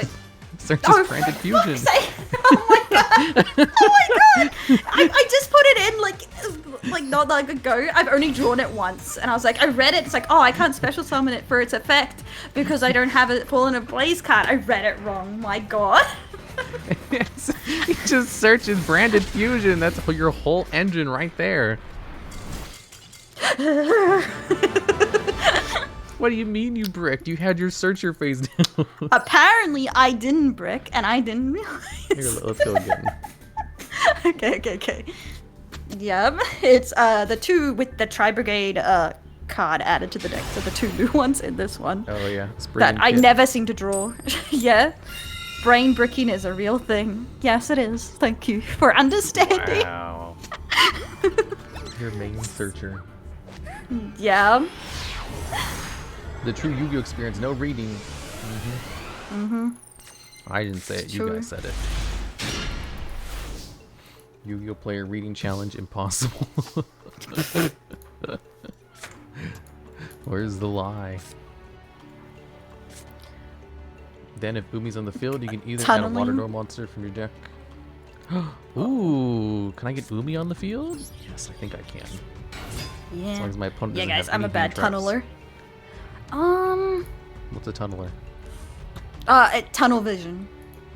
[SPEAKER 1] searches
[SPEAKER 2] oh,
[SPEAKER 1] branded
[SPEAKER 2] for
[SPEAKER 1] fusion.
[SPEAKER 2] fuck's sake. Oh my god! Oh my god! I just put it in like not long ago. I've only drawn it once, and I was like, I read it. It's like, oh, I can't special summon it for its effect because I don't have a Fallen Ablaze card. I read it wrong. My god.
[SPEAKER 1] It just searches branded fusion. That's your whole engine right there. What do you mean you bricked? You had your searcher phase down.
[SPEAKER 2] Apparently, I didn't brick, and I didn't realize.
[SPEAKER 1] Here, let's go again.
[SPEAKER 2] Okay. Yep, it's the two with the Tri-Brigade card added to the deck, so the two new ones in this one.
[SPEAKER 1] Oh yeah,
[SPEAKER 2] That I never seem to draw. Yeah, brain bricking is a real thing. Yes, it is. Thank you for understanding.
[SPEAKER 1] Wow. Your main searcher.
[SPEAKER 2] Yeah.
[SPEAKER 1] The true Yu-Gi-Oh experience, no reading. I didn't say it, you
[SPEAKER 2] True.
[SPEAKER 1] guys said it. Yu-Gi-Oh player reading challenge impossible. Where's the lie? Then if Umi's on the field, you can either add a water door monster from your deck. Ooh, can I get Umi on the field? Yes, I think I can.
[SPEAKER 2] Yeah.
[SPEAKER 1] As long as my opponent doesn't
[SPEAKER 2] guys,
[SPEAKER 1] have
[SPEAKER 2] I'm a
[SPEAKER 1] any
[SPEAKER 2] bad
[SPEAKER 1] hand traps.
[SPEAKER 2] tunneler.
[SPEAKER 1] What's a tunneler?
[SPEAKER 2] Tunnel vision,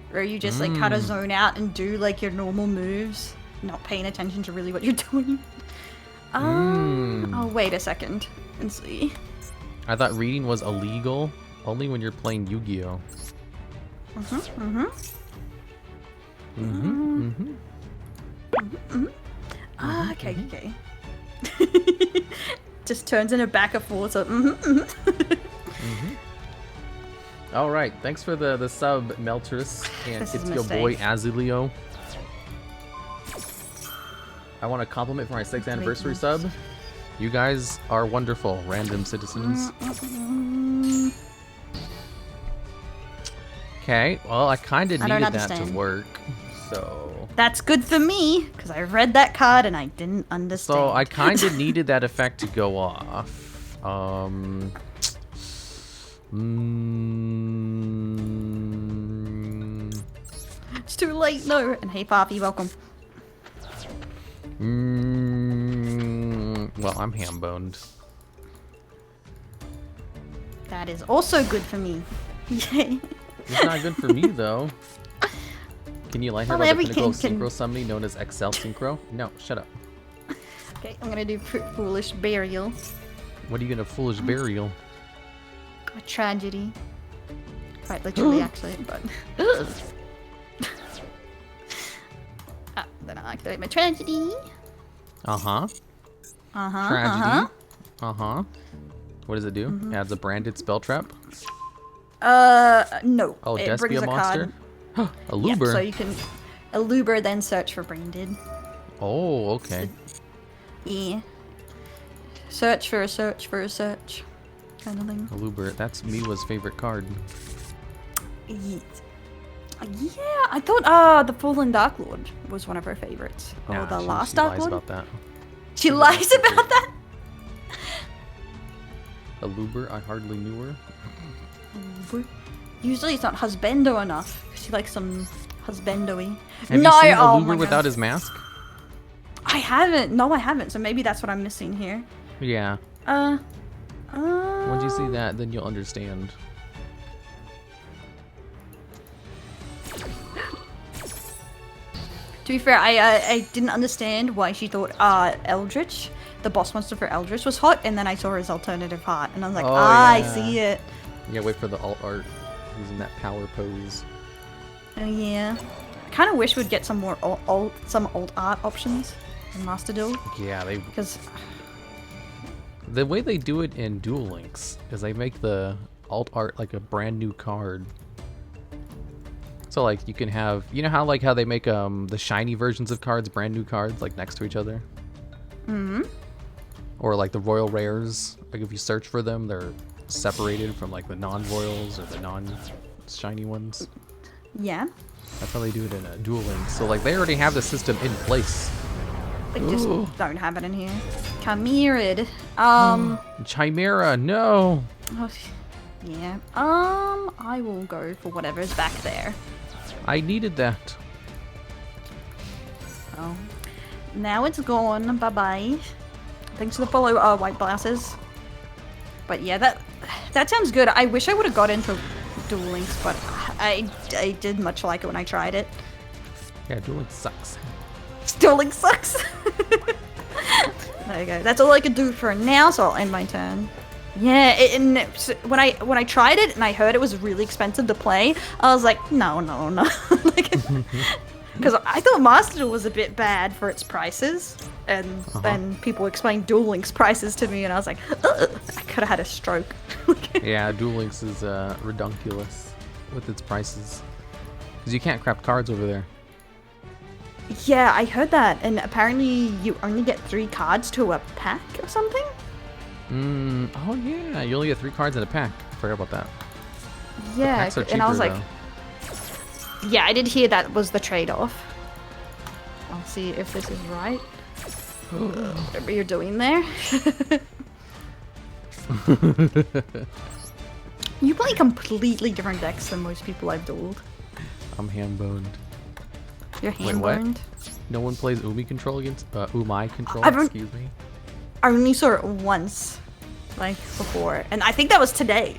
[SPEAKER 2] where you just like kind of zone out and do like your normal moves, not paying attention to really what you're doing. Oh, wait a second and see.
[SPEAKER 1] I thought reading was illegal only when you're playing Yu-Gi-Oh.
[SPEAKER 2] Okay. Just turns into back and forth. So,
[SPEAKER 1] All right, thanks for the sub, Meltris, and
[SPEAKER 2] This is
[SPEAKER 1] it's
[SPEAKER 2] a
[SPEAKER 1] your boy
[SPEAKER 2] mistake.
[SPEAKER 1] Azulio. I want to compliment for my 6th anniversary sub. You guys are wonderful, random citizens. Okay, well, I kind of
[SPEAKER 2] I don't
[SPEAKER 1] needed that to
[SPEAKER 2] understand.
[SPEAKER 1] work, so...
[SPEAKER 2] That's good for me, because I read that card and I didn't understand.
[SPEAKER 1] So I kind of needed that effect to go off.
[SPEAKER 2] It's too late, no. And hey, Poppy, welcome.
[SPEAKER 1] Well, I'm ham-boned.
[SPEAKER 2] That is also good for me. Yay.
[SPEAKER 1] It's not good for me, though. Can you light her
[SPEAKER 2] Well,
[SPEAKER 1] by the
[SPEAKER 2] everything
[SPEAKER 1] pinnacle of
[SPEAKER 2] can-
[SPEAKER 1] synchro summoning known as XL Synchro? No, shut up.
[SPEAKER 2] Okay, I'm gonna do Foolish Burial.
[SPEAKER 1] What are you gonna foolish burial?
[SPEAKER 2] A tragedy. Quite literally, actually, but... then I activate my tragedy.
[SPEAKER 1] Uh-huh. Tragedy. Uh-huh. What does it do? Adds a branded spell trap?
[SPEAKER 2] No.
[SPEAKER 1] Oh,
[SPEAKER 2] it
[SPEAKER 1] Despia
[SPEAKER 2] brings a
[SPEAKER 1] monster?
[SPEAKER 2] card.
[SPEAKER 1] A
[SPEAKER 2] Yeah,
[SPEAKER 1] Luber?
[SPEAKER 2] so you can Luber, then search for Branded.
[SPEAKER 1] Oh, okay.
[SPEAKER 2] Yeah. Search for a search for a search. Kind of thing.
[SPEAKER 1] A Luber. That's Miwa's favorite card.
[SPEAKER 2] Yeah, I thought the Fallen Dark Lord was one of her favorites. Or
[SPEAKER 1] Nah,
[SPEAKER 2] the
[SPEAKER 1] she
[SPEAKER 2] Last Dark
[SPEAKER 1] lies
[SPEAKER 2] Lord.
[SPEAKER 1] about that.
[SPEAKER 2] She lies about that?
[SPEAKER 1] A Luber, I hardly knew her.
[SPEAKER 2] Usually it's not husbando enough. She likes some husbandoy.
[SPEAKER 1] Have you seen a Luber without his mask?
[SPEAKER 2] I haven't. No, I haven't. So maybe that's what I'm missing here.
[SPEAKER 1] Yeah. Once you see that, then you'll understand.
[SPEAKER 2] To be fair, I didn't understand why she thought Eldritch, the boss monster for Eldritch, was hot, and then I saw his alternative heart, and I was like,
[SPEAKER 1] Oh,
[SPEAKER 2] I
[SPEAKER 1] yeah.
[SPEAKER 2] see it.
[SPEAKER 1] Yeah, wait for the alt art. Using that power pose.
[SPEAKER 2] Oh yeah. I kind of wish we'd get some more alt art options in Master Duel,
[SPEAKER 1] Yeah, they.
[SPEAKER 2] because
[SPEAKER 1] The way they do it in Duel Links is they make the alt art like a brand new card. So like you can have, you know how like how they make the shiny versions of cards, brand new cards like next to each other.
[SPEAKER 2] Mm-hmm.
[SPEAKER 1] Or like the royal rares, like if you search for them, they're separated from like the non-royals or the non-shiny ones.
[SPEAKER 2] Yeah.
[SPEAKER 1] That's how they do it in Duel Links. So like they already have the system in place.
[SPEAKER 2] They just
[SPEAKER 1] Ooh.
[SPEAKER 2] don't have it in here. Chimerid.
[SPEAKER 1] Chimera, no.
[SPEAKER 2] Oh, yeah. I will go for whatever's back there.
[SPEAKER 1] I needed that.
[SPEAKER 2] Oh. Now it's gone. Bye-bye. Thanks for the follow, white glasses. But yeah, that sounds good. I wish I would have got into Duel Links, but I did much like it when I tried it.
[SPEAKER 1] Yeah, Duel Links sucks.
[SPEAKER 2] Duel Links sucks. There you go. That's all I could do for now, so I'll end my turn. Yeah, when I tried it and I heard it was really expensive to play, I was like, no. Like, because I thought Master Duel was a bit bad for its prices, and then people explained Duel Links prices to me, and I was like, ugh, I could have had a stroke.
[SPEAKER 1] Yeah, Duel Links is redunculous with its prices. Because you can't craft cards over there.
[SPEAKER 2] Yeah, I heard that, and apparently you only get 3 cards to a pack or something?
[SPEAKER 1] Oh yeah, you only get 3 cards in a pack. I forgot about that.
[SPEAKER 2] Yeah,
[SPEAKER 1] Packs are cheaper,
[SPEAKER 2] and I was like,
[SPEAKER 1] though.
[SPEAKER 2] yeah, I did hear that was the trade-off. I'll see if this is right. Whatever you're doing there. You play completely different decks than most people I've dueled.
[SPEAKER 1] I'm hand-boned.
[SPEAKER 2] You're
[SPEAKER 1] Wait, what?
[SPEAKER 2] hand-boned.
[SPEAKER 1] No one plays Umi control against Umai control.
[SPEAKER 2] I've-
[SPEAKER 1] Excuse me.
[SPEAKER 2] I only saw it once, like, before. And I think that was today.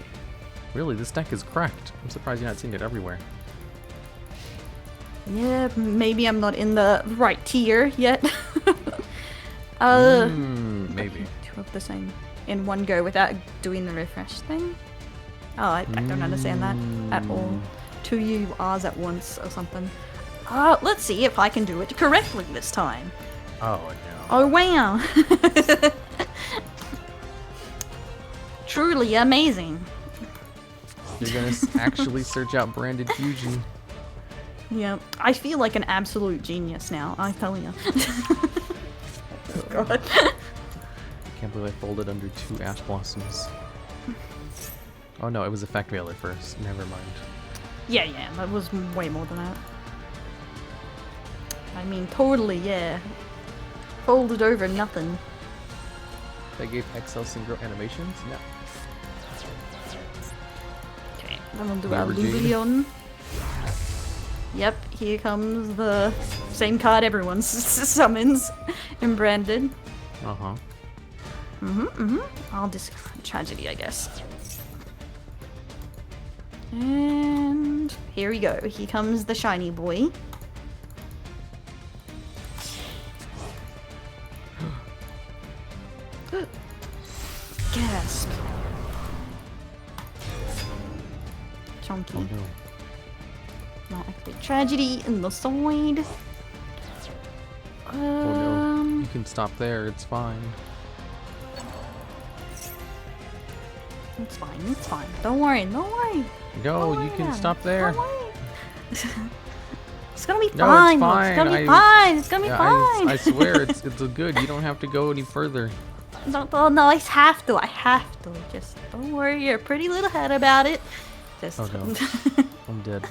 [SPEAKER 1] Really, this deck is cracked. I'm surprised you're not seeing it everywhere.
[SPEAKER 2] Yeah, maybe I'm not in the right tier yet.
[SPEAKER 1] Maybe.
[SPEAKER 2] 2 of the same in one go without doing the refresh thing. Oh, I don't understand that at all. 2 URs at once or something. Let's see if I can do it correctly this time.
[SPEAKER 1] Oh no.
[SPEAKER 2] Oh wow! Truly amazing.
[SPEAKER 1] You're gonna actually search out branded fusion.
[SPEAKER 2] Yeah, I feel like an absolute genius now, I tell you. Oh god.
[SPEAKER 1] Can't believe I folded under 2 ash blossoms. Oh no, it was effect veiler first. Never mind.
[SPEAKER 2] Yeah, that was way more than that. I mean, totally, yeah. Folded over nothing.
[SPEAKER 1] They gave XL Synchro animations? No.
[SPEAKER 2] Okay, then we'll do
[SPEAKER 1] Yeah,
[SPEAKER 2] our
[SPEAKER 1] Virginia.
[SPEAKER 2] Lubrion. Yep, here comes the same card everyone summons in branded.
[SPEAKER 1] Uh-huh.
[SPEAKER 2] I'll discard Tragedy, I guess. And here we go. Here comes the shiny boy. Gasp. Chunky.
[SPEAKER 1] Oh no.
[SPEAKER 2] Not activate Tragedy in the side.
[SPEAKER 1] Oh no. You can stop there, it's fine.
[SPEAKER 2] It's fine. Don't worry.
[SPEAKER 1] No,
[SPEAKER 2] Don't
[SPEAKER 1] you
[SPEAKER 2] worry,
[SPEAKER 1] can stop there.
[SPEAKER 2] Don't worry. It's gonna be
[SPEAKER 1] No,
[SPEAKER 2] fine.
[SPEAKER 1] it's fine.
[SPEAKER 2] It's gonna be fine. It's gonna be fine.
[SPEAKER 1] I swear, it's good. You don't have to go any further.
[SPEAKER 2] No, I have to. Just don't worry your pretty little head about it. Just.
[SPEAKER 1] Oh no. I'm dead.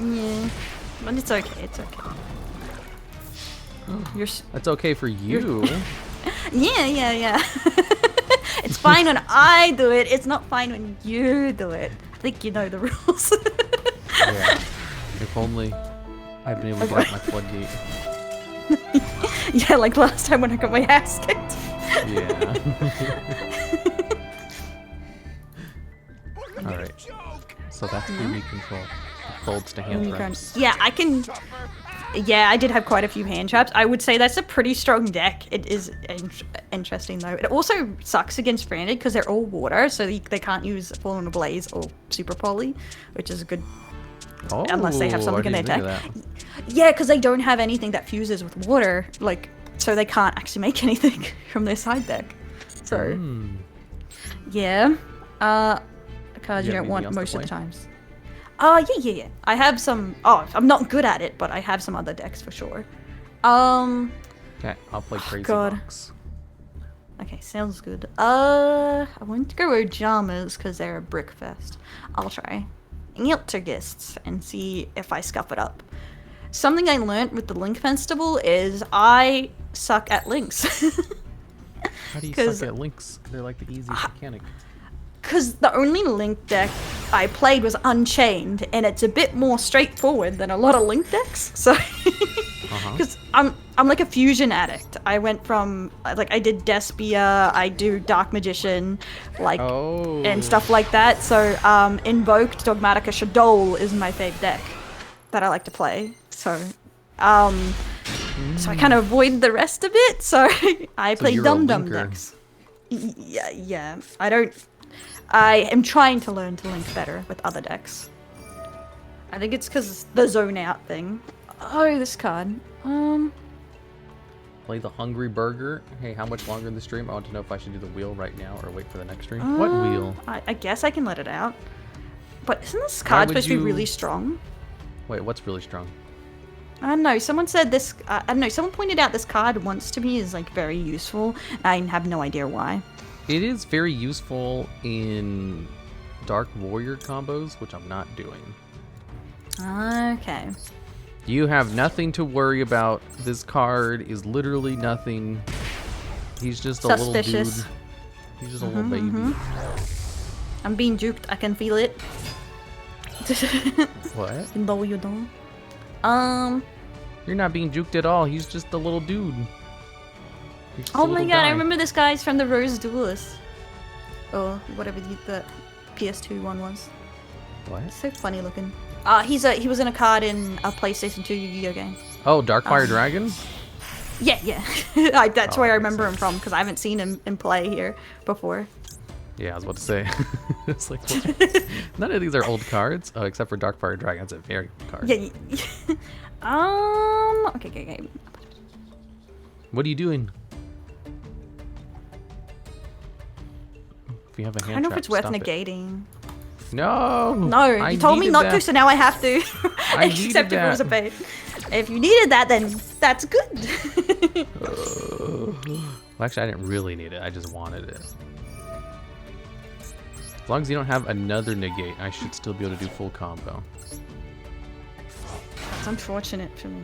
[SPEAKER 2] Yeah, but it's okay. It's okay.
[SPEAKER 1] That's okay for you.
[SPEAKER 2] Yeah. It's fine when I do it. It's not fine when you do it. I think you know the rules.
[SPEAKER 1] Yeah. If only I'd been able to get out my floodgate.
[SPEAKER 2] Yeah, like last time when I got my ass kicked.
[SPEAKER 1] Yeah. Alright. So that's free control. Folds to hand traps.
[SPEAKER 2] Yeah, I can... Yeah, I did have quite a few hand traps. I would say that's a pretty strong deck. It is interesting, though. It also sucks against Frantic because they're all water, so they can't use Fallen Ablaze or Super Poly, which is a good...
[SPEAKER 1] Oh,
[SPEAKER 2] unless they have something in their
[SPEAKER 1] think
[SPEAKER 2] deck. Yeah, because they don't have anything that fuses with water, like, so they can't actually make anything from their side deck. So, yeah. Cards you don't want most of the times. Yeah. I have some... Oh, I'm not good at it, but I have some other decks for sure.
[SPEAKER 1] Okay, I'll play Crazy Box.
[SPEAKER 2] Okay, sounds good. I want to go Ojamas because they're a brick fest. I'll try Yeltergists and see if I scuff it up. Something I learned with the Link Festival is I suck at links.
[SPEAKER 1] How do you suck at links? They're like the easiest mechanic.
[SPEAKER 2] Because the only Link deck I played was Unchained, and it's a bit more straightforward than a lot of Link decks. So, because I'm like a fusion addict. I went from like I did Despia, I do Dark Magician, like and stuff like that. So, Invoked Dogmatica Shadow is my fave deck that I like to play. So, so I kind of avoid the rest of it. So I play Dum Dum decks. Yeah. I am trying to learn to link better with other decks. I think it's because the zone out thing. Oh, this card.
[SPEAKER 1] Play the Hungry Burger. Hey, how much longer in the stream? I want to know if I should do the wheel right now or wait for the next stream. What wheel?
[SPEAKER 2] I guess I can let it out. But isn't this card supposed to be really strong?
[SPEAKER 1] Wait, what's really strong?
[SPEAKER 2] I don't know. Someone said this. I don't know. Someone pointed out this card once to me is like very useful. I have no idea why.
[SPEAKER 1] It is very useful in Dark Warrior combos, which I'm not doing.
[SPEAKER 2] Okay.
[SPEAKER 1] You have nothing to worry about. This card is literally nothing. He's just a little dude. He's just a little baby.
[SPEAKER 2] I'm being juked. I can feel it.
[SPEAKER 1] What?
[SPEAKER 2] No, you don't.
[SPEAKER 1] You're not being juked at all. He's just a little dude.
[SPEAKER 2] Oh my god, I remember this guy's from the Rose Duelist. Or whatever the PS2 one was.
[SPEAKER 1] What?
[SPEAKER 2] It's so funny looking. He was in a card in a PlayStation 2 Yu-Gi-Oh game.
[SPEAKER 1] Oh, Darkfire Dragon?
[SPEAKER 2] Yeah. That's where I remember him from, because I haven't seen him in play here before.
[SPEAKER 1] Yeah, I was about to say. It's like, none of these are old cards. Oh, except for Darkfire Dragon. It's a very old card.
[SPEAKER 2] Yeah. Okay.
[SPEAKER 1] What are you doing? If you have a hand
[SPEAKER 2] I don't know if it's worth
[SPEAKER 1] stop
[SPEAKER 2] negating.
[SPEAKER 1] No,
[SPEAKER 2] you told me not to, so now I have to. Except if it was a bait. If you needed that, then that's good.
[SPEAKER 1] Well, actually, I didn't really need it. I just wanted it. As long as you don't have another negate, I should still be able to do full combo.
[SPEAKER 2] That's unfortunate for me.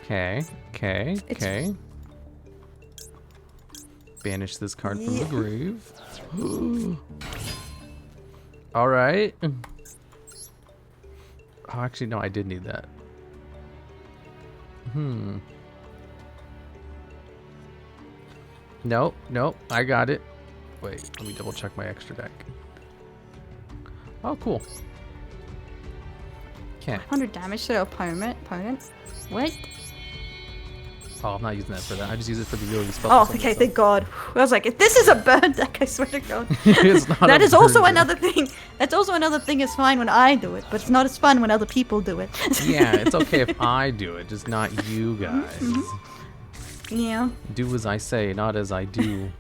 [SPEAKER 1] Okay. Banish this card from the grave. Alright. Oh, actually, no, I did need that. Nope, I got it. Wait, let me double check my extra deck. Oh, cool. Okay.
[SPEAKER 2] 500 damage to the opponent. What?
[SPEAKER 1] Oh, I'm not using that for that. I just use it for the ability spell.
[SPEAKER 2] Oh, okay, thank God. I was like, if this is a burn deck, I swear to God.
[SPEAKER 1] It's not
[SPEAKER 2] that is also
[SPEAKER 1] deck.
[SPEAKER 2] another thing. That's also another thing is fine when I do it, but it's not as fun when other people do it.
[SPEAKER 1] Yeah, it's okay if I do it, just not you guys.
[SPEAKER 2] Yeah.
[SPEAKER 1] Do as I say, not as I do.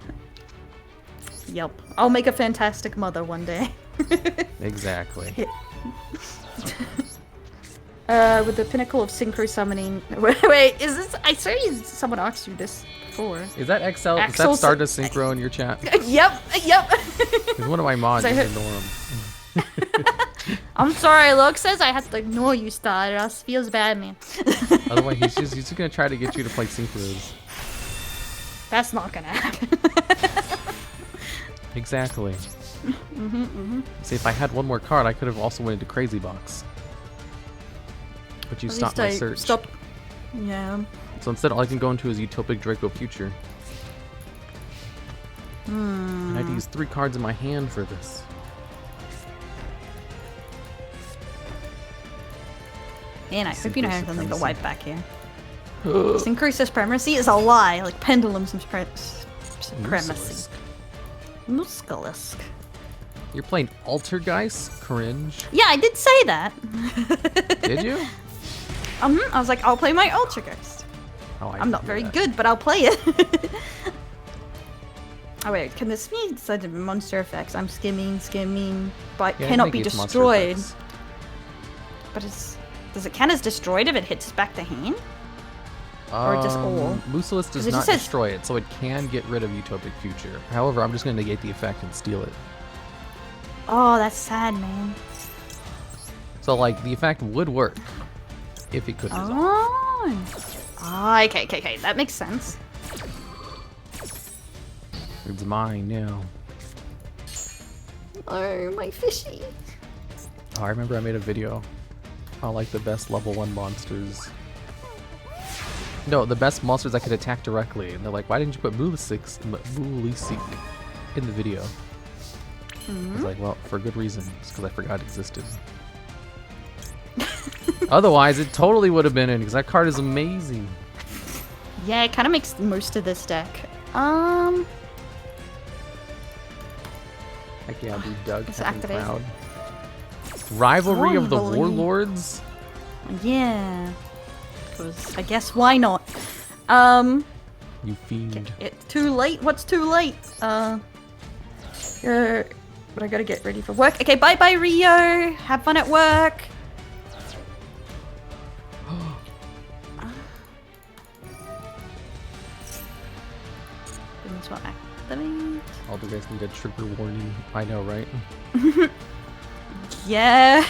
[SPEAKER 2] Yep. I'll make a fantastic mother one day.
[SPEAKER 1] Exactly.
[SPEAKER 2] With the pinnacle of synchro summoning. Wait, is this? I swear someone asked you this before.
[SPEAKER 1] Is that XL? Is that Stardust Synchro in your chat?
[SPEAKER 2] Yep.
[SPEAKER 1] It's one of my mods. Just ignore him.
[SPEAKER 2] I'm sorry. Luke says I have to ignore you, Stardust. Feels bad, man.
[SPEAKER 1] Otherwise, he's just gonna try to get you to play Synchros.
[SPEAKER 2] That's not gonna happen.
[SPEAKER 1] Exactly. See, if I had one more card, I could have also went into Crazy Box. But you
[SPEAKER 2] At
[SPEAKER 1] stopped
[SPEAKER 2] least
[SPEAKER 1] my
[SPEAKER 2] I
[SPEAKER 1] search.
[SPEAKER 2] stopped. Yeah.
[SPEAKER 1] So instead, all I can go into is Utopic Draco Future. And I had to use 3 cards in my hand for this.
[SPEAKER 2] Man, I hope you don't have something to
[SPEAKER 1] Synchro
[SPEAKER 2] wipe back here. Synchro supremacy is a lie, like pendulum supremacy. Musculisk.
[SPEAKER 1] You're playing Altergeist? Cringe.
[SPEAKER 2] Yeah, I did say that.
[SPEAKER 1] Did you?
[SPEAKER 2] I was like, I'll play my Ultraghost.
[SPEAKER 1] Oh,
[SPEAKER 2] I'm not very good, but I'll play it. Oh wait, can this be such monster effects? I'm skimming, but
[SPEAKER 1] Yeah,
[SPEAKER 2] cannot
[SPEAKER 1] maybe
[SPEAKER 2] be
[SPEAKER 1] it's monster
[SPEAKER 2] destroyed.
[SPEAKER 1] effects.
[SPEAKER 2] But does it count as destroyed if it hits back to hand? Or just all?
[SPEAKER 1] Musculus does
[SPEAKER 2] it
[SPEAKER 1] not
[SPEAKER 2] just says-
[SPEAKER 1] destroy it, so it can get rid of Utopic Future. However, I'm just going to negate the effect and steal it.
[SPEAKER 2] Oh, that's sad, man.
[SPEAKER 1] So, like, the effect would work if it could resolve.
[SPEAKER 2] Oh, okay. That makes sense.
[SPEAKER 1] It's mine now.
[SPEAKER 2] Oh, my fishy.
[SPEAKER 1] Oh, I remember I made a video on, like, the best level 1 monsters. No, the best monsters that could attack directly. And they're like, why didn't you put Mulisik in the video? I was like, well, for good reason. It's because I forgot it existed. Otherwise, it totally would have been in, because that card is amazing.
[SPEAKER 2] Yeah, it kind of makes most of this deck.
[SPEAKER 1] Heck yeah, dude, Doug.
[SPEAKER 2] It's
[SPEAKER 1] Having
[SPEAKER 2] activate.
[SPEAKER 1] proud. Rivalry of the
[SPEAKER 2] Rivalry.
[SPEAKER 1] Warlords?
[SPEAKER 2] Yeah. Because I guess why not?
[SPEAKER 1] You fiend.
[SPEAKER 2] It's too late. What's too late? But I gotta get ready for work. Okay, bye bye, Rio. Have fun at work. This will activate.
[SPEAKER 1] All the guys need a trigger warning. I know, right?
[SPEAKER 2] Yeah.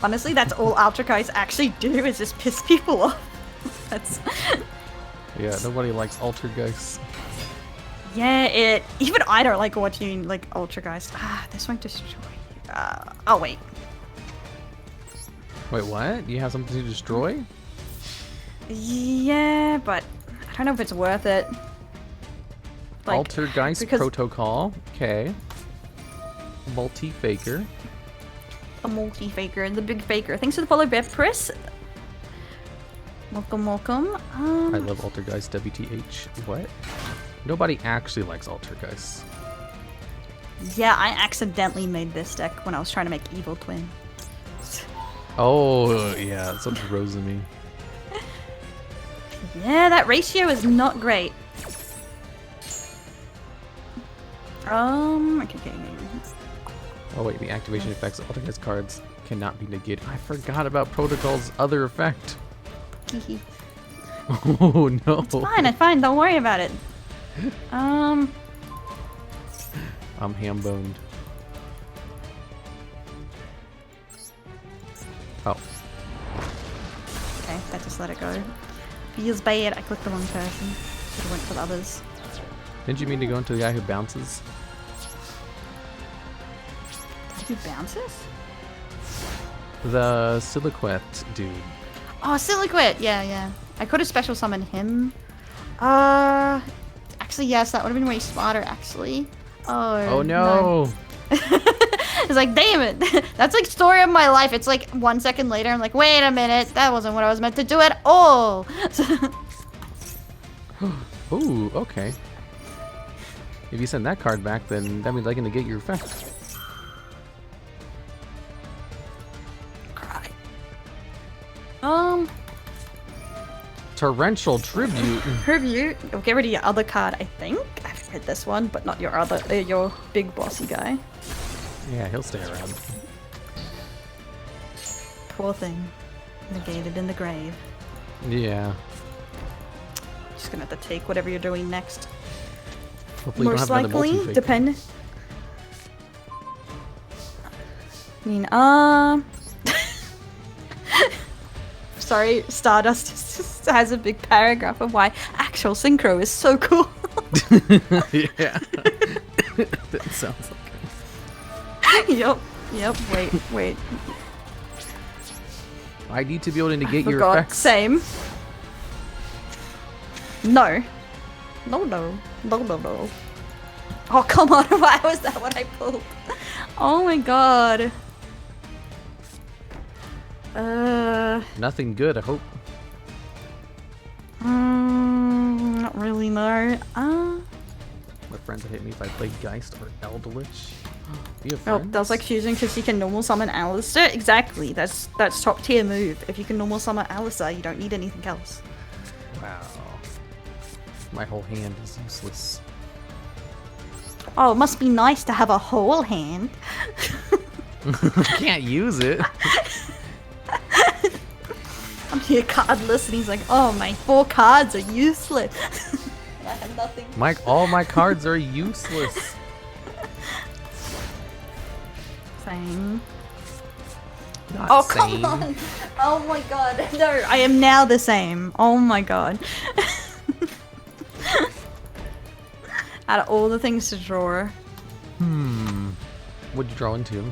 [SPEAKER 2] Honestly, that's all Ultra guys actually do is just piss people off. That's.
[SPEAKER 1] Yeah, nobody likes Altergeist.
[SPEAKER 2] Yeah, even I don't like watching like Ultra guys. This won't destroy you. Oh wait.
[SPEAKER 1] Wait, what? You have something to destroy?
[SPEAKER 2] Yeah, but I don't know if it's worth it. Like,
[SPEAKER 1] Altergeist
[SPEAKER 2] because
[SPEAKER 1] Protocol. Okay. Multi-faker.
[SPEAKER 2] a multi-faker and the big faker. Thanks for the follow, Bev Press. Welcome.
[SPEAKER 1] I love Altergeist WTH. What? Nobody actually likes Altergeist.
[SPEAKER 2] Yeah, I accidentally made this deck when I was trying to make Evil Twin.
[SPEAKER 1] Oh, yeah, that's what rose in me.
[SPEAKER 2] Yeah, that ratio is not great. Okay.
[SPEAKER 1] Oh wait, the activation effects of Altergeist cards cannot be negated. I forgot about Protocol's other effect. Oh no.
[SPEAKER 2] It's fine, don't worry about it.
[SPEAKER 1] I'm ham-boned. Oh.
[SPEAKER 2] Okay, that just let it go. Feels bad, I clicked the wrong person. Should have went for the others.
[SPEAKER 1] Didn't you mean to go into the guy who bounces?
[SPEAKER 2] Who bounces?
[SPEAKER 1] The Siliquet dude.
[SPEAKER 2] Oh, Siliquid! Yeah. I could have special summoned him. Actually, yes, that would have been way smarter, actually.
[SPEAKER 1] Oh no!
[SPEAKER 2] It's like, damn it! That's like story of my life. It's like 1 second later, I'm like, wait a minute, that wasn't what I was meant to do at all!
[SPEAKER 1] Ooh, okay. If you send that card back, then that means I can negate your effect.
[SPEAKER 2] Cry.
[SPEAKER 1] Torrential Tribute.
[SPEAKER 2] Tribute. Oh, get rid of your other card, I think. I've read this one, but not your other, your big bossy guy.
[SPEAKER 1] Yeah, he'll stay around.
[SPEAKER 2] Poor thing. Negated in the grave.
[SPEAKER 1] Yeah.
[SPEAKER 2] Just gonna have to take whatever you're doing next.
[SPEAKER 1] Hopefully you don't
[SPEAKER 2] Most
[SPEAKER 1] have another
[SPEAKER 2] likely,
[SPEAKER 1] multi-fake.
[SPEAKER 2] depend. I mean, sorry, Stardust just has a big paragraph of why actual synchro is so cool.
[SPEAKER 1] Yeah. That sounds like it.
[SPEAKER 2] Yep. Wait.
[SPEAKER 1] I need to be able to negate your
[SPEAKER 2] Forgot.
[SPEAKER 1] effects.
[SPEAKER 2] Same. No. No. Oh, come on. Why was that what I pulled? Oh my god.
[SPEAKER 1] Nothing good, I hope.
[SPEAKER 2] Not really, no.
[SPEAKER 1] My friends that hit me if I played Geist or Eldritch. You have
[SPEAKER 2] Oh,
[SPEAKER 1] friends?
[SPEAKER 2] that was like fusing because you can normal summon Alistair. Exactly. That's top tier move. If you can normal summon Alistair, you don't need anything else.
[SPEAKER 1] Wow. My whole hand is useless.
[SPEAKER 2] Oh, it must be nice to have a whole hand.
[SPEAKER 1] Can't use it.
[SPEAKER 2] I'm here cardless, and he's like, "Oh, my 4 cards are useless." I have nothing.
[SPEAKER 1] All my cards are useless.
[SPEAKER 2] Same.
[SPEAKER 1] Not
[SPEAKER 2] Oh,
[SPEAKER 1] same.
[SPEAKER 2] come on! Oh my god, no, I am now the same. Oh my god. Out of all the things to draw.
[SPEAKER 1] What'd you draw into?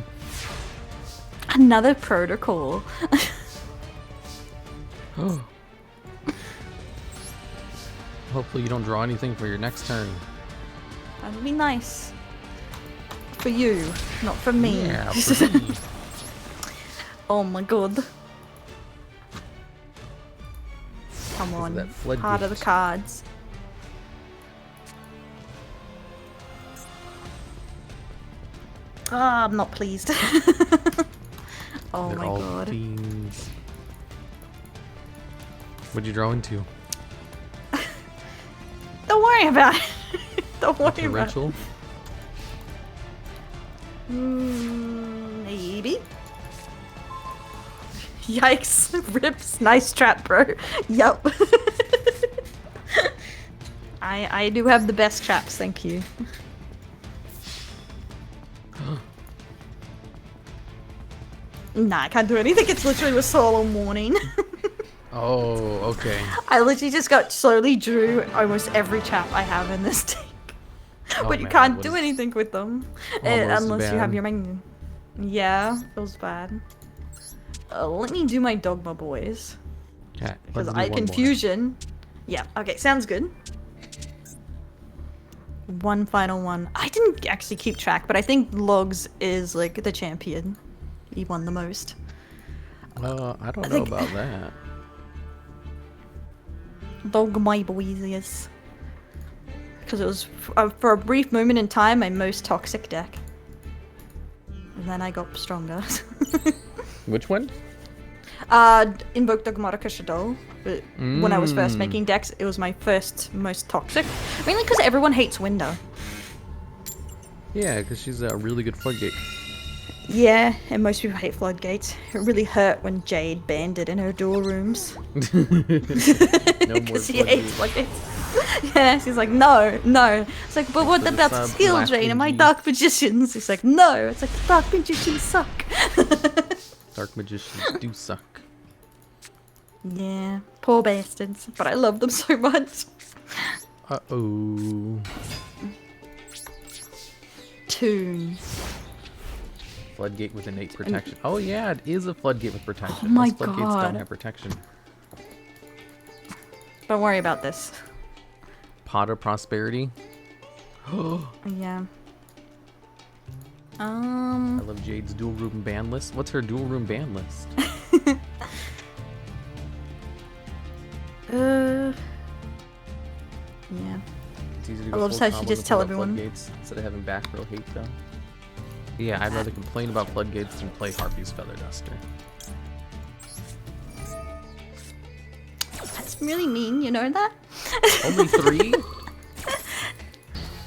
[SPEAKER 2] Another protocol.
[SPEAKER 1] Hopefully you don't draw anything for your next turn.
[SPEAKER 2] That would be nice. For you, not for me.
[SPEAKER 1] Yeah, for me.
[SPEAKER 2] Oh my god. Come
[SPEAKER 1] Is
[SPEAKER 2] on,
[SPEAKER 1] that floodgate?
[SPEAKER 2] part of the cards. Ah, I'm not pleased. Oh
[SPEAKER 1] They're
[SPEAKER 2] my
[SPEAKER 1] all
[SPEAKER 2] god.
[SPEAKER 1] fiends. What'd you draw into?
[SPEAKER 2] Don't worry about it. Don't worry about it.
[SPEAKER 1] Torrential?
[SPEAKER 2] Maybe. Yikes. Rips. Nice trap, bro. Yup. I do have the best traps, thank you. Nah, I can't do anything. It's literally a solo morning.
[SPEAKER 1] Oh, okay.
[SPEAKER 2] I literally just got slowly drew almost every trap I have in this deck.
[SPEAKER 1] Oh,
[SPEAKER 2] But you
[SPEAKER 1] man,
[SPEAKER 2] can't
[SPEAKER 1] that
[SPEAKER 2] do
[SPEAKER 1] was
[SPEAKER 2] anything with them.
[SPEAKER 1] almost
[SPEAKER 2] Unless you have
[SPEAKER 1] bad.
[SPEAKER 2] your menu. Yeah, it was bad. Let me do my dogma, boys.
[SPEAKER 1] Okay,
[SPEAKER 2] Because
[SPEAKER 1] let's do
[SPEAKER 2] I
[SPEAKER 1] one more.
[SPEAKER 2] confusion. Yeah, okay, sounds good. One final one. I didn't actually keep track, but I think Logs is like the champion. He won the most.
[SPEAKER 1] I don't know
[SPEAKER 2] think-
[SPEAKER 1] about that.
[SPEAKER 2] Dogma boys, yes. Because it was, for a brief moment in time, my most toxic deck. And then I got stronger.
[SPEAKER 1] Which one?
[SPEAKER 2] Invoke Dogmatica Shadow. When I was first making decks, it was my first most toxic. Mainly because everyone hates Window.
[SPEAKER 1] Yeah, because she's a really good floodgate.
[SPEAKER 2] Yeah, and most people hate Floodgates. It really hurt when Jade banned it in her duel rooms.
[SPEAKER 1] No more
[SPEAKER 2] Because she hates
[SPEAKER 1] floodgates.
[SPEAKER 2] Floodgates. Yeah, she's like, no. It's like, but what
[SPEAKER 1] for the
[SPEAKER 2] about
[SPEAKER 1] sub,
[SPEAKER 2] skill
[SPEAKER 1] Black
[SPEAKER 2] drain and my
[SPEAKER 1] Indy.
[SPEAKER 2] dark magicians? It's like, no. It's like, the dark magicians suck.
[SPEAKER 1] Dark magicians do suck.
[SPEAKER 2] Yeah, poor bastards. But I love them so much.
[SPEAKER 1] Uh-oh.
[SPEAKER 2] Toon.
[SPEAKER 1] Floodgate with innate protection. Oh yeah, it is a floodgate with protection.
[SPEAKER 2] Oh my
[SPEAKER 1] Most floodgates
[SPEAKER 2] God.
[SPEAKER 1] don't have protection.
[SPEAKER 2] Don't worry about this.
[SPEAKER 1] Pot of prosperity.
[SPEAKER 2] Yeah.
[SPEAKER 1] I love Jade's dual room ban list. What's her dual room ban list?
[SPEAKER 2] Yeah.
[SPEAKER 1] It's easy to
[SPEAKER 2] I
[SPEAKER 1] go
[SPEAKER 2] love
[SPEAKER 1] full
[SPEAKER 2] how she
[SPEAKER 1] combos
[SPEAKER 2] just
[SPEAKER 1] and
[SPEAKER 2] tell
[SPEAKER 1] put up
[SPEAKER 2] everyone.
[SPEAKER 1] floodgates instead of having back row hate though. Yeah, I'd rather complain about floodgates than play Harpy's Feather Duster.
[SPEAKER 2] That's really mean, you know that?
[SPEAKER 1] Only 3?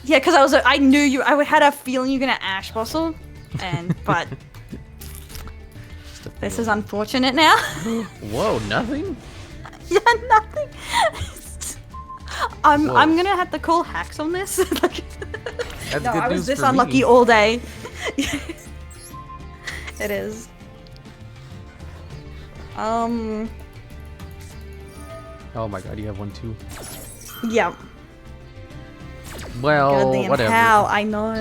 [SPEAKER 2] Yeah, because I knew you. I had a feeling you're gonna Ash Bustle, but
[SPEAKER 1] Just a
[SPEAKER 2] this
[SPEAKER 1] feeling.
[SPEAKER 2] is unfortunate now.
[SPEAKER 1] Whoa, nothing?
[SPEAKER 2] Yeah, nothing. I'm
[SPEAKER 1] Whoa.
[SPEAKER 2] gonna have to call hacks on this. Like,
[SPEAKER 1] That's
[SPEAKER 2] no,
[SPEAKER 1] good
[SPEAKER 2] I was
[SPEAKER 1] news
[SPEAKER 2] this
[SPEAKER 1] for
[SPEAKER 2] unlucky
[SPEAKER 1] me.
[SPEAKER 2] all day. It is.
[SPEAKER 1] Oh my god, you have one too.
[SPEAKER 2] Yeah.
[SPEAKER 1] Well,
[SPEAKER 2] Goddamn,
[SPEAKER 1] whatever.
[SPEAKER 2] how? I know.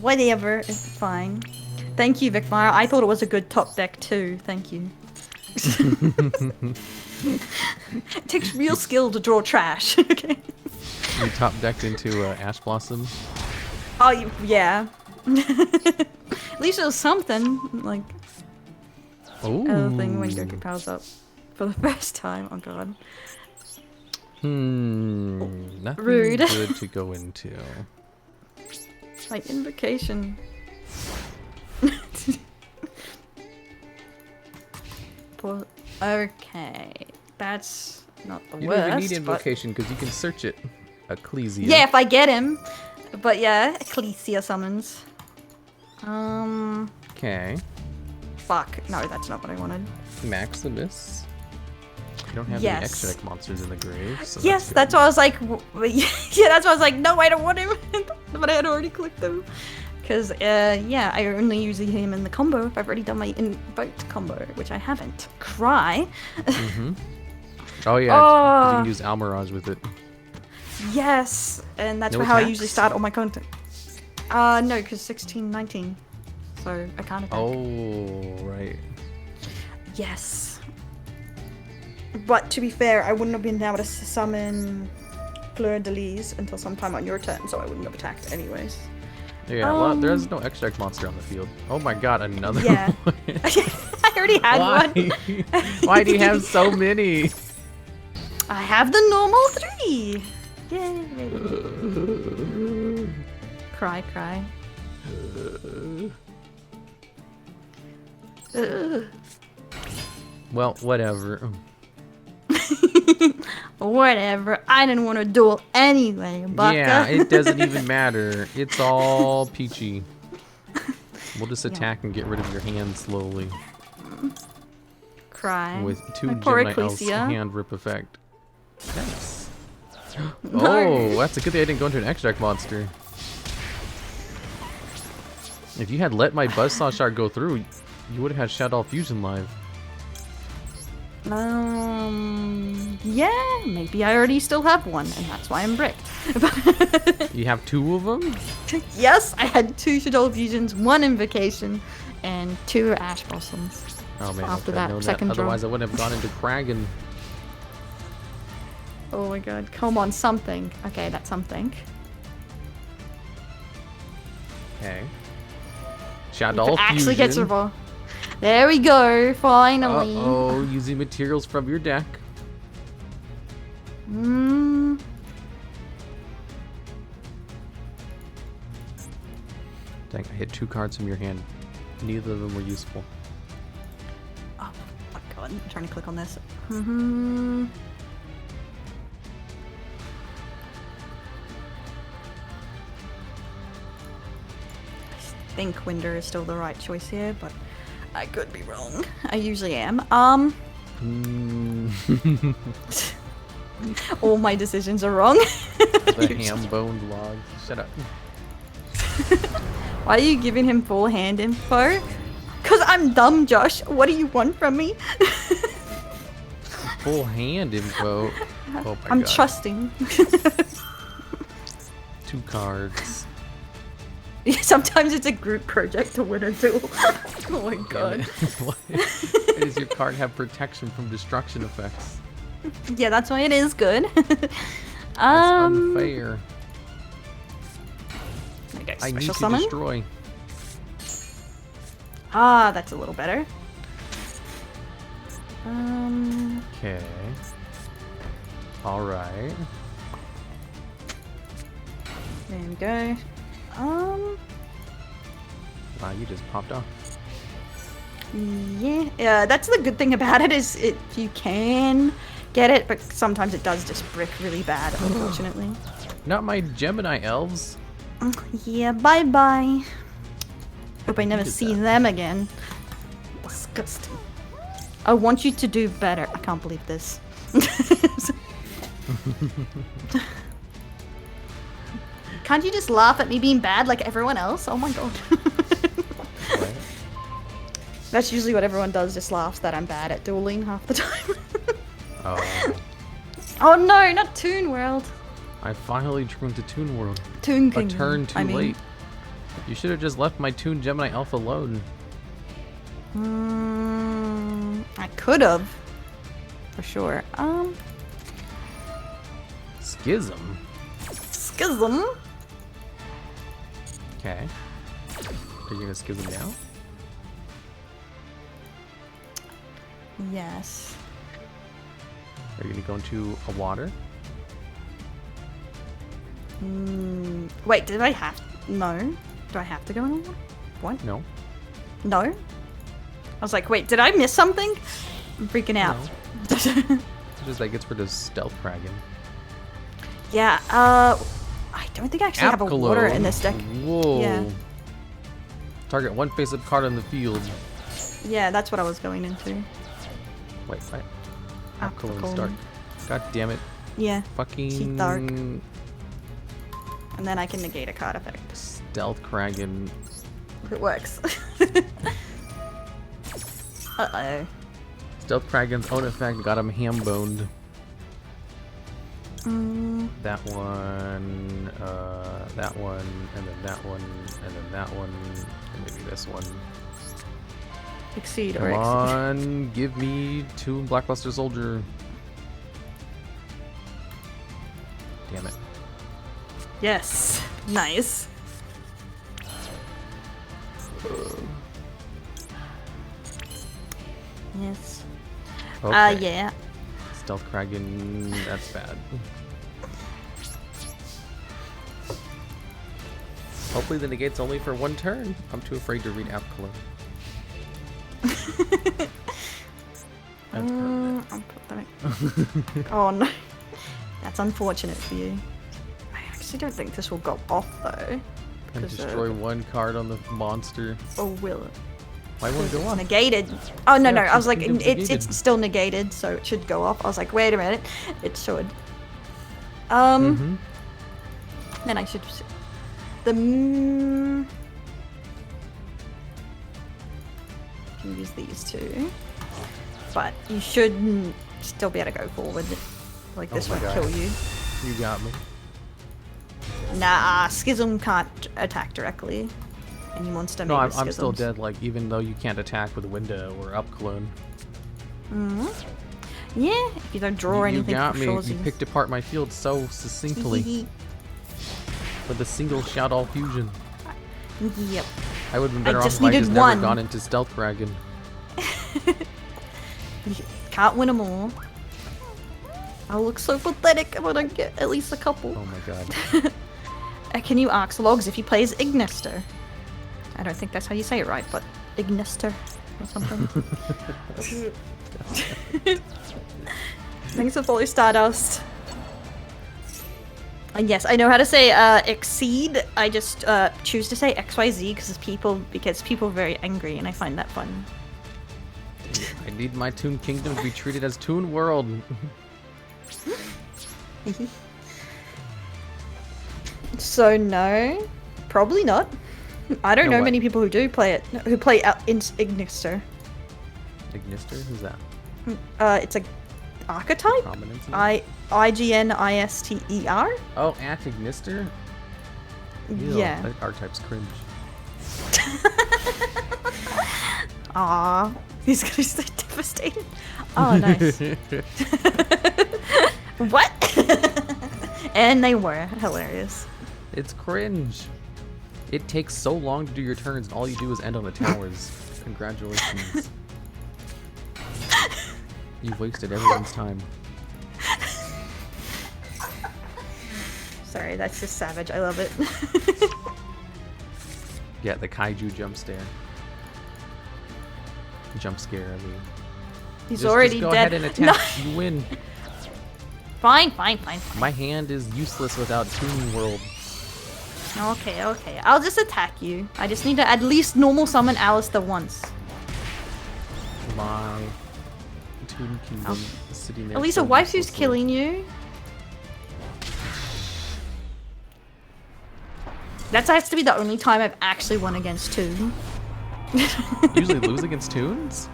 [SPEAKER 2] Whatever. It's fine. Thank you, Vicmire. I thought it was a good top deck too. Thank you. It takes real skill to draw trash. Okay.
[SPEAKER 1] You top decked into Ash Blossom.
[SPEAKER 2] Oh, yeah. At least it was something. Like,
[SPEAKER 1] Oh.
[SPEAKER 2] other thing when Goku powers up for the first time. Oh god.
[SPEAKER 1] Nothing
[SPEAKER 2] Rude.
[SPEAKER 1] good to go into.
[SPEAKER 2] Like invocation. Okay, that's not the
[SPEAKER 1] You
[SPEAKER 2] worst.
[SPEAKER 1] don't even need
[SPEAKER 2] but-
[SPEAKER 1] invocation because you can search it. Ecclesia.
[SPEAKER 2] Yeah, if I get him. But yeah, Ecclesia summons.
[SPEAKER 1] Okay.
[SPEAKER 2] Fuck. No, that's not what I wanted.
[SPEAKER 1] Maximus. You don't have any
[SPEAKER 2] Yes.
[SPEAKER 1] extra deck monsters in the grave. So
[SPEAKER 2] Yes,
[SPEAKER 1] that's
[SPEAKER 2] that's why I was like, yeah, that's why I was like, no, I don't want him. But I had already clicked them. Because, yeah, I only use him in the combo if I've already done my invoke combo, which I haven't. Cry.
[SPEAKER 1] Mm-hmm. Oh yeah, 'cause you can use Almirage with it.
[SPEAKER 2] Yes, and that's
[SPEAKER 1] No
[SPEAKER 2] how I
[SPEAKER 1] attacks?
[SPEAKER 2] usually start all my content. No, because 16, 19. So I can't attack.
[SPEAKER 1] Oh, right.
[SPEAKER 2] Yes. But to be fair, I wouldn't have been able to summon Fleur de Lis until sometime on your turn, so I wouldn't have attacked anyways.
[SPEAKER 1] Yeah, well, there's no extra deck monster on the field. Oh my god, another
[SPEAKER 2] Yeah.
[SPEAKER 1] one.
[SPEAKER 2] I already had
[SPEAKER 1] Why?
[SPEAKER 2] one.
[SPEAKER 1] Why do you have so many?
[SPEAKER 2] I have the normal 3. Yay. Cry, cry.
[SPEAKER 1] Well, whatever.
[SPEAKER 2] Whatever. I didn't want to duel anyway, Baka.
[SPEAKER 1] Yeah, it doesn't even matter. It's all peachy. We'll just attack and get rid of your hand slowly
[SPEAKER 2] Cry.
[SPEAKER 1] with 2
[SPEAKER 2] My poor
[SPEAKER 1] Gemini Elves
[SPEAKER 2] Ecclesia.
[SPEAKER 1] hand rip effect. Nice.
[SPEAKER 2] No.
[SPEAKER 1] Oh, that's a good thing I didn't go into an extract monster. If you had let my Buzzsaw Shard go through, you would have had Shadow Fusion live.
[SPEAKER 2] Yeah, maybe I already still have one, and that's why I'm bricked.
[SPEAKER 1] You have 2 of them?
[SPEAKER 2] Yes, I had 2 Shadow Fusions, 1 Invocation, and 2 Ash Blossoms.
[SPEAKER 1] Oh man,
[SPEAKER 2] After
[SPEAKER 1] if I'd
[SPEAKER 2] that
[SPEAKER 1] known
[SPEAKER 2] second draw.
[SPEAKER 1] Otherwise I wouldn't have gone into Kragan.
[SPEAKER 2] Oh my god, come on, something. Okay, that's something.
[SPEAKER 1] Okay.
[SPEAKER 2] If
[SPEAKER 1] Shadow
[SPEAKER 2] it actually gets
[SPEAKER 1] Fusion.
[SPEAKER 2] revolved. There we go, finally.
[SPEAKER 1] Uh-oh, using materials from your deck.
[SPEAKER 2] Mm.
[SPEAKER 1] Dang, I hit 2 cards from your hand. Neither of them were useful.
[SPEAKER 2] Oh my god, I'm trying to click on this. Mm-hmm. I think Winder is still the right choice here, but I could be wrong. I usually am. All my decisions are wrong.
[SPEAKER 1] The ham-boned log. Shut up.
[SPEAKER 2] Why are you giving him full hand info? Cause I'm dumb, Josh. What do you want from me?
[SPEAKER 1] Full hand info. Oh my
[SPEAKER 2] I'm
[SPEAKER 1] god.
[SPEAKER 2] trusting.
[SPEAKER 1] 2 cards.
[SPEAKER 2] Sometimes it's a group project to win a duel. Oh my
[SPEAKER 1] Damn
[SPEAKER 2] god.
[SPEAKER 1] it. Why does your card have protection from destruction effects?
[SPEAKER 2] Yeah, that's why it is good.
[SPEAKER 1] That's unfair.
[SPEAKER 2] Okay,
[SPEAKER 1] I need
[SPEAKER 2] special
[SPEAKER 1] to
[SPEAKER 2] summon.
[SPEAKER 1] destroy.
[SPEAKER 2] Ah, that's a little better.
[SPEAKER 1] Okay. Alright.
[SPEAKER 2] There we go.
[SPEAKER 1] Wow, you just popped off.
[SPEAKER 2] Yeah, that's the good thing about it is you can get it, but sometimes it does just brick really bad, unfortunately.
[SPEAKER 1] Not my Gemini elves.
[SPEAKER 2] Yeah, bye-bye. Hope I never
[SPEAKER 1] did
[SPEAKER 2] see
[SPEAKER 1] that.
[SPEAKER 2] them again. Disgusting. I want you to do better. I can't believe this. Can't you just laugh at me being bad like everyone else? Oh my god.
[SPEAKER 1] What?
[SPEAKER 2] That's usually what everyone does, just laughs that I'm bad at dueling half the time.
[SPEAKER 1] Oh.
[SPEAKER 2] Oh no, not Toon World.
[SPEAKER 1] I finally drew into Toon World.
[SPEAKER 2] Toon
[SPEAKER 1] A
[SPEAKER 2] Kingdom.
[SPEAKER 1] turn too
[SPEAKER 2] I mean.
[SPEAKER 1] late. You should have just left my Toon Gemini elf alone.
[SPEAKER 2] I could have. For sure.
[SPEAKER 1] Schism.
[SPEAKER 2] Schism?
[SPEAKER 1] Okay. Are you gonna schism now?
[SPEAKER 2] Yes.
[SPEAKER 1] Are you gonna go into a water?
[SPEAKER 2] Wait, did I have... No. Do I have to go in a water? What?
[SPEAKER 1] No.
[SPEAKER 2] No? I was like, wait, did I miss something? I'm freaking out.
[SPEAKER 1] No. Just that gets rid of stealth dragon.
[SPEAKER 2] Yeah, I don't think I actually have a water in this deck.
[SPEAKER 1] Whoa.
[SPEAKER 2] Yeah.
[SPEAKER 1] Target one face-up card on the field.
[SPEAKER 2] Yeah, that's what I was going into.
[SPEAKER 1] Wait, what?
[SPEAKER 2] Apkalone.
[SPEAKER 1] Apkalone start. God damn it.
[SPEAKER 2] Yeah.
[SPEAKER 1] Fucking...
[SPEAKER 2] Sheath Dark. And then I can negate a card effect.
[SPEAKER 1] Stealth Kraken.
[SPEAKER 2] It works. Uh-oh.
[SPEAKER 1] Stealth Kraken's own effect got him ham-boned. That one, and then that one, and then that one, and maybe this one.
[SPEAKER 2] Exceed
[SPEAKER 1] Come
[SPEAKER 2] or exceed.
[SPEAKER 1] on, give me 2 Blackluster Soldier. Damn it.
[SPEAKER 2] Yes. Nice. Yes.
[SPEAKER 1] Okay.
[SPEAKER 2] Yeah.
[SPEAKER 1] Stealth Kraken, that's bad. Hopefully the negate's only for 1 turn. I'm too afraid to read Apkalone.
[SPEAKER 2] I'll put that. Oh no. That's unfortunate for you. I actually don't think this will go off though.
[SPEAKER 1] And destroy 1 card on the monster.
[SPEAKER 2] Or will it?
[SPEAKER 1] Why won't it go
[SPEAKER 2] It's
[SPEAKER 1] off?
[SPEAKER 2] negated. Oh no,
[SPEAKER 1] Yeah,
[SPEAKER 2] no. I was like,
[SPEAKER 1] Kingdom's
[SPEAKER 2] it's
[SPEAKER 1] negated.
[SPEAKER 2] still negated, so it should go off. I was like, wait a minute, it should.
[SPEAKER 1] Mm-hmm.
[SPEAKER 2] Then I should. The can use these two, but you should still be able to go forward. Like this
[SPEAKER 1] Oh my
[SPEAKER 2] won't
[SPEAKER 1] God.
[SPEAKER 2] kill you.
[SPEAKER 1] You got me.
[SPEAKER 2] Nah, Schism can't attack directly. Any monster
[SPEAKER 1] No,
[SPEAKER 2] made
[SPEAKER 1] I'm
[SPEAKER 2] with
[SPEAKER 1] still
[SPEAKER 2] schisms.
[SPEAKER 1] dead, like, even though you can't attack with Window or Apkalone.
[SPEAKER 2] Yeah, if you don't draw
[SPEAKER 1] You
[SPEAKER 2] anything
[SPEAKER 1] got
[SPEAKER 2] for
[SPEAKER 1] me.
[SPEAKER 2] sure.
[SPEAKER 1] You picked apart my field so succinctly with a single Shadow Fusion.
[SPEAKER 2] Yep.
[SPEAKER 1] I would have been better off
[SPEAKER 2] just
[SPEAKER 1] if I
[SPEAKER 2] needed
[SPEAKER 1] just
[SPEAKER 2] one.
[SPEAKER 1] never gone into Stealth Dragon.
[SPEAKER 2] Can't win them all. I'll look so pathetic if I don't get at least a couple.
[SPEAKER 1] Oh my god.
[SPEAKER 2] Can you ask Logs if he plays Ignister? I don't think that's how you say it right, but Ignister or something. Thanks for follow Stardust. And yes, I know how to say exceed. I just choose to say XYZ because people are very angry, and I find that fun.
[SPEAKER 1] I need my Toon Kingdom to be treated as Toon World.
[SPEAKER 2] So no, probably not. I don't
[SPEAKER 1] No,
[SPEAKER 2] know
[SPEAKER 1] what?
[SPEAKER 2] many people who do play it, who play Ignister.
[SPEAKER 1] Ignister? Who's that?
[SPEAKER 2] It's a archetype.
[SPEAKER 1] Prominence?
[SPEAKER 2] IGNISTER.
[SPEAKER 1] Oh, at Ignister? Ew,
[SPEAKER 2] Yeah.
[SPEAKER 1] That archetype's cringe.
[SPEAKER 2] Aw, he's gonna be so devastated. Oh, nice. What? And they were hilarious.
[SPEAKER 1] It's cringe. It takes so long to do your turns, and all you do is end on the towers. Congratulations. You've wasted everyone's time.
[SPEAKER 2] Sorry, that's just savage. I love it.
[SPEAKER 1] Yeah, the kaiju jump scare. Jump scare, I mean.
[SPEAKER 2] He's
[SPEAKER 1] Just
[SPEAKER 2] already
[SPEAKER 1] go
[SPEAKER 2] dead.
[SPEAKER 1] ahead and attack.
[SPEAKER 2] No.
[SPEAKER 1] You win.
[SPEAKER 2] Fine.
[SPEAKER 1] My hand is useless without Toon World.
[SPEAKER 2] Okay. I'll just attack you. I just need to at least normal summon Alistair once.
[SPEAKER 1] My Toon Kingdom city next
[SPEAKER 2] At least a
[SPEAKER 1] to
[SPEAKER 2] waifu's
[SPEAKER 1] uselessly.
[SPEAKER 2] killing you. That has to be the only time I've actually won against Toon.
[SPEAKER 1] Usually lose against Toons?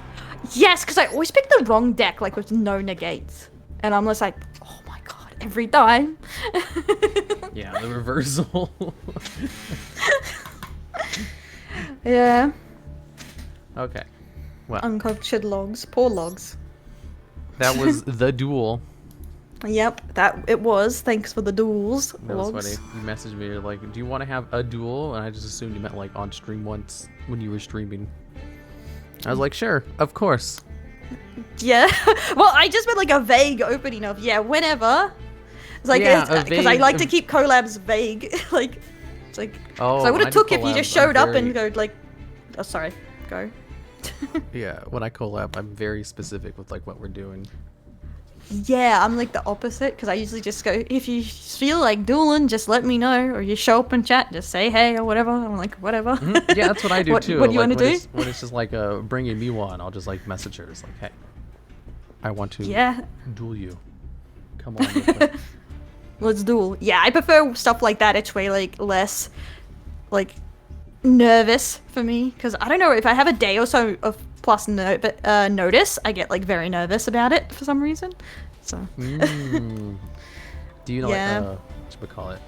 [SPEAKER 2] Yes, because I always pick the wrong deck, like with no negates. And I'm just like, oh my god, every time.
[SPEAKER 1] Yeah, the reversal.
[SPEAKER 2] Yeah.
[SPEAKER 1] Okay. What?
[SPEAKER 2] Uncultured logs. Poor logs.
[SPEAKER 1] That was the duel.
[SPEAKER 2] Yep, that it was. Thanks for the duels.
[SPEAKER 1] That was
[SPEAKER 2] logs.
[SPEAKER 1] funny. You messaged me, you're like, do you want to have a duel? And I just assumed you meant like on stream once when you were streaming. I was like, sure, of course.
[SPEAKER 2] Yeah. Well, I just meant like a vague opening of, yeah, whenever. It's like,
[SPEAKER 1] Yeah,
[SPEAKER 2] because I like to keep collabs vague. Like, it's like,
[SPEAKER 1] Oh,
[SPEAKER 2] so I would
[SPEAKER 1] when
[SPEAKER 2] have took if you
[SPEAKER 1] collab,
[SPEAKER 2] just showed
[SPEAKER 1] I'm
[SPEAKER 2] up and go like, oh, sorry, go.
[SPEAKER 1] Yeah, when I collab, I'm very specific with like what we're doing.
[SPEAKER 2] Yeah, I'm like the opposite because I usually just go, if you feel like dueling, just let me know, or you show up in chat, just say hey or whatever. I'm like, whatever.
[SPEAKER 1] Yeah, that's what I do too.
[SPEAKER 2] What do you
[SPEAKER 1] like,
[SPEAKER 2] want to do?
[SPEAKER 1] When it's just like bringing me one, I'll just like message her. It's like, hey, I want to duel you. Come on. With me.
[SPEAKER 2] Let's duel. Yeah, I prefer stuff like that. It's way like less like nervous for me because I don't know if I have a day or so of plus notice, I get like very nervous about it for some reason. So.
[SPEAKER 1] Do you know
[SPEAKER 2] Yeah.
[SPEAKER 1] like whatchamacallit?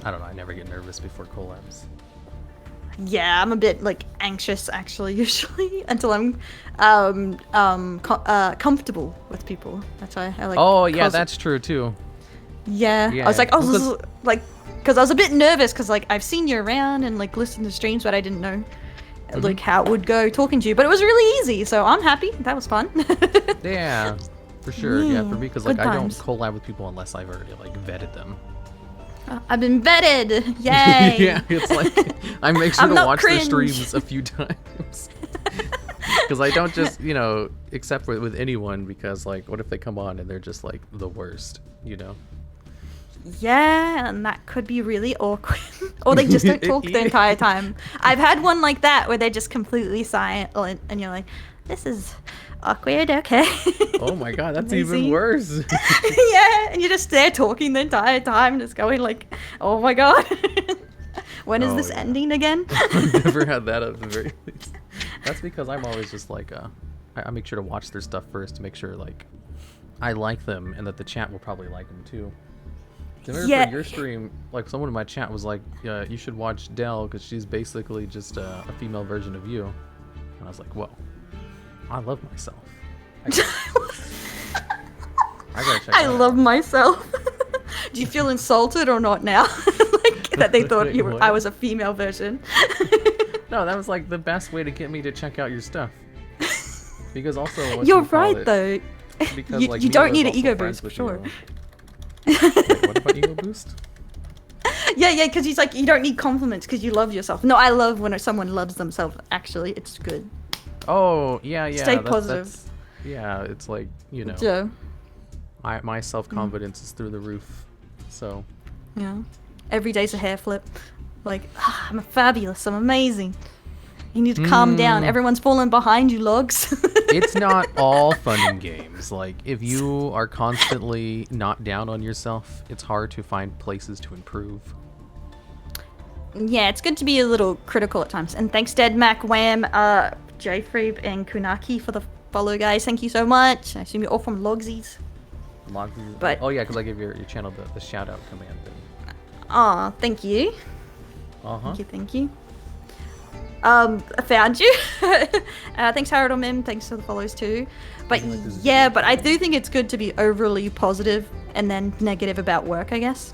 [SPEAKER 1] I don't know. I never get nervous before collabs.
[SPEAKER 2] Yeah, I'm a bit like anxious actually usually until I'm comfortable with people. That's why I like.
[SPEAKER 1] Oh yeah, that's true too.
[SPEAKER 2] Yeah.
[SPEAKER 1] Yeah.
[SPEAKER 2] I was like, oh,
[SPEAKER 1] Because-
[SPEAKER 2] this is, like, because I was a bit nervous because like I've seen you around and like listened to streams, but I didn't know like how it would go talking to you. But it was really easy, so I'm happy. That was fun.
[SPEAKER 1] Yeah, for sure. Yeah, for me because like
[SPEAKER 2] Good
[SPEAKER 1] I don't
[SPEAKER 2] times.
[SPEAKER 1] collab with people unless I've already like vetted them.
[SPEAKER 2] I've been vetted. Yay.
[SPEAKER 1] Yeah, it's like I make sure
[SPEAKER 2] I'm
[SPEAKER 1] to
[SPEAKER 2] not
[SPEAKER 1] watch
[SPEAKER 2] cringe.
[SPEAKER 1] their streams a few times. Because I don't just, accept with anyone because, like, what if they come on and they're just, like, the worst,
[SPEAKER 2] Yeah, and that could be really awkward. Or they just don't talk the entire time. I've had one like that where they're just completely silent and you're like, this is awkward, okay.
[SPEAKER 1] Oh my god, that's
[SPEAKER 2] Amazing.
[SPEAKER 1] even worse.
[SPEAKER 2] Yeah, and you're just there talking the entire time and just going like, oh my god. When is
[SPEAKER 1] Oh,
[SPEAKER 2] this
[SPEAKER 1] yeah.
[SPEAKER 2] ending again?
[SPEAKER 1] I've never had that at the very least. That's because I'm always just, like, I make sure to watch their stuff first to make sure, like, I like them and that the chat will probably like them, too. Remember
[SPEAKER 2] Yeah.
[SPEAKER 1] for your stream, like someone in my chat was like, you should watch Dell because she's basically just a female version of you. And I was like, whoa, I love myself. I gotta check
[SPEAKER 2] I
[SPEAKER 1] that
[SPEAKER 2] love
[SPEAKER 1] out.
[SPEAKER 2] myself. Do you feel insulted or not now? Like that they thought
[SPEAKER 1] Wait, what?
[SPEAKER 2] I was a female version.
[SPEAKER 1] No, that was like the best way to get me to check out your stuff. Because also,
[SPEAKER 2] You're right though.
[SPEAKER 1] Because,
[SPEAKER 2] You,
[SPEAKER 1] like,
[SPEAKER 2] you
[SPEAKER 1] Mila
[SPEAKER 2] don't
[SPEAKER 1] is
[SPEAKER 2] need an
[SPEAKER 1] also
[SPEAKER 2] ego
[SPEAKER 1] friends
[SPEAKER 2] boost for
[SPEAKER 1] with
[SPEAKER 2] sure.
[SPEAKER 1] you. Wait, what about ego boost?
[SPEAKER 2] Yeah, because he's like, you don't need compliments because you love yourself. No, I love when someone loves themselves. Actually, it's good.
[SPEAKER 1] Oh yeah, yeah.
[SPEAKER 2] Stay positive.
[SPEAKER 1] Yeah, it's like
[SPEAKER 2] Yeah.
[SPEAKER 1] my self-confidence is through the roof. So
[SPEAKER 2] Yeah. Every day's a hair flip. Like, I'm fabulous. I'm amazing. You need to calm down. Everyone's falling behind you, logs.
[SPEAKER 1] it's not all fun and games. Like, if you are constantly not down on yourself, it's hard to find places to improve.
[SPEAKER 2] Yeah, it's good to be a little critical at times. And thanks, Dead Mac, Wham, Jfreeb, and Kunaki for the follow, guys. Thank you so much. I assume you're all from Logsies. But-
[SPEAKER 1] Oh yeah, because I gave your channel the shout out command thing.
[SPEAKER 2] Aw, thank you.
[SPEAKER 1] Uh-huh.
[SPEAKER 2] Thank you. I found you. Thanks, Harold Mim. Thanks for the follows too. But
[SPEAKER 1] like this
[SPEAKER 2] yeah, but I do think it's good to be overly positive and then negative about work, I guess.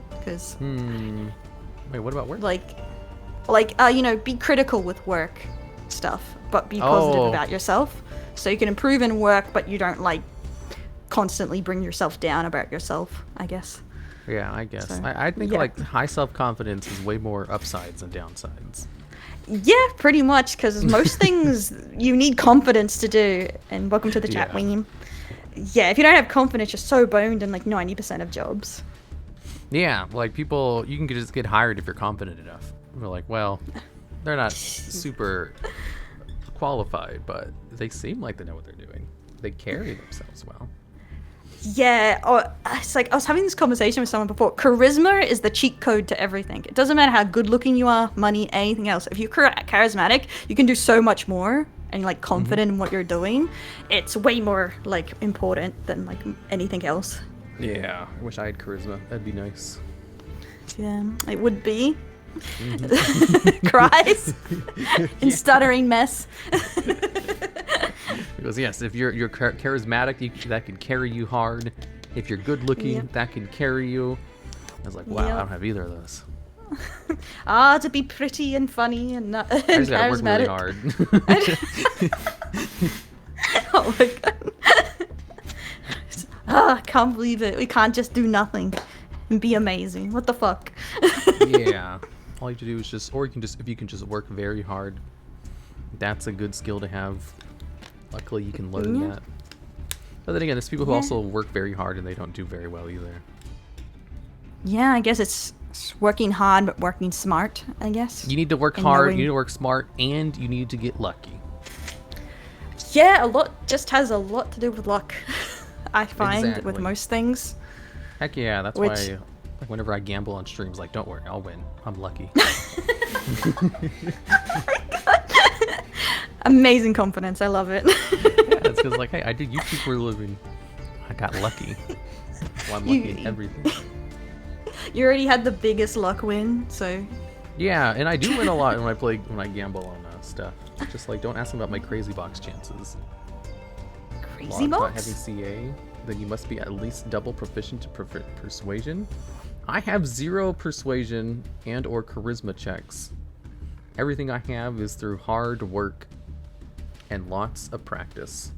[SPEAKER 2] Because
[SPEAKER 1] Wait, what about work?
[SPEAKER 2] be critical with work stuff, but be positive
[SPEAKER 1] Oh.
[SPEAKER 2] about yourself. So you can improve in work, but you don't like constantly bring yourself down about yourself, I guess.
[SPEAKER 1] Yeah, I guess.
[SPEAKER 2] So,
[SPEAKER 1] I think
[SPEAKER 2] yeah.
[SPEAKER 1] like high self-confidence is way more upsides than downsides.
[SPEAKER 2] Yeah, pretty much, because most things you need confidence to do. And welcome to the chat,
[SPEAKER 1] Yeah.
[SPEAKER 2] Winging. Yeah, if you don't have confidence, you're so boned in like 90% of jobs.
[SPEAKER 1] Yeah, like people, you can just get hired if you're confident enough. We're like, well, they're not super qualified, but they seem like they know what they're doing. They carry themselves well.
[SPEAKER 2] Yeah, it's like I was having this conversation with someone before. Charisma is the cheat code to everything. It doesn't matter how good looking you are, money, anything else. If you're charismatic, you can do so much more and you're like confident in what you're doing. It's way more like important than like anything else.
[SPEAKER 1] Yeah, I wish I had charisma. That'd be nice.
[SPEAKER 2] Yeah, it would be. Cries in stuttering mess.
[SPEAKER 1] goes, yes, if you're charismatic, that can carry you hard. If you're good looking, that can carry you. I was like, wow, I don't have either of those.
[SPEAKER 2] To be pretty and funny and not
[SPEAKER 1] I just gotta work really
[SPEAKER 2] charismatic.
[SPEAKER 1] hard.
[SPEAKER 2] Oh my god. I can't believe it. We can't just do nothing and be amazing. What the fuck?
[SPEAKER 1] Yeah. All you have to do is just, or you can just, if you can just work very hard, that's a good skill to have. Luckily, you can learn that. But then again, there's people who also work very hard and they don't do very well either.
[SPEAKER 2] Yeah, I guess it's working hard but working smart, I guess.
[SPEAKER 1] You need to work hard, you need to work smart, and you need to get lucky.
[SPEAKER 2] Yeah, a lot just has a lot to do with luck. I find with most things.
[SPEAKER 1] Heck yeah, that's why like whenever I gamble on streams, like, don't worry, I'll win. I'm lucky.
[SPEAKER 2] Oh my god. Amazing confidence, I love it.
[SPEAKER 1] Yeah, it's because like, hey, I did YouTube for a living. I got lucky. Well, I'm lucky in everything.
[SPEAKER 2] You already had the biggest luck win, so.
[SPEAKER 1] Yeah, and I do win a lot when I gamble on stuff. Just like, don't ask me about my crazy box chances.
[SPEAKER 2] Crazy box?
[SPEAKER 1] About having CA, then you must be at least double proficient to persuasion. I have 0 persuasion and or charisma checks. Everything I have is through hard work and lots of practice.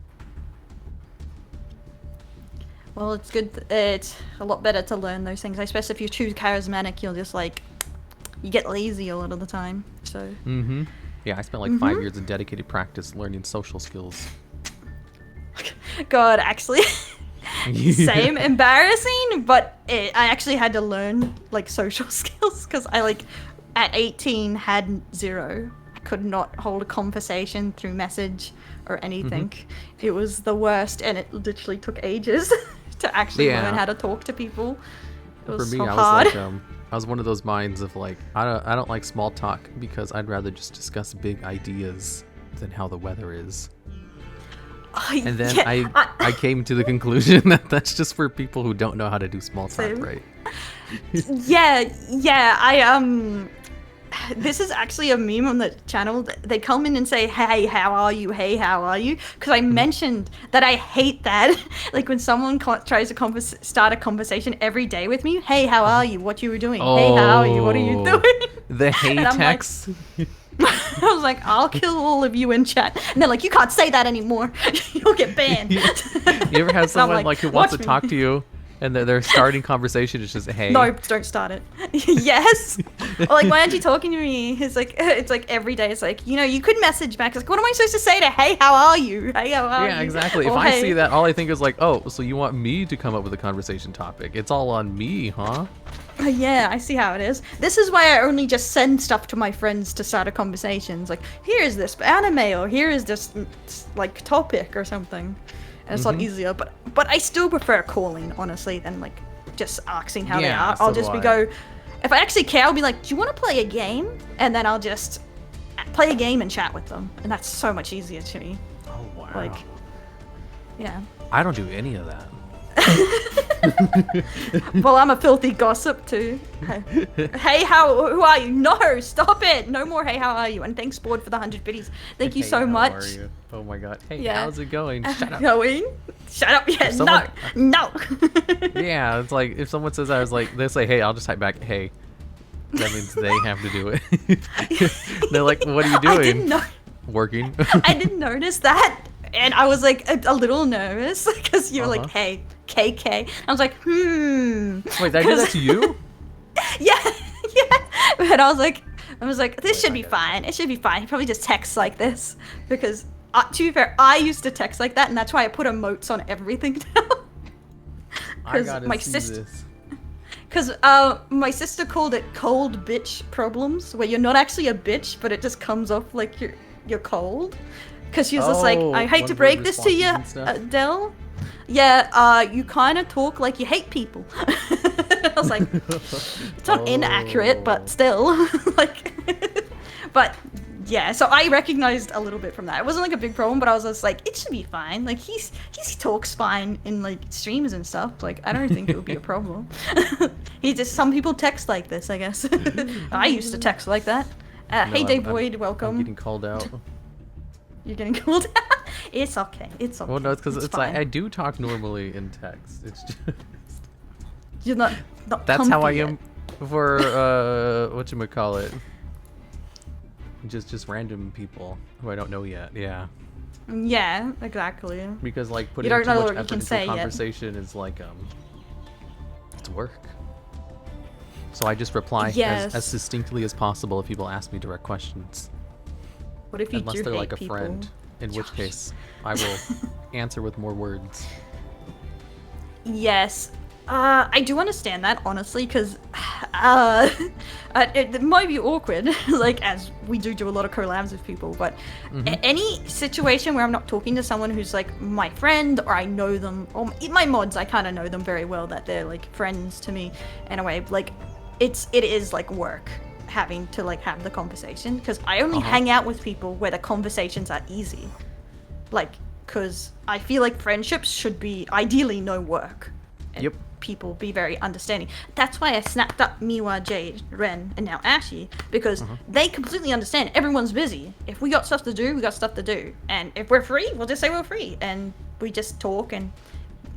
[SPEAKER 2] Well, it's good. It's a lot better to learn those things, especially if you choose charismatic. You'll just like, you get lazy a lot of the time. So.
[SPEAKER 1] Yeah, I spent like 5 years of dedicated practice learning social skills.
[SPEAKER 2] God, actually, same, embarrassing, but I actually had to learn like social skills because I like at 18 had 0. I could not hold a conversation through message or anything. It was the worst, and it literally took ages to actually learn how to talk to people. It was
[SPEAKER 1] For me,
[SPEAKER 2] so
[SPEAKER 1] I
[SPEAKER 2] hard.
[SPEAKER 1] was like, I was one of those minds of like, I don't like small talk because I'd rather just discuss big ideas than how the weather is. And then I came to the conclusion that that's just for people who don't know how to do small talk right.
[SPEAKER 2] Yeah, this is actually a meme on the channel. They come in and say, hey, how are you? Hey, how are you? Because I mentioned that I hate that. Like when someone tries to start a conversation every day with me, hey, how are you? What you were doing? Hey, how are you? What are you doing?
[SPEAKER 1] The hey text.
[SPEAKER 2] Like, I was like, I'll kill all of you in chat. And they're like, you can't say that anymore. You'll get banned.
[SPEAKER 1] You ever have someone like who wants to talk to you? And they're starting conversation, it's just, hey.
[SPEAKER 2] No, don't start it. Yes. Or like, why aren't you talking to me? It's like every day. It's like, you know, you could message back. It's like, what am I supposed to say to, hey, how are you? Hey, how are you?
[SPEAKER 1] Yeah, exactly.
[SPEAKER 2] Or,
[SPEAKER 1] if I see that, all I think is like, oh, so you want me to come up with a conversation topic. It's all on me, huh?
[SPEAKER 2] Yeah, I see how it is. This is why I only just send stuff to my friends to start a conversation. It's like, here's this anime, or here is this, like, topic or something. And it's a lot easier, but I still prefer calling, honestly, than like just asking how they are. I'll just go, if I actually care, I'll be like, do you want to play a game? And then I'll just play a game and chat with them, and that's so much easier to me.
[SPEAKER 1] Oh wow!
[SPEAKER 2] Like, yeah.
[SPEAKER 1] I don't do any of that.
[SPEAKER 2] Well, I'm a filthy gossip too. Hey, who are you? No, stop it! No more. Hey, how are you? And thanks, Board, for the 100 biddies. Thank you so much.
[SPEAKER 1] How are you? Oh my god. Hey, how's it going? Shut up.
[SPEAKER 2] Shut up. Yeah, no.
[SPEAKER 1] Yeah, it's like if someone says, I was like, they say, hey, I'll just type back, hey. That means they have to do it. They're like, what are you doing?
[SPEAKER 2] I didn't know.
[SPEAKER 1] Working.
[SPEAKER 2] I didn't notice that, and I was like a little nervous because you were like, hey, KK. I was like,
[SPEAKER 1] Wait, did I do that to you?
[SPEAKER 2] Yeah. But I was like, this should be fine. It should be fine. He probably just texts like this because, to be fair, I used to text like that, and that's why I put emotes on everything now.
[SPEAKER 1] I gotta see this.
[SPEAKER 2] Because my sister called it cold bitch problems, where you're not actually a bitch, but it just comes off like you're cold. Because she was just like, I hate to break this to you, Del. Yeah, you kind of talk like you hate people. I was like, it's not inaccurate, but still, like, but yeah. So I recognized a little bit from that. It wasn't like a big problem, but I was just like, it should be fine. Like he talks fine in like streams and stuff. Like I don't think it would be a problem. Some people text like this, I guess. I used to text like that. Hey, Dave Boyd, welcome.
[SPEAKER 1] I'm getting called out.
[SPEAKER 2] You're getting called out? It's okay. It's okay.
[SPEAKER 1] Well, no, it's because it's like
[SPEAKER 2] fine.
[SPEAKER 1] I do talk normally in text. It's just
[SPEAKER 2] You're not
[SPEAKER 1] that's how I
[SPEAKER 2] comfy
[SPEAKER 1] am for whatchamacallit. Just random people who I don't know yet. Yeah.
[SPEAKER 2] yet. Yeah, exactly.
[SPEAKER 1] Because like putting
[SPEAKER 2] don't
[SPEAKER 1] too
[SPEAKER 2] know
[SPEAKER 1] much
[SPEAKER 2] what you
[SPEAKER 1] effort
[SPEAKER 2] can
[SPEAKER 1] into
[SPEAKER 2] say
[SPEAKER 1] a
[SPEAKER 2] yet.
[SPEAKER 1] conversation is like it's work. So I just reply
[SPEAKER 2] Yes.
[SPEAKER 1] as succinctly as possible if people ask me direct questions.
[SPEAKER 2] What if you
[SPEAKER 1] Unless
[SPEAKER 2] do
[SPEAKER 1] they're
[SPEAKER 2] hate
[SPEAKER 1] like a
[SPEAKER 2] people?
[SPEAKER 1] friend, in which case I will answer with more words.
[SPEAKER 2] Yes. I do understand that, honestly, because it might be awkward, like, as we do a lot of collabs with people, but any situation where I'm not talking to someone who's, like, my friend, or I know them, or my mods, I kind of know them very well, that they're, like, friends to me, in a way, like, it is, like, work, having to, like, have the conversation, because I only hang out with people where the conversations are easy, like, because I feel like friendships should be, ideally, no work.
[SPEAKER 1] Yep.
[SPEAKER 2] People be very understanding. That's why I snapped up Miwa, Jade, Ren, and now Ashi, because they completely understand everyone's busy. If we got stuff to do, we got stuff to do. And if we're free, we'll just say we're free. And we just talk, and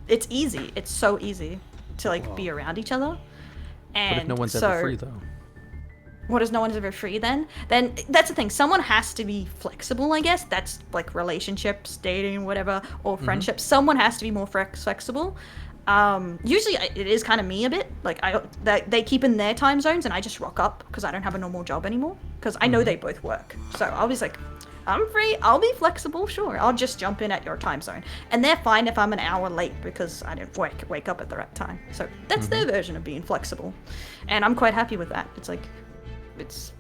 [SPEAKER 2] it's easy. It's so easy to, like, be around each other. And
[SPEAKER 1] But if no one's
[SPEAKER 2] so,
[SPEAKER 1] ever free, though?
[SPEAKER 2] what is no one's ever free then? Then that's the thing. Someone has to be flexible, I guess. That's, like, relationships, dating, whatever, or friendships. Someone has to be more flexible. Usually it is kind of me a bit, like they keep in their time zones and I just rock up because I don't have a normal job anymore because I know they both work. So I'll be like, I'm free, I'll be flexible, sure, I'll just jump in at your time zone. And they're fine if I'm an hour late because I didn't wake up at the right time. So that's their version of being flexible. And I'm quite happy with that. It's like, it's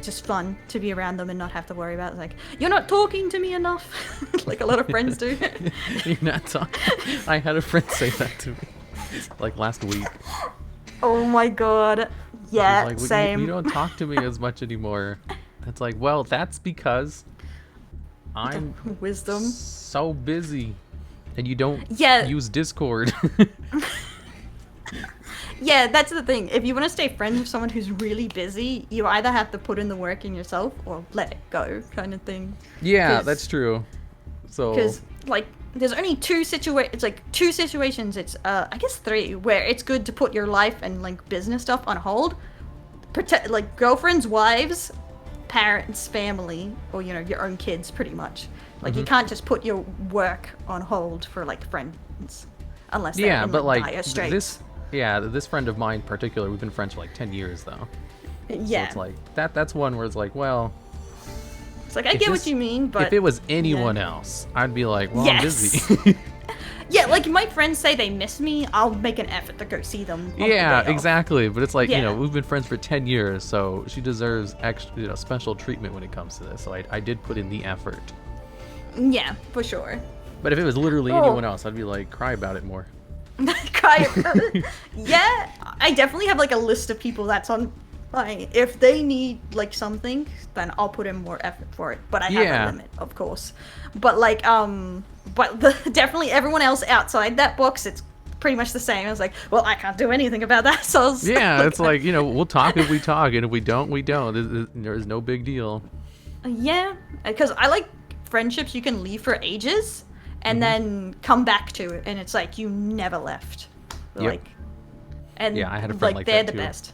[SPEAKER 2] just fun to be around them and not have to worry about, like, you're not talking to me enough, like a lot of friends do.
[SPEAKER 1] You're not talking. I had a friend say that to me, like last week.
[SPEAKER 2] Oh my god. Yeah,
[SPEAKER 1] Like,
[SPEAKER 2] same.
[SPEAKER 1] You don't talk to me as much anymore. It's like, well, that's because I'm
[SPEAKER 2] Wisdom.
[SPEAKER 1] so busy, and you don't
[SPEAKER 2] Yeah.
[SPEAKER 1] use Discord.
[SPEAKER 2] Yeah, that's the thing. If you want to stay friends with someone who's really busy, you either have to put in the work in yourself or let it go, kind of thing.
[SPEAKER 1] Yeah, that's true. So
[SPEAKER 2] Because, like, there's only two situations. It's I guess three, where it's good to put your life and, like, business stuff on hold. Protect, like, girlfriends, wives, parents, family, or, you know, your own kids, pretty much. Like, you can't just put your work on hold for, like, friends, unless they're in,
[SPEAKER 1] but like
[SPEAKER 2] dire straits.
[SPEAKER 1] this friend of mine in particular, we've been friends for like 10 years though.
[SPEAKER 2] Yeah.
[SPEAKER 1] So it's like that's one where it's like, well,
[SPEAKER 2] It's like, I get what you mean, but
[SPEAKER 1] if it was anyone else, I'd be like, well, I'm
[SPEAKER 2] Yes.
[SPEAKER 1] busy.
[SPEAKER 2] yeah, like, my friends say they miss me, I'll make an effort to go see them. on the
[SPEAKER 1] Yeah,
[SPEAKER 2] day off.
[SPEAKER 1] exactly. But it's like, you know,
[SPEAKER 2] Yeah.
[SPEAKER 1] we've been friends for 10 years, so she deserves extra, you know, special treatment when it comes to this. So I did put in the effort.
[SPEAKER 2] Yeah, for sure.
[SPEAKER 1] But if it was literally
[SPEAKER 2] Oh.
[SPEAKER 1] anyone else, I'd be like, cry about it more.
[SPEAKER 2] Cry about it. Yeah, I definitely have, like, a list of people that's on my, if they need, like, something, then I'll put in more effort for it. But I have
[SPEAKER 1] Yeah.
[SPEAKER 2] a limit, of course. But, like, definitely everyone else outside that box, it's pretty much the same. I was like, well, I can't do anything about that, so I was
[SPEAKER 1] Yeah, it's like, you know, we'll talk if we talk, and if we don't, we don't. There's no big deal.
[SPEAKER 2] Yeah, because I like friendships you can leave for ages and then come back to it, and it's like you never left.
[SPEAKER 1] Yep.
[SPEAKER 2] Like, and
[SPEAKER 1] Yeah, I had a friend like
[SPEAKER 2] they're
[SPEAKER 1] that,
[SPEAKER 2] the
[SPEAKER 1] too.
[SPEAKER 2] best.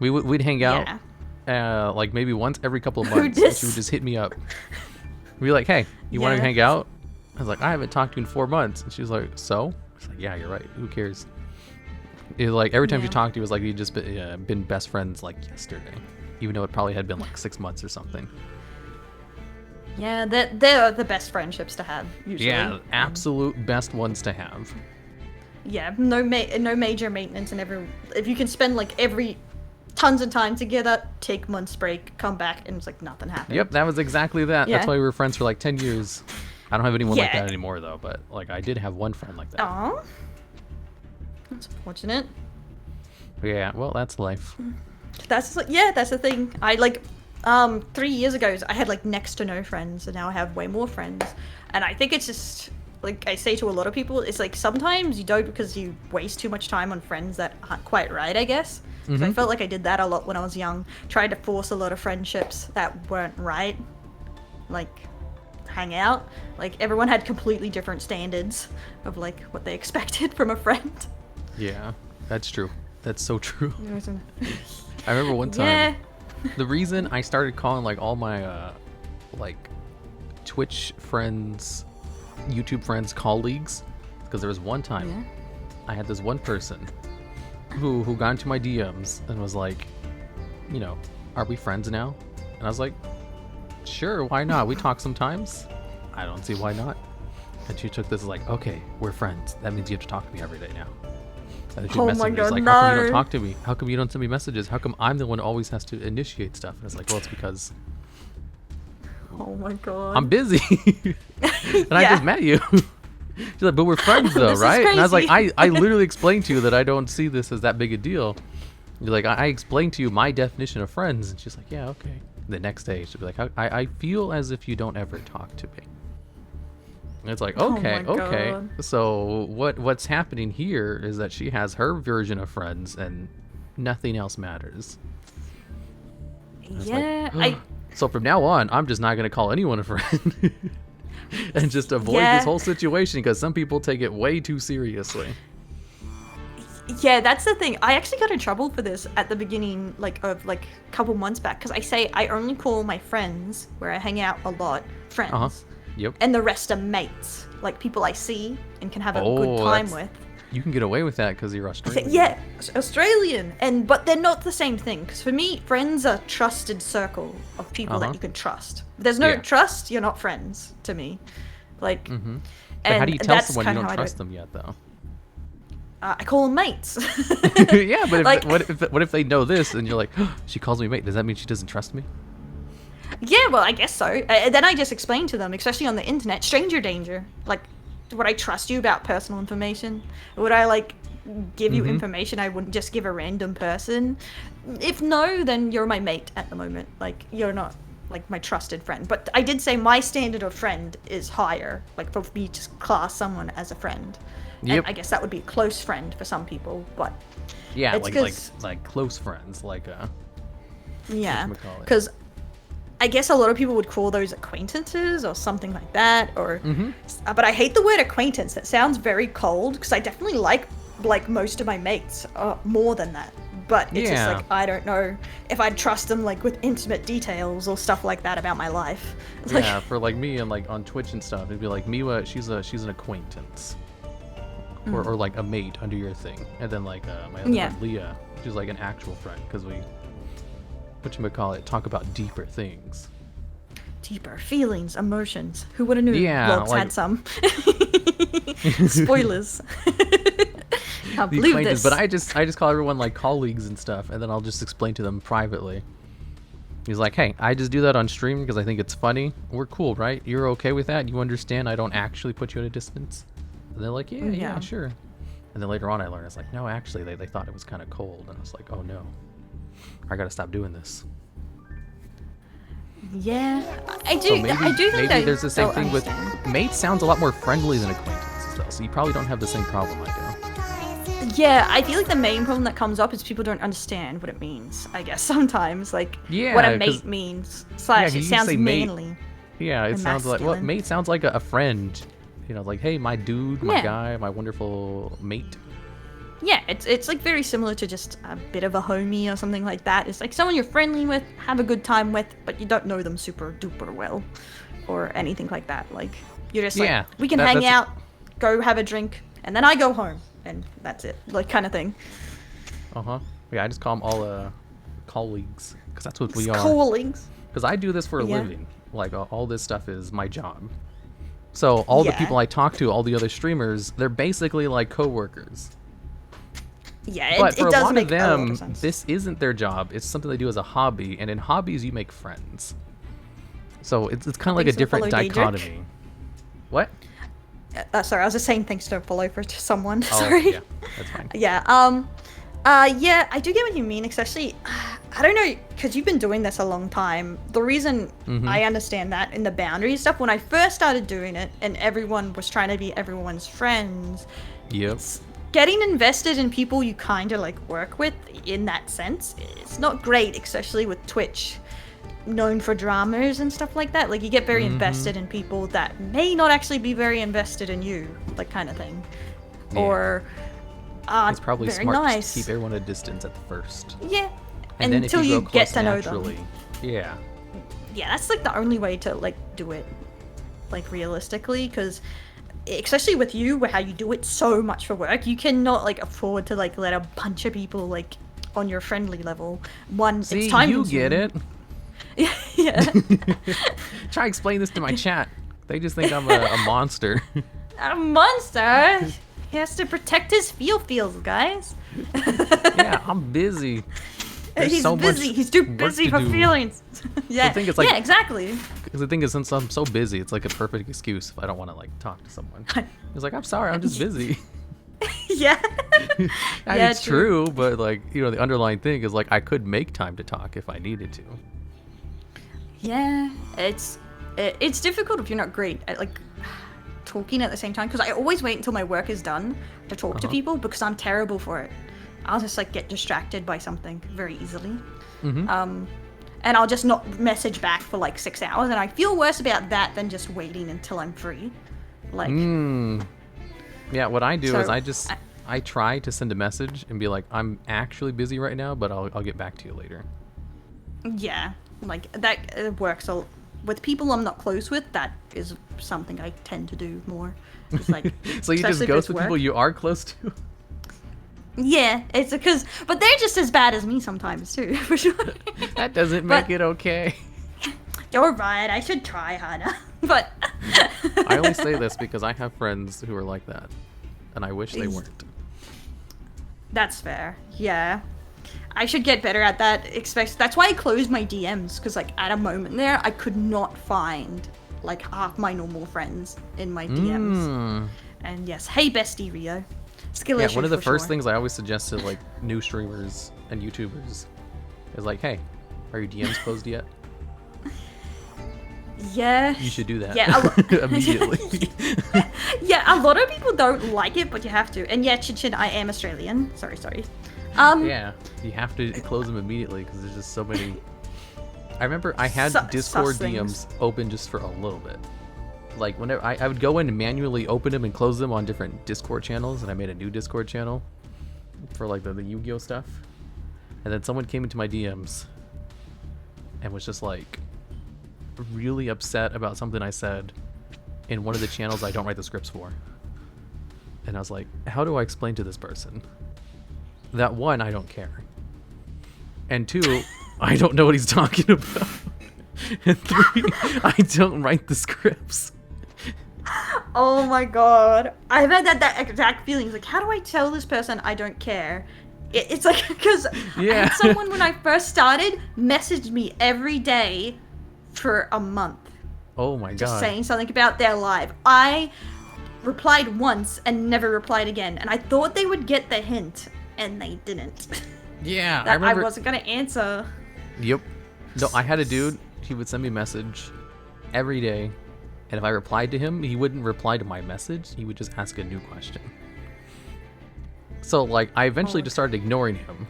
[SPEAKER 1] We'd hang out,
[SPEAKER 2] Yeah.
[SPEAKER 1] like maybe once every couple of
[SPEAKER 2] Who
[SPEAKER 1] months. And
[SPEAKER 2] dis-
[SPEAKER 1] she would just hit me up. We'd be like, "Hey, you want to
[SPEAKER 2] Yeah.
[SPEAKER 1] hang out?" I was like, "I haven't talked to you in 4 months," and she was like, "So?" I was like, "Yeah, you're right. Who cares?" It, like every time
[SPEAKER 2] Yeah.
[SPEAKER 1] she talked to you, it was like you'd just been best friends like yesterday, even though it probably had been like 6 months or something.
[SPEAKER 2] Yeah, they're the best friendships to have usually.
[SPEAKER 1] Yeah, absolute best ones to have.
[SPEAKER 2] Yeah, no major maintenance, and if you can spend, like, every tons of time together, take months break, come back, and it's like nothing happened.
[SPEAKER 1] Yep, that was exactly that.
[SPEAKER 2] Yeah.
[SPEAKER 1] That's why we were friends for like 10 years. I don't have anyone like
[SPEAKER 2] Yeah.
[SPEAKER 1] that anymore though, but like I did have one friend like that.
[SPEAKER 2] Aw. That's unfortunate.
[SPEAKER 1] Yeah, well, that's life.
[SPEAKER 2] That's the thing. I, like, 3 years ago, I had, like, next to no friends, and now I have way more friends. And I think it's just, like I say to a lot of people, it's like sometimes you don't because you waste too much time on friends that aren't quite right, I guess. So I felt like I did that a lot when I was young. Tried to force a lot of friendships that weren't right. Like, hang out. Like, everyone had completely different standards of, like, what they expected from a friend.
[SPEAKER 1] Yeah, that's true. That's so true. I remember one time,
[SPEAKER 2] Yeah.
[SPEAKER 1] the reason I started calling, like, all my, like, Twitch friends, YouTube friends, colleagues, because there was one time I had this one person who got into my DMs and was like, you know, are we friends now? And I was like, sure, why not? We talk sometimes. I don't see why not. And she took this as like, okay, we're friends. That means you have to talk to me every day now. And then she messaged me, like, how come you don't talk to me? How come you don't send me messages? How come I'm the one who always has to initiate stuff? And it's like, well, it's because
[SPEAKER 2] Oh my god.
[SPEAKER 1] I'm busy. And I just met you. She's like, but we're friends though,
[SPEAKER 2] This is
[SPEAKER 1] right? And I was like,
[SPEAKER 2] crazy.
[SPEAKER 1] I literally explained to you that I don't see this as that big a deal. You're like, I explained to you my definition of friends. And she's like, yeah, okay. The next day, she'll be like, I feel as if you don't ever talk to me. And it's like, okay,
[SPEAKER 2] Oh my
[SPEAKER 1] okay.
[SPEAKER 2] God.
[SPEAKER 1] So what's happening here is that she has her version of friends and nothing else matters. And it's like, so from now on, I'm just not going to call anyone a friend. And just avoid this whole situation because some people take it way too seriously.
[SPEAKER 2] Yeah, that's the thing. I actually got in trouble for this at the beginning, of a couple months back, because I say I only call my friends, where I hang out a lot, friends.
[SPEAKER 1] Yep.
[SPEAKER 2] And the rest are mates, like people I see and can have a good time with.
[SPEAKER 1] You can get away with that because you're Australian.
[SPEAKER 2] Yeah, Australian, but they're not the same thing. Because for me, friends are a trusted circle of people that you can trust. If there's no trust, you're not friends to me. Like,
[SPEAKER 1] But how do you tell someone you don't trust them yet, though?
[SPEAKER 2] I call them mates.
[SPEAKER 1] Yeah, but what if they know this and you're like, oh, she calls me mate? Does that mean she doesn't trust me?
[SPEAKER 2] Yeah, well, I guess so. Then I just explain to them, especially on the internet, stranger danger. Like, would I trust you about personal information? Would I, give you information I wouldn't just give a random person? If no, then you're my mate at the moment. Like, you're not, my trusted friend. But I did say my standard of friend is higher. Like, for me to class someone as a friend.
[SPEAKER 1] Yep.
[SPEAKER 2] And I guess that would be a close friend for some people, but...
[SPEAKER 1] Yeah,
[SPEAKER 2] it's
[SPEAKER 1] like close friends,
[SPEAKER 2] Yeah,
[SPEAKER 1] whatchamacallit.
[SPEAKER 2] because I guess a lot of people would call those acquaintances or something like that, or but I hate the word acquaintance. That sounds very cold, because I definitely like most of my mates more than that, but it's just I don't know if I'd trust them with intimate details or stuff like that about my life. It's
[SPEAKER 1] Yeah, for me and on Twitch and stuff, it'd be like Miwa, she's an acquaintance. Or like a mate under your thing, and then my other friend Leah, she's like an actual friend, because we talk about deeper things,
[SPEAKER 2] deeper feelings, emotions. Who would have knew?
[SPEAKER 1] Yeah,
[SPEAKER 2] Logs had some. Spoilers. Can't
[SPEAKER 1] the
[SPEAKER 2] believe
[SPEAKER 1] acquaintance.
[SPEAKER 2] this.
[SPEAKER 1] But I just call everyone colleagues and stuff, and then I'll just explain to them privately. He's like, hey, I just do that on stream because I think it's funny. We're cool, right? You're okay with that? You understand I don't actually put you at a distance? And they're like, yeah, sure. And then later on I learned, it's like, no, actually, they thought it was kind of cold. And I was like, oh no, I gotta stop doing this.
[SPEAKER 2] Yeah, I do.
[SPEAKER 1] So maybe,
[SPEAKER 2] I do think
[SPEAKER 1] maybe there's the same thing with mates. Sounds a lot more friendly than acquaintances, though. So you probably don't have the same problem I do.
[SPEAKER 2] Yeah, I feel like the main problem that comes up is people don't understand what it means. I guess sometimes, what a mate means. / it sounds manly.
[SPEAKER 1] Yeah, it sounds
[SPEAKER 2] masculine.
[SPEAKER 1] Mate sounds like a friend. Hey, my dude, my guy, my wonderful mate.
[SPEAKER 2] Yeah, it's very similar to just a bit of a homie or something like that. It's like someone you're friendly with, have a good time with, but you don't know them super duper well, or anything like that. You're just we can hang out, go have a drink, and then I go home, and that's it, kind of thing.
[SPEAKER 1] Yeah, I just call them all colleagues, because that's what we are.
[SPEAKER 2] Colleagues.
[SPEAKER 1] Because I do this for a living. All this stuff is my job. So all the people I talk to, all the other streamers, they're basically like coworkers.
[SPEAKER 2] Yeah,
[SPEAKER 1] but for
[SPEAKER 2] it does
[SPEAKER 1] a lot
[SPEAKER 2] make
[SPEAKER 1] of them,
[SPEAKER 2] a lot of sense.
[SPEAKER 1] this isn't their job. It's something they do as a hobby, and in hobbies, you make friends. So it's kind of like a different dichotomy. What?
[SPEAKER 2] Sorry, I was just saying thanks to follow for someone.
[SPEAKER 1] Oh,
[SPEAKER 2] Sorry.
[SPEAKER 1] Yeah, that's fine.
[SPEAKER 2] Yeah. Yeah, I do get what you mean. Especially, I don't know, because you've been doing this a long time. The reason I understand that in the boundary stuff, when I first started doing it, and everyone was trying to be everyone's friends.
[SPEAKER 1] Yep.
[SPEAKER 2] Getting invested in people you kind of work with in that sense, it's not great, especially with Twitch. known for dramas and stuff like that. Like you get very invested in people that may not actually be very invested in you, like kind of thing.
[SPEAKER 1] Yeah.
[SPEAKER 2] Or
[SPEAKER 1] it's probably
[SPEAKER 2] very
[SPEAKER 1] smart
[SPEAKER 2] nice.
[SPEAKER 1] just to keep everyone at a distance at the first.
[SPEAKER 2] Yeah.
[SPEAKER 1] And then
[SPEAKER 2] until
[SPEAKER 1] if you,
[SPEAKER 2] you
[SPEAKER 1] grow
[SPEAKER 2] get
[SPEAKER 1] close
[SPEAKER 2] to know
[SPEAKER 1] naturally,
[SPEAKER 2] them.
[SPEAKER 1] Yeah.
[SPEAKER 2] Yeah, that's like the only way to like do it, like realistically, because especially with you, where how you do it so much for work, you cannot like afford to like let a bunch of people like on your friendly level.
[SPEAKER 1] See,
[SPEAKER 2] it's time
[SPEAKER 1] you get it.
[SPEAKER 2] Yeah.
[SPEAKER 1] Try explain this to my chat. They just think I'm a monster.
[SPEAKER 2] A monster. He has to protect his feels, guys.
[SPEAKER 1] Yeah, I'm busy. There's
[SPEAKER 2] He's
[SPEAKER 1] so
[SPEAKER 2] busy.
[SPEAKER 1] much
[SPEAKER 2] He's too
[SPEAKER 1] work
[SPEAKER 2] busy
[SPEAKER 1] to
[SPEAKER 2] for
[SPEAKER 1] do.
[SPEAKER 2] feelings. Yeah.
[SPEAKER 1] The thing is, like,
[SPEAKER 2] yeah, exactly.
[SPEAKER 1] Because the thing is, since I'm so busy, it's like a perfect excuse if I don't want to like talk to someone. It's like, I'm sorry, I'm just busy.
[SPEAKER 2] Yeah.
[SPEAKER 1] I mean,
[SPEAKER 2] Yeah,
[SPEAKER 1] it's true, but like, you know, the underlying thing is like I could make time to talk if I needed to.
[SPEAKER 2] Yeah, it's difficult if you're not great at like talking at the same time, because I always wait until my work is done to talk to people because I'm terrible for it. I'll just like get distracted by something very easily. And I'll just not message back for like 6 hours, and I feel worse about that than just waiting until I'm free. Like,
[SPEAKER 1] Yeah, what I do
[SPEAKER 2] So,
[SPEAKER 1] is I try to send a message and be like, I'm actually busy right now, but I'll get back to you later.
[SPEAKER 2] yeah, like that works with people I'm not close with. That is something I tend to do more. It's like,
[SPEAKER 1] So you just
[SPEAKER 2] especially if
[SPEAKER 1] ghost
[SPEAKER 2] it's
[SPEAKER 1] with
[SPEAKER 2] work.
[SPEAKER 1] people you are close to?
[SPEAKER 2] Yeah, it's because, but they're just as bad as me sometimes too, for sure.
[SPEAKER 1] That doesn't make
[SPEAKER 2] But-
[SPEAKER 1] it okay.
[SPEAKER 2] You're right. I should try harder, but
[SPEAKER 1] I only say this because I have friends who are like that, and I wish they weren't.
[SPEAKER 2] That's fair. Yeah, I should get better at that. That's why I closed my DMs, because like at a moment there, I could not find like half my normal friends in my DMs. And yes, hey bestie Rio. Skill
[SPEAKER 1] Yeah,
[SPEAKER 2] issue
[SPEAKER 1] one of the
[SPEAKER 2] for
[SPEAKER 1] first
[SPEAKER 2] sure.
[SPEAKER 1] things I always suggest to like new streamers and YouTubers is like, hey, are your DMs closed yet?
[SPEAKER 2] Yeah.
[SPEAKER 1] You should do that.
[SPEAKER 2] Yeah,
[SPEAKER 1] Immediately.
[SPEAKER 2] Yeah, a lot of people don't like it, but you have to. And yeah, Chin, I am Australian. Sorry.
[SPEAKER 1] Yeah, you have to close them immediately because there's just so many. I remember I had Discord
[SPEAKER 2] sus things.
[SPEAKER 1] DMs open just for a little bit. Like whenever I would go in and manually open them and close them on different Discord channels, and I made a new Discord channel for like the Yu-Gi-Oh stuff. And then someone came into my DMs and was just like really upset about something I said in one of the channels I don't write the scripts for. And I was like, how do I explain to this person that one, I don't care, and two, I don't know what he's talking about, and three, I don't write the scripts.
[SPEAKER 2] Oh my god. I've had that exact feeling. Like, how do I tell this person I don't care? It's like, because
[SPEAKER 1] Yeah.
[SPEAKER 2] someone when I first started messaged me every day for a month.
[SPEAKER 1] Oh my
[SPEAKER 2] Just
[SPEAKER 1] god.
[SPEAKER 2] saying something about their life. I replied once and never replied again. And I thought they would get the hint, and they didn't.
[SPEAKER 1] Yeah, I
[SPEAKER 2] That I
[SPEAKER 1] remember.
[SPEAKER 2] wasn't going to answer.
[SPEAKER 1] Yep. No, I had a dude, he would send me a message every day, and if I replied to him, he wouldn't reply to my message, he would just ask a new question. So, like, I eventually just started ignoring him.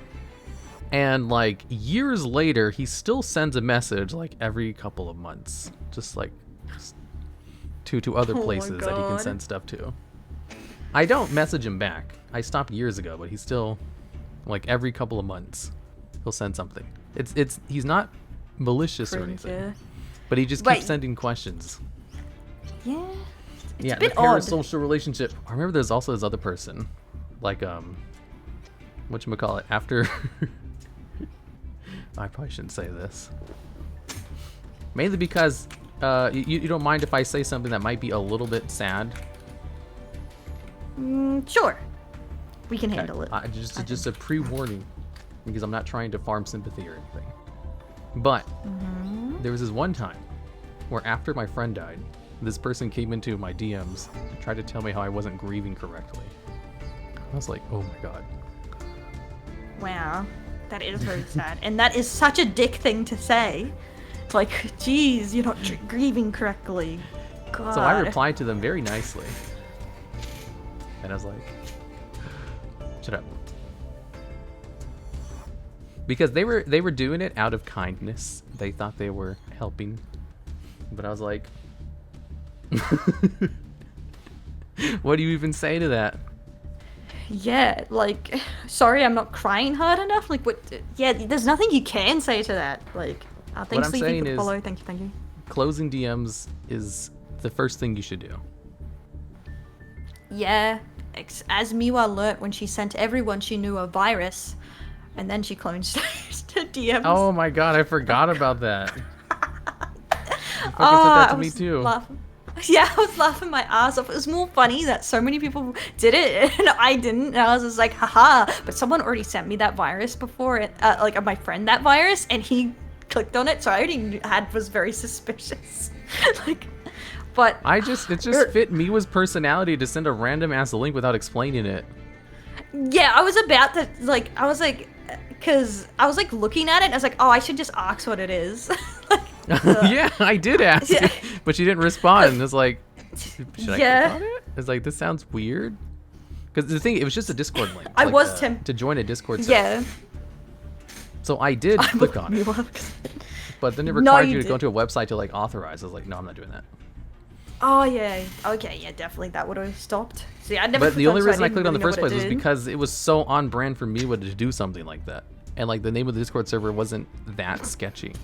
[SPEAKER 1] And, like, years later, he still sends a message, like, every couple of months. Just, like, to other
[SPEAKER 2] Oh my
[SPEAKER 1] places that he can
[SPEAKER 2] God.
[SPEAKER 1] send stuff to. I don't message him back. I stopped years ago, but he's still, like, every couple of months, he'll send something. He's not malicious or
[SPEAKER 2] Cringe,
[SPEAKER 1] anything,
[SPEAKER 2] yeah.
[SPEAKER 1] but he just
[SPEAKER 2] Wait.
[SPEAKER 1] keeps sending questions.
[SPEAKER 2] Yeah. It's
[SPEAKER 1] Yeah,
[SPEAKER 2] a bit
[SPEAKER 1] the
[SPEAKER 2] odd.
[SPEAKER 1] parasocial relationship. I remember there's also this other person, like whatchamacallit, after I probably shouldn't say this. Mainly because you don't mind if I say something that might be a little bit sad.
[SPEAKER 2] Sure. We can handle it.
[SPEAKER 1] Just a pre-warning, because I'm not trying to farm sympathy or anything. But there was this one time where after my friend died, this person came into my DMs and tried to tell me how I wasn't grieving correctly. I was like, oh my god.
[SPEAKER 2] Wow. That is very sad. And that is such a dick thing to say. It's like, geez, you're not grieving correctly. God.
[SPEAKER 1] So I replied to them very nicely. And I was like, shut up. Because they were doing it out of kindness. They thought they were helping. But I was like, what do you even say to that?
[SPEAKER 2] Yeah, like, sorry, I'm not crying hard enough. Like, what? Yeah, there's nothing you can say to that. Like, thanks,
[SPEAKER 1] I'm
[SPEAKER 2] Sleepy,
[SPEAKER 1] saying
[SPEAKER 2] for the
[SPEAKER 1] is-
[SPEAKER 2] follow. Thank you.
[SPEAKER 1] Closing DMs is the first thing you should do.
[SPEAKER 2] Yeah, as Miwa learnt when she sent everyone she knew a virus, and then she cloned to DMs.
[SPEAKER 1] Oh my god, I forgot about that. You fucking
[SPEAKER 2] Oh,
[SPEAKER 1] said that to
[SPEAKER 2] I
[SPEAKER 1] me
[SPEAKER 2] was
[SPEAKER 1] too.
[SPEAKER 2] laughing. Yeah, I was laughing my ass off. It was more funny that so many people did it and I didn't. And I was just like, haha. But someone already sent me that virus before, like my friend that virus, and he clicked on it. So I already was very suspicious. Like, but
[SPEAKER 1] It just fit Miwa's personality to send a random ass link without explaining it.
[SPEAKER 2] yeah, I was about to because I was like looking at it. And I was like, oh, I should just ask what it is.
[SPEAKER 1] Yeah, I did ask,
[SPEAKER 2] Yeah.
[SPEAKER 1] but she didn't respond. It's like, should I
[SPEAKER 2] Yeah.
[SPEAKER 1] click on it? It's like, this sounds weird. Because the thing, it was just a Discord link.
[SPEAKER 2] I
[SPEAKER 1] like,
[SPEAKER 2] was tempted.
[SPEAKER 1] to join a Discord server.
[SPEAKER 2] Yeah.
[SPEAKER 1] So I did click on it, but then it
[SPEAKER 2] No,
[SPEAKER 1] required
[SPEAKER 2] you
[SPEAKER 1] you to go
[SPEAKER 2] did-
[SPEAKER 1] to a website to like authorize. I was like, no, I'm not doing that.
[SPEAKER 2] Oh yeah. Okay. Yeah. Definitely. That would have stopped. See, I never.
[SPEAKER 1] But the
[SPEAKER 2] clicked on
[SPEAKER 1] only
[SPEAKER 2] it, so
[SPEAKER 1] reason I
[SPEAKER 2] didn't
[SPEAKER 1] clicked on the
[SPEAKER 2] really know
[SPEAKER 1] first
[SPEAKER 2] what
[SPEAKER 1] place
[SPEAKER 2] it
[SPEAKER 1] was
[SPEAKER 2] did.
[SPEAKER 1] because it was so on brand for Miwa to do something like that, and like the name of the Discord server wasn't that sketchy.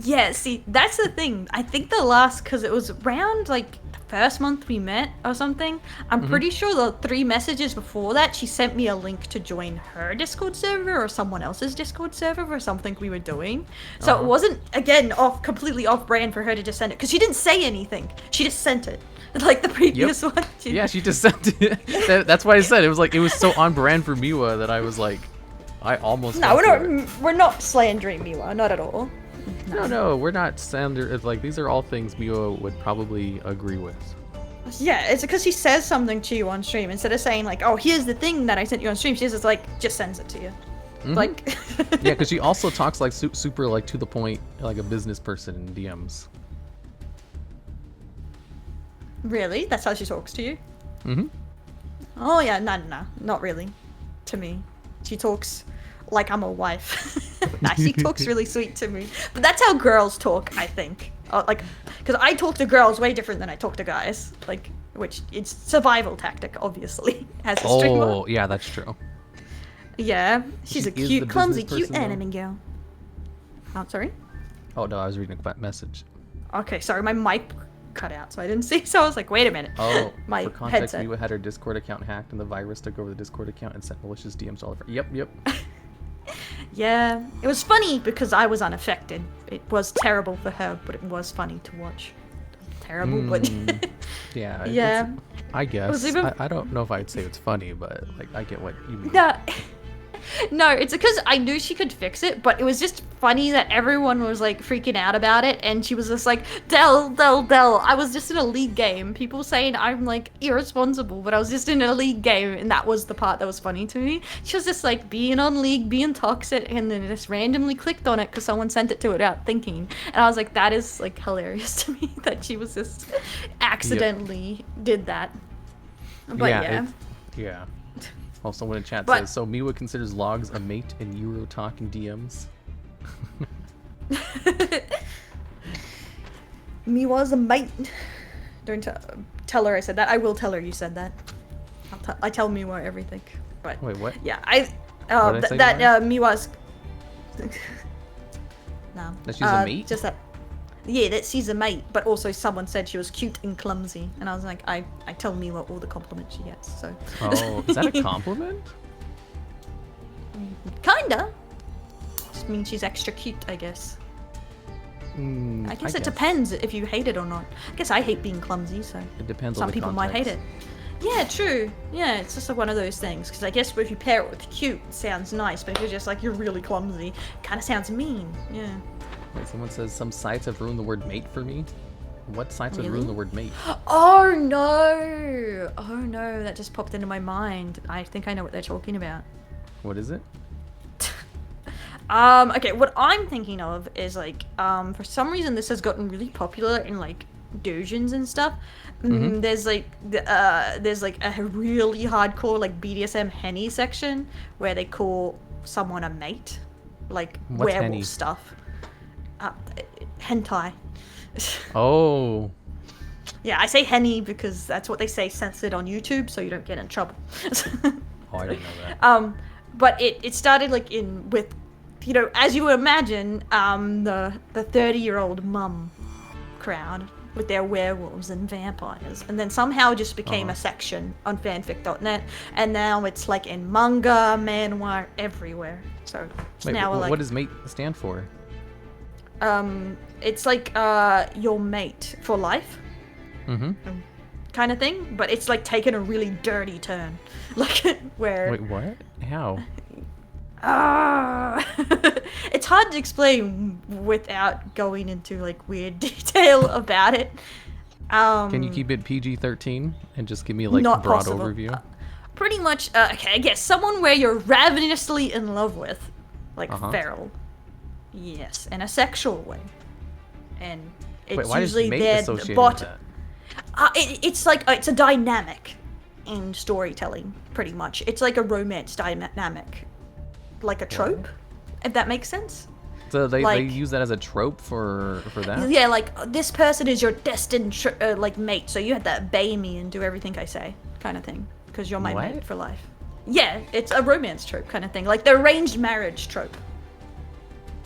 [SPEAKER 2] Yeah, see, that's the thing. I think because it was around like the first month we met or something. I'm pretty sure the 3 messages before that, she sent me a link to join her Discord server or someone else's Discord server for something we were doing. So it wasn't, again, completely off brand for her to just send it because she didn't say anything. She just sent it. Like the previous one.
[SPEAKER 1] Yeah, she just sent it. That's why I said it was like it was so on brand for Miwa that I was like, I almost.
[SPEAKER 2] No,
[SPEAKER 1] fell for it.
[SPEAKER 2] we're not slandering Miwa, not at all.
[SPEAKER 1] No, we're not standard. It's like these are all things Miwa would probably agree with.
[SPEAKER 2] Yeah, it's because she says something to you on stream instead of saying like, "Oh, here's the thing that I sent you on stream." She just like sends it to you. Like,
[SPEAKER 1] Yeah, because she also talks like super like to the point, like a business person in DMs.
[SPEAKER 2] Really? That's how she talks to you?
[SPEAKER 1] Mm-hmm.
[SPEAKER 2] Oh yeah, no, not really. To me, she talks like I'm a wife. Nah, she talks really sweet to me. But that's how girls talk, I think. Like, because I talk to girls way different than I talk to guys. Like, which it's survival tactic, obviously, as a streamer.
[SPEAKER 1] Oh, yeah, that's true.
[SPEAKER 2] Yeah, she's
[SPEAKER 1] She
[SPEAKER 2] a
[SPEAKER 1] is the
[SPEAKER 2] cute, clumsy,
[SPEAKER 1] business
[SPEAKER 2] cute
[SPEAKER 1] person, though.
[SPEAKER 2] anime girl. Oh, sorry.
[SPEAKER 1] Oh no, I was reading a message.
[SPEAKER 2] Okay, sorry, my mic cut out, so I didn't see. So I was like, wait a minute.
[SPEAKER 1] Oh,
[SPEAKER 2] my
[SPEAKER 1] for context,
[SPEAKER 2] headset.
[SPEAKER 1] Miwa had her Discord account hacked, and the virus took over the Discord account and sent malicious DMs to all of her. Yep.
[SPEAKER 2] Yeah, it was funny because I was unaffected. It was terrible for her, but it was funny to watch. Terrible, but
[SPEAKER 1] Yeah.
[SPEAKER 2] yeah.
[SPEAKER 1] I guess.
[SPEAKER 2] was even-
[SPEAKER 1] I don't know if I'd say it's funny, but like I get what you mean.
[SPEAKER 2] No, it's because I knew she could fix it, but it was just funny that everyone was like freaking out about it, and she was just like, Del. I was just in a league game. People saying I'm like irresponsible, but I was just in a league game, and that was the part that was funny to me. She was just like being on league, being toxic, and then just randomly clicked on it because someone sent it to her without thinking. And I was like, that is like hilarious to me that she was just accidentally did that. But yeah.
[SPEAKER 1] Yeah. Oh, someone in chat
[SPEAKER 2] But-
[SPEAKER 1] says, so Miwa considers logs a mate in Euro talk and DMs?
[SPEAKER 2] Miwa's a mate. Don't tell her I said that. I will tell her you said that. I tell Miwa everything. But
[SPEAKER 1] Wait, what?
[SPEAKER 2] yeah,
[SPEAKER 1] What did I say to
[SPEAKER 2] that
[SPEAKER 1] her?
[SPEAKER 2] Miwa's. No.
[SPEAKER 1] That she's a mate?
[SPEAKER 2] Just that. Yeah, that she's a mate, but also someone said she was cute and clumsy, and I was like, I tell Miwa all the compliments she gets. So.
[SPEAKER 1] Oh, is that a compliment?
[SPEAKER 2] Kinda. Just means she's extra cute, I guess. I guess it depends if you hate it or not. I guess I hate being clumsy, so
[SPEAKER 1] It depends on
[SPEAKER 2] some
[SPEAKER 1] the
[SPEAKER 2] people might hate it. Yeah, true. Yeah, it's just one of those things. Because I guess if you pair it with cute, it sounds nice. But if you're just like, you're really clumsy, it kind of sounds mean. Yeah.
[SPEAKER 1] Wait, someone says some sites have ruined the word mate for me. What sites would ruin
[SPEAKER 2] Really?
[SPEAKER 1] the word mate?
[SPEAKER 2] Oh no! Oh no, that just popped into my mind. I think I know what they're talking about.
[SPEAKER 1] What is it?
[SPEAKER 2] Okay, what I'm thinking of is like, for some reason this has gotten really popular in like doujins and stuff. There's like a really hardcore like BDSM henny section where they call someone a mate. like
[SPEAKER 1] What's
[SPEAKER 2] werewolf
[SPEAKER 1] henny?
[SPEAKER 2] stuff. Hentai.
[SPEAKER 1] Oh.
[SPEAKER 2] Yeah, I say henny because that's what they say censored on YouTube, so you don't get in trouble.
[SPEAKER 1] Oh, I didn't know that.
[SPEAKER 2] But it started like with, you know, as you would imagine, the 30-year-old mum crowd with their werewolves and vampires, and then somehow just became a section on fanfic.net, and now it's like in manga, manhwa, everywhere. So
[SPEAKER 1] Wait,
[SPEAKER 2] now we're like,
[SPEAKER 1] what does mate stand for?
[SPEAKER 2] it's like your mate for life.
[SPEAKER 1] Mm-hmm.
[SPEAKER 2] Kind of thing, but it's like taken a really dirty turn, like where.
[SPEAKER 1] Wait, what? How?
[SPEAKER 2] It's hard to explain without going into like weird detail about it.
[SPEAKER 1] Can you keep it PG-13 and just give me like a
[SPEAKER 2] Not
[SPEAKER 1] broad
[SPEAKER 2] possible.
[SPEAKER 1] overview?
[SPEAKER 2] Pretty much. Okay, I guess someone where you're ravenously in love with, like feral. Yes, in a sexual way, and it's
[SPEAKER 1] Wait, why
[SPEAKER 2] usually
[SPEAKER 1] is mate
[SPEAKER 2] their
[SPEAKER 1] associated
[SPEAKER 2] bot.
[SPEAKER 1] with that?
[SPEAKER 2] It's like it's a dynamic in storytelling, pretty much. It's like a romance dynamic, like a trope, if that makes sense.
[SPEAKER 1] So they
[SPEAKER 2] like-
[SPEAKER 1] use that as a trope for that?
[SPEAKER 2] Yeah, like this person is your destined like mate, so you have to obey me and do everything I say, kind of thing, because you're my
[SPEAKER 1] What?
[SPEAKER 2] mate for life. Yeah, it's a romance trope kind of thing, like the arranged marriage trope.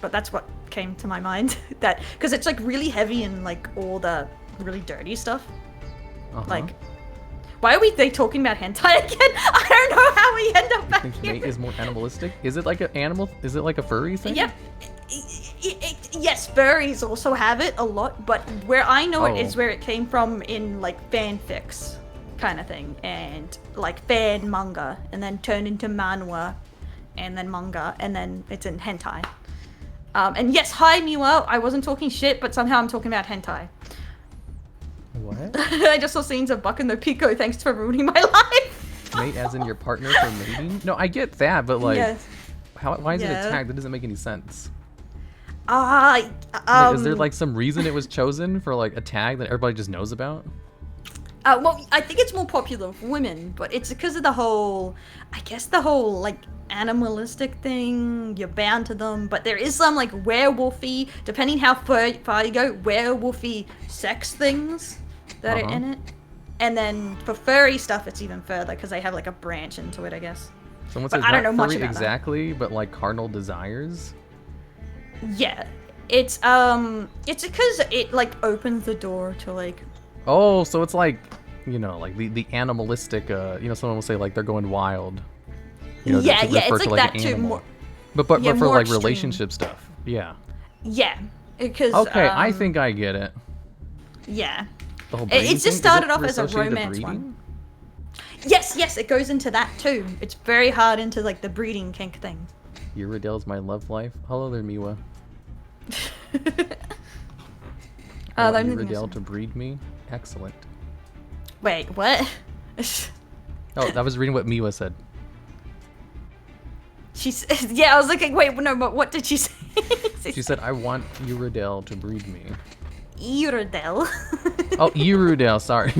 [SPEAKER 2] But that's what came to my mind, that because it's like really heavy in like all the really dirty stuff. Like, why are they talking about hentai again? I don't know how we end up back
[SPEAKER 1] I think
[SPEAKER 2] here.
[SPEAKER 1] mate is more animalistic. Is it like an animal? Is it like a furry thing?
[SPEAKER 2] Yep. Yes, furries also have it a lot, but where I know it is where it came from in like fanfics kind of thing, and like fan manga, and then turned into manhwa, and then manga, and then it's in hentai. And yes, hi Miwa, I wasn't talking shit, but somehow I'm talking about hentai.
[SPEAKER 1] What?
[SPEAKER 2] I just saw scenes of Buck and the Pico, thanks for ruining my life.
[SPEAKER 1] Mate as in your partner for mating? No, I get that, but like,
[SPEAKER 2] Yes.
[SPEAKER 1] why is it a
[SPEAKER 2] Yeah.
[SPEAKER 1] tag? That doesn't make any sense.
[SPEAKER 2] Like,
[SPEAKER 1] Is there like some reason it was chosen for like a tag that everybody just knows about?
[SPEAKER 2] well, I think it's more popular with women, but it's because of the whole, I guess the whole, like, animalistic thing, you're bound to them, but there is some, like, werewolfy, depending how far you go, werewolfy sex things that are in it. And then for furry stuff, it's even further, because they have, like, a branch into it, I guess.
[SPEAKER 1] Someone
[SPEAKER 2] But
[SPEAKER 1] says
[SPEAKER 2] I don't
[SPEAKER 1] not
[SPEAKER 2] know much
[SPEAKER 1] furry
[SPEAKER 2] about that.
[SPEAKER 1] exactly, but like carnal desires.
[SPEAKER 2] Yeah. It's because it, like, opens the door to, like...
[SPEAKER 1] Oh, so it's like, you know, like the animalistic, you know, someone will say like they're going wild. You know,
[SPEAKER 2] Yeah,
[SPEAKER 1] to
[SPEAKER 2] yeah,
[SPEAKER 1] refer
[SPEAKER 2] it's
[SPEAKER 1] to,
[SPEAKER 2] like
[SPEAKER 1] an
[SPEAKER 2] that too,
[SPEAKER 1] animal.
[SPEAKER 2] more-
[SPEAKER 1] But
[SPEAKER 2] yeah,
[SPEAKER 1] for
[SPEAKER 2] more
[SPEAKER 1] like
[SPEAKER 2] extreme.
[SPEAKER 1] relationship stuff. Yeah.
[SPEAKER 2] Yeah. Because,
[SPEAKER 1] Okay, I think I get it.
[SPEAKER 2] Yeah.
[SPEAKER 1] The whole
[SPEAKER 2] It
[SPEAKER 1] breeding
[SPEAKER 2] just
[SPEAKER 1] thing? Is
[SPEAKER 2] started
[SPEAKER 1] it
[SPEAKER 2] off as a
[SPEAKER 1] associated to
[SPEAKER 2] romance
[SPEAKER 1] breeding?
[SPEAKER 2] one. Yes, it goes into that too. It's very hard into like the breeding kink thing.
[SPEAKER 1] Eurydel's my love life. Hello there, Miwa.
[SPEAKER 2] Oh,
[SPEAKER 1] Want
[SPEAKER 2] let me
[SPEAKER 1] Eurodel to breed me? Excellent.
[SPEAKER 2] Wait, what?
[SPEAKER 1] Oh, I was reading what Miwa said.
[SPEAKER 2] She's yeah. I was looking. Wait, no, but what did she say?
[SPEAKER 1] She said, I want Eurodel to breed me.
[SPEAKER 2] Erundel.
[SPEAKER 1] Oh, Erundel, sorry.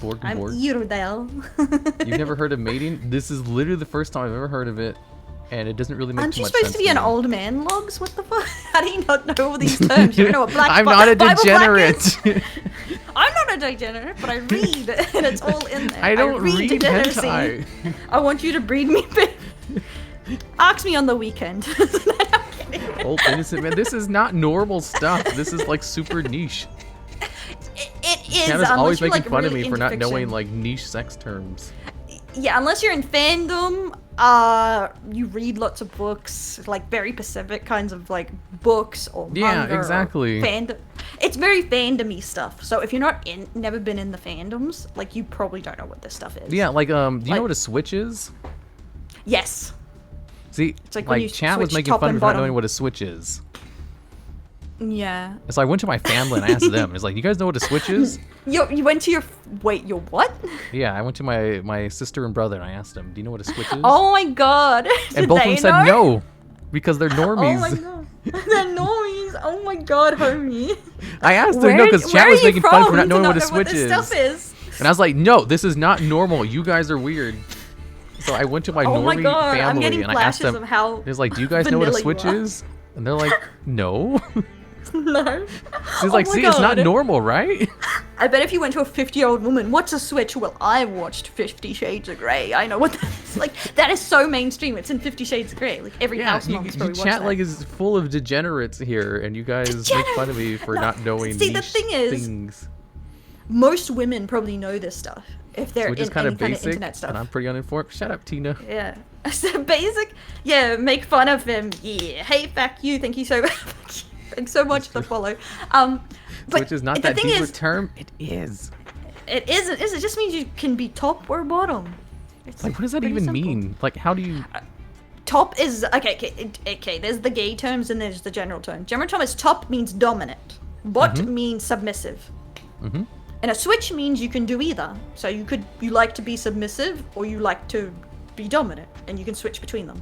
[SPEAKER 1] Borg.
[SPEAKER 2] I'm Erundel.
[SPEAKER 1] You've never heard of mating? This is literally the first time I've ever heard of it, and it doesn't really make
[SPEAKER 2] Aren't
[SPEAKER 1] too
[SPEAKER 2] you
[SPEAKER 1] much
[SPEAKER 2] supposed
[SPEAKER 1] sense
[SPEAKER 2] to be an
[SPEAKER 1] me.
[SPEAKER 2] old man, Logs? What the fuck? How do you not know all these terms? You don't know what black
[SPEAKER 1] I'm not a
[SPEAKER 2] Bible black is?
[SPEAKER 1] degenerate.
[SPEAKER 2] I'm not a degenerate, but I read, and it's all in there.
[SPEAKER 1] I don't read
[SPEAKER 2] degeneracy.
[SPEAKER 1] hentai.
[SPEAKER 2] I want you to breed me. Ask me on the weekend.
[SPEAKER 1] Old innocent man. This is not normal stuff. This is like super niche.
[SPEAKER 2] It is.
[SPEAKER 1] Hannah's
[SPEAKER 2] unless
[SPEAKER 1] always
[SPEAKER 2] you're,
[SPEAKER 1] making
[SPEAKER 2] like,
[SPEAKER 1] fun of
[SPEAKER 2] really
[SPEAKER 1] me for
[SPEAKER 2] into
[SPEAKER 1] not
[SPEAKER 2] fiction.
[SPEAKER 1] knowing like niche sex terms.
[SPEAKER 2] Yeah, unless you're in fandom, you read lots of books, like very specific kinds of like books or
[SPEAKER 1] Yeah,
[SPEAKER 2] manga or
[SPEAKER 1] exactly.
[SPEAKER 2] Fandom. It's very fandom-y stuff. So if you're never been in the fandoms, like you probably don't know what this stuff is.
[SPEAKER 1] Yeah, like do you know
[SPEAKER 2] Like-
[SPEAKER 1] what a switch is?
[SPEAKER 2] Yes.
[SPEAKER 1] See,
[SPEAKER 2] like when you
[SPEAKER 1] chat was
[SPEAKER 2] switch
[SPEAKER 1] making
[SPEAKER 2] top
[SPEAKER 1] fun
[SPEAKER 2] and
[SPEAKER 1] of me for not
[SPEAKER 2] bottom.
[SPEAKER 1] knowing what a switch is.
[SPEAKER 2] Yeah.
[SPEAKER 1] So I went to my family and I asked them. It's like, you guys know what a switch is?
[SPEAKER 2] You went to your your what?
[SPEAKER 1] Yeah, I went to my sister and brother and I asked them, do you know what a switch is?
[SPEAKER 2] Oh my god.
[SPEAKER 1] and
[SPEAKER 2] Did
[SPEAKER 1] both of
[SPEAKER 2] they
[SPEAKER 1] them said
[SPEAKER 2] know?
[SPEAKER 1] no, because they're normies.
[SPEAKER 2] Oh my god. They're normies. Oh my god, homie.
[SPEAKER 1] I asked them no, because chat was making fun for not knowing what a
[SPEAKER 2] know
[SPEAKER 1] switch
[SPEAKER 2] this
[SPEAKER 1] is.
[SPEAKER 2] stuff is.
[SPEAKER 1] And I was like, no, this is not normal. You guys are weird. It's So I went to my
[SPEAKER 2] Oh my
[SPEAKER 1] normie
[SPEAKER 2] god, I'm
[SPEAKER 1] family
[SPEAKER 2] getting
[SPEAKER 1] and I asked
[SPEAKER 2] flashes
[SPEAKER 1] them.
[SPEAKER 2] of how
[SPEAKER 1] It was like, "Do you guys know what a
[SPEAKER 2] vanilla you
[SPEAKER 1] Switch
[SPEAKER 2] are."
[SPEAKER 1] is?" And they're like, "No."
[SPEAKER 2] No.
[SPEAKER 1] She's
[SPEAKER 2] Oh
[SPEAKER 1] like,
[SPEAKER 2] my
[SPEAKER 1] "See, it's not
[SPEAKER 2] God.
[SPEAKER 1] normal, right?"
[SPEAKER 2] I bet if you went to a 50-year-old woman, what's a Switch? Well, I watched 50 Shades of Grey. I know what that's like. That is so mainstream. It's in 50 Shades of Grey. Like every house mom's probably watched
[SPEAKER 1] chat
[SPEAKER 2] that.
[SPEAKER 1] like is full of degenerates here, and you guys make fun of me for
[SPEAKER 2] No,
[SPEAKER 1] not knowing
[SPEAKER 2] see, the
[SPEAKER 1] niche
[SPEAKER 2] thing is,
[SPEAKER 1] things.
[SPEAKER 2] most women probably know this stuff if they're
[SPEAKER 1] Which is
[SPEAKER 2] in
[SPEAKER 1] kind
[SPEAKER 2] any
[SPEAKER 1] of
[SPEAKER 2] kind of
[SPEAKER 1] basic,
[SPEAKER 2] internet stuff.
[SPEAKER 1] and I'm pretty uninformed. Shut up, Tina.
[SPEAKER 2] Yeah. So basic. Yeah, make fun of him. Yeah. Hey, fuck you. Thank you so much. Thanks so much for the follow. But
[SPEAKER 1] Which is not
[SPEAKER 2] the
[SPEAKER 1] that
[SPEAKER 2] thing
[SPEAKER 1] deep a
[SPEAKER 2] is,
[SPEAKER 1] term. It is.
[SPEAKER 2] it isn't. It just means you can be top or bottom. It's
[SPEAKER 1] Like, what does that
[SPEAKER 2] pretty
[SPEAKER 1] even
[SPEAKER 2] simple.
[SPEAKER 1] mean? Like, how do you?
[SPEAKER 2] Top is okay. There's the gay terms and there's the general term. General term is top means dominant. Bot means submissive.
[SPEAKER 1] Mm-hmm.
[SPEAKER 2] And a switch means you can do either. So you like to be submissive or you like to be dominant, and you can switch between them.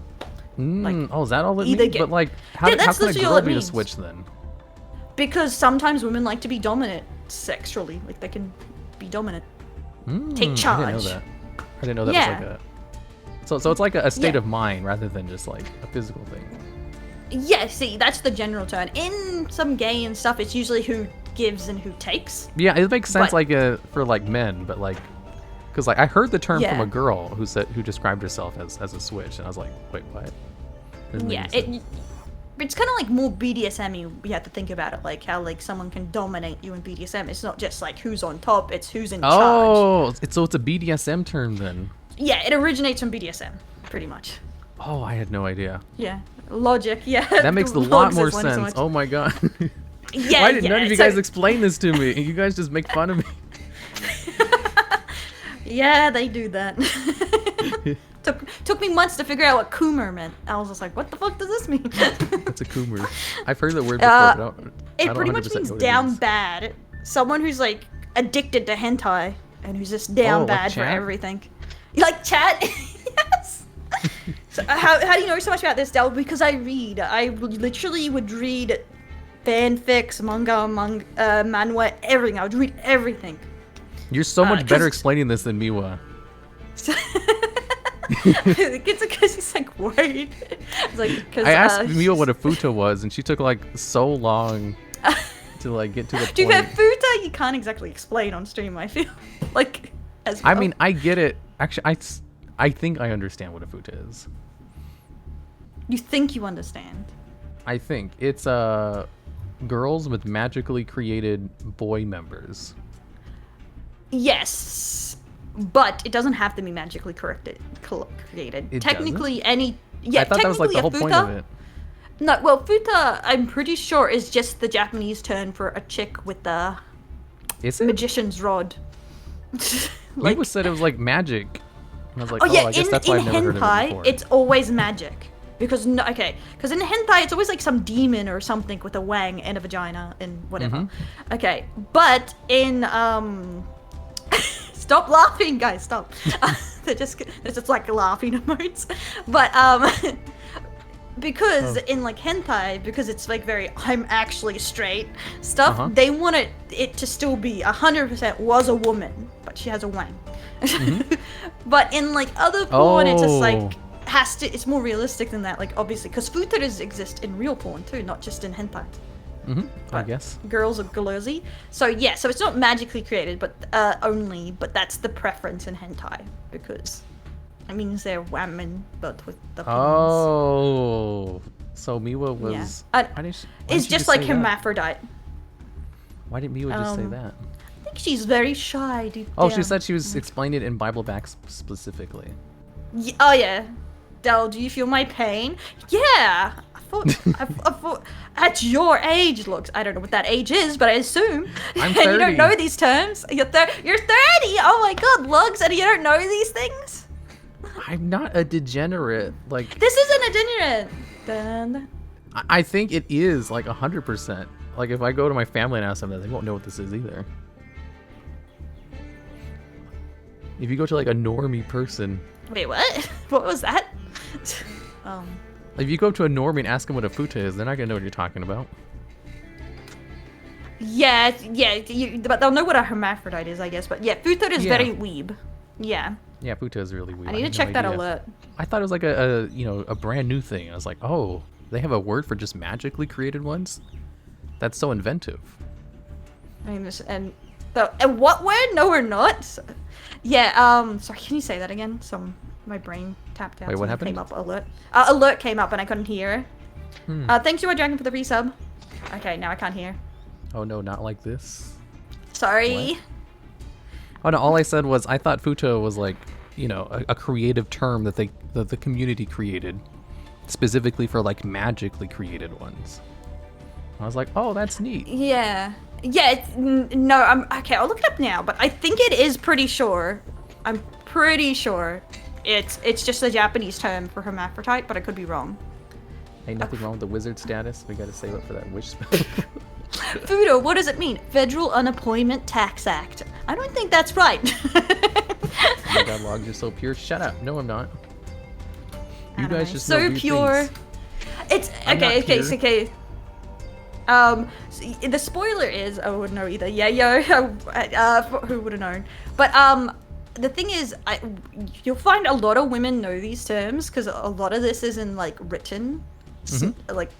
[SPEAKER 2] Like,
[SPEAKER 1] Oh, is that all it
[SPEAKER 2] either
[SPEAKER 1] means?
[SPEAKER 2] get-
[SPEAKER 1] But like, how,
[SPEAKER 2] Yeah,
[SPEAKER 1] how
[SPEAKER 2] that's
[SPEAKER 1] can a
[SPEAKER 2] literally all
[SPEAKER 1] girl
[SPEAKER 2] it
[SPEAKER 1] be a
[SPEAKER 2] means.
[SPEAKER 1] switch then?
[SPEAKER 2] Because sometimes women like to be dominant sexually. Like they can be dominant. Take charge.
[SPEAKER 1] I didn't know that. I didn't know that
[SPEAKER 2] Yeah.
[SPEAKER 1] was like a. So it's like a state
[SPEAKER 2] Yeah.
[SPEAKER 1] of mind rather than just like a physical thing.
[SPEAKER 2] Yeah, see, that's the general term. In some gay and stuff, it's usually who gives and who takes.
[SPEAKER 1] Yeah, it makes sense
[SPEAKER 2] But-
[SPEAKER 1] like for like men, but like, because like I heard the term from
[SPEAKER 2] Yeah.
[SPEAKER 1] a girl who described herself as a switch, and I was like, wait, what? Doesn't
[SPEAKER 2] Yeah,
[SPEAKER 1] make sense.
[SPEAKER 2] it's kind of like more BDSM-y. You have to think about it, like how like someone can dominate you in BDSM. It's not just like who's on top; it's who's in charge.
[SPEAKER 1] Oh, so it's a BDSM term then.
[SPEAKER 2] Yeah, it originates from BDSM, pretty much.
[SPEAKER 1] Oh, I had no idea.
[SPEAKER 2] Yeah, logic. Yeah,
[SPEAKER 1] That makes a lot more sense. Oh my god.
[SPEAKER 2] Yeah,
[SPEAKER 1] Why did
[SPEAKER 2] yeah,
[SPEAKER 1] none of you
[SPEAKER 2] so-
[SPEAKER 1] guys explain this to me? You guys just make fun of me.
[SPEAKER 2] Yeah, they do that. Took me months to figure out what Coomer meant. I was just like, what the fuck does this mean?
[SPEAKER 1] It's a coomer. I've heard the word before, but I don't
[SPEAKER 2] It pretty much
[SPEAKER 1] 100%
[SPEAKER 2] means
[SPEAKER 1] know what it
[SPEAKER 2] down
[SPEAKER 1] means.
[SPEAKER 2] bad. Someone who's like addicted to hentai and who's just down
[SPEAKER 1] Oh, like
[SPEAKER 2] bad for
[SPEAKER 1] chat?
[SPEAKER 2] everything. You like chat? Yes. So how do you know so much about this, Del? Because I read. Literally would read fanfics, manga, manhwa, everything. I would read everything.
[SPEAKER 1] You're so much
[SPEAKER 2] 'cause-
[SPEAKER 1] better explaining this than Miwa.
[SPEAKER 2] It's because he's like worried. It's like because
[SPEAKER 1] I asked Miwa what a futa was, and she took like so long to like get to the
[SPEAKER 2] Do you have
[SPEAKER 1] point.
[SPEAKER 2] futa? You can't exactly explain on stream. I feel like as well.
[SPEAKER 1] I mean, I get it. Actually, I think I understand what a futa is.
[SPEAKER 2] You think you understand?
[SPEAKER 1] I think it's girls with magically created boy members.
[SPEAKER 2] Yes, but it doesn't have to be magically created.
[SPEAKER 1] It
[SPEAKER 2] Technically, any yeah.
[SPEAKER 1] I thought that was like the whole
[SPEAKER 2] technically
[SPEAKER 1] point
[SPEAKER 2] a
[SPEAKER 1] of it.
[SPEAKER 2] No, well, futa, I'm pretty sure is just the Japanese term for a chick with the
[SPEAKER 1] Is it?
[SPEAKER 2] magician's rod.
[SPEAKER 1] Miwa said it was like magic. And I was like,
[SPEAKER 2] Oh yeah,
[SPEAKER 1] I guess
[SPEAKER 2] in
[SPEAKER 1] that's why I've never heard of it
[SPEAKER 2] hentai,
[SPEAKER 1] before.
[SPEAKER 2] it's always magic. Because in hentai, it's always like some demon or something with a wang and a vagina and whatever.
[SPEAKER 1] Mm-hmm.
[SPEAKER 2] Okay, but in stop laughing, guys, stop. They're just like laughing emotes. But because in like hentai, because it's like very I'm actually straight stuff,
[SPEAKER 1] Uh-huh.
[SPEAKER 2] they want it to still be 100% was a woman, but she has a wang. But in like other porn, it's just like
[SPEAKER 1] Oh.
[SPEAKER 2] it's more realistic than that, like obviously, because futas exist in real porn too, not just in hentai.
[SPEAKER 1] I
[SPEAKER 2] But
[SPEAKER 1] guess.
[SPEAKER 2] girls are glurzy, so yeah, so it's not magically created, but but that's the preference in hentai because it means they're women but with the penis.
[SPEAKER 1] Oh, so Miwa was.
[SPEAKER 2] Yeah.
[SPEAKER 1] Why didn't she- why
[SPEAKER 2] It's
[SPEAKER 1] didn't she
[SPEAKER 2] just like
[SPEAKER 1] say that?
[SPEAKER 2] hermaphrodite.
[SPEAKER 1] Why didn't Miwa just say that?
[SPEAKER 2] I think she's very shy, dude.
[SPEAKER 1] Oh,
[SPEAKER 2] Yeah.
[SPEAKER 1] she said she was explaining it in Bible back specifically.
[SPEAKER 2] Oh yeah. Del, do you feel my pain? Yeah. I thought at your age, looks. I don't know what that age is, but I assume.
[SPEAKER 1] I'm
[SPEAKER 2] And you
[SPEAKER 1] 30.
[SPEAKER 2] don't know these terms. You're 30. Oh my god, Lugs, and you don't know these things?
[SPEAKER 1] I'm not a degenerate. Like,
[SPEAKER 2] This isn't a degenerate. Dun.
[SPEAKER 1] I think it is like 100%. Like, if I go to my family and ask them that, they won't know what this is either. If you go to like a normie person,
[SPEAKER 2] Wait, what? What was that?
[SPEAKER 1] if you go to a normie and ask them what a futa is, they're not gonna know what you're talking about.
[SPEAKER 2] Yeah, but they'll know what a hermaphrodite is, I guess. But yeah, futa is
[SPEAKER 1] Yeah.
[SPEAKER 2] very weeb. Yeah.
[SPEAKER 1] Yeah, Futa is really weird.
[SPEAKER 2] I need to
[SPEAKER 1] had
[SPEAKER 2] check
[SPEAKER 1] no
[SPEAKER 2] that
[SPEAKER 1] idea.
[SPEAKER 2] alert.
[SPEAKER 1] I thought it was like a brand new thing. I was like, oh, they have a word for just magically created ones? That's so inventive.
[SPEAKER 2] I mean, and what word? No, we're not. Yeah. Sorry. Can you say that again? My brain tapped out.
[SPEAKER 1] Wait, what happened?
[SPEAKER 2] Came up alert. Alert came up and I couldn't hear. Thanks you, Dragon, for the resub. Okay, now I can't hear.
[SPEAKER 1] Oh no, not like this.
[SPEAKER 2] Sorry.
[SPEAKER 1] What? Oh no, all I said was I thought Futa was like, a creative term that the community created specifically for like magically created ones. I was like, oh, that's neat.
[SPEAKER 2] Yeah. Yeah. No. Okay. I'll look it up now, but I think it is pretty sure. I'm pretty sure it's just a Japanese term for hermaphrodite, but I could be wrong.
[SPEAKER 1] Ain't nothing wrong with the wizard status. We gotta save up for that wish spell.
[SPEAKER 2] Fudo, what does it mean? Federal Unemployment Tax Act. I don't think that's right.
[SPEAKER 1] Oh my god, logs, you're so pure. Shut up. No, I'm not. You guys just know
[SPEAKER 2] so
[SPEAKER 1] weird
[SPEAKER 2] pure.
[SPEAKER 1] things.
[SPEAKER 2] It's
[SPEAKER 1] I'm not
[SPEAKER 2] okay.
[SPEAKER 1] pure.
[SPEAKER 2] Okay. So the spoiler is I wouldn't know either. Yeah. Who would have known? But the thing is, you'll find a lot of women know these terms because a lot of this is in like written, like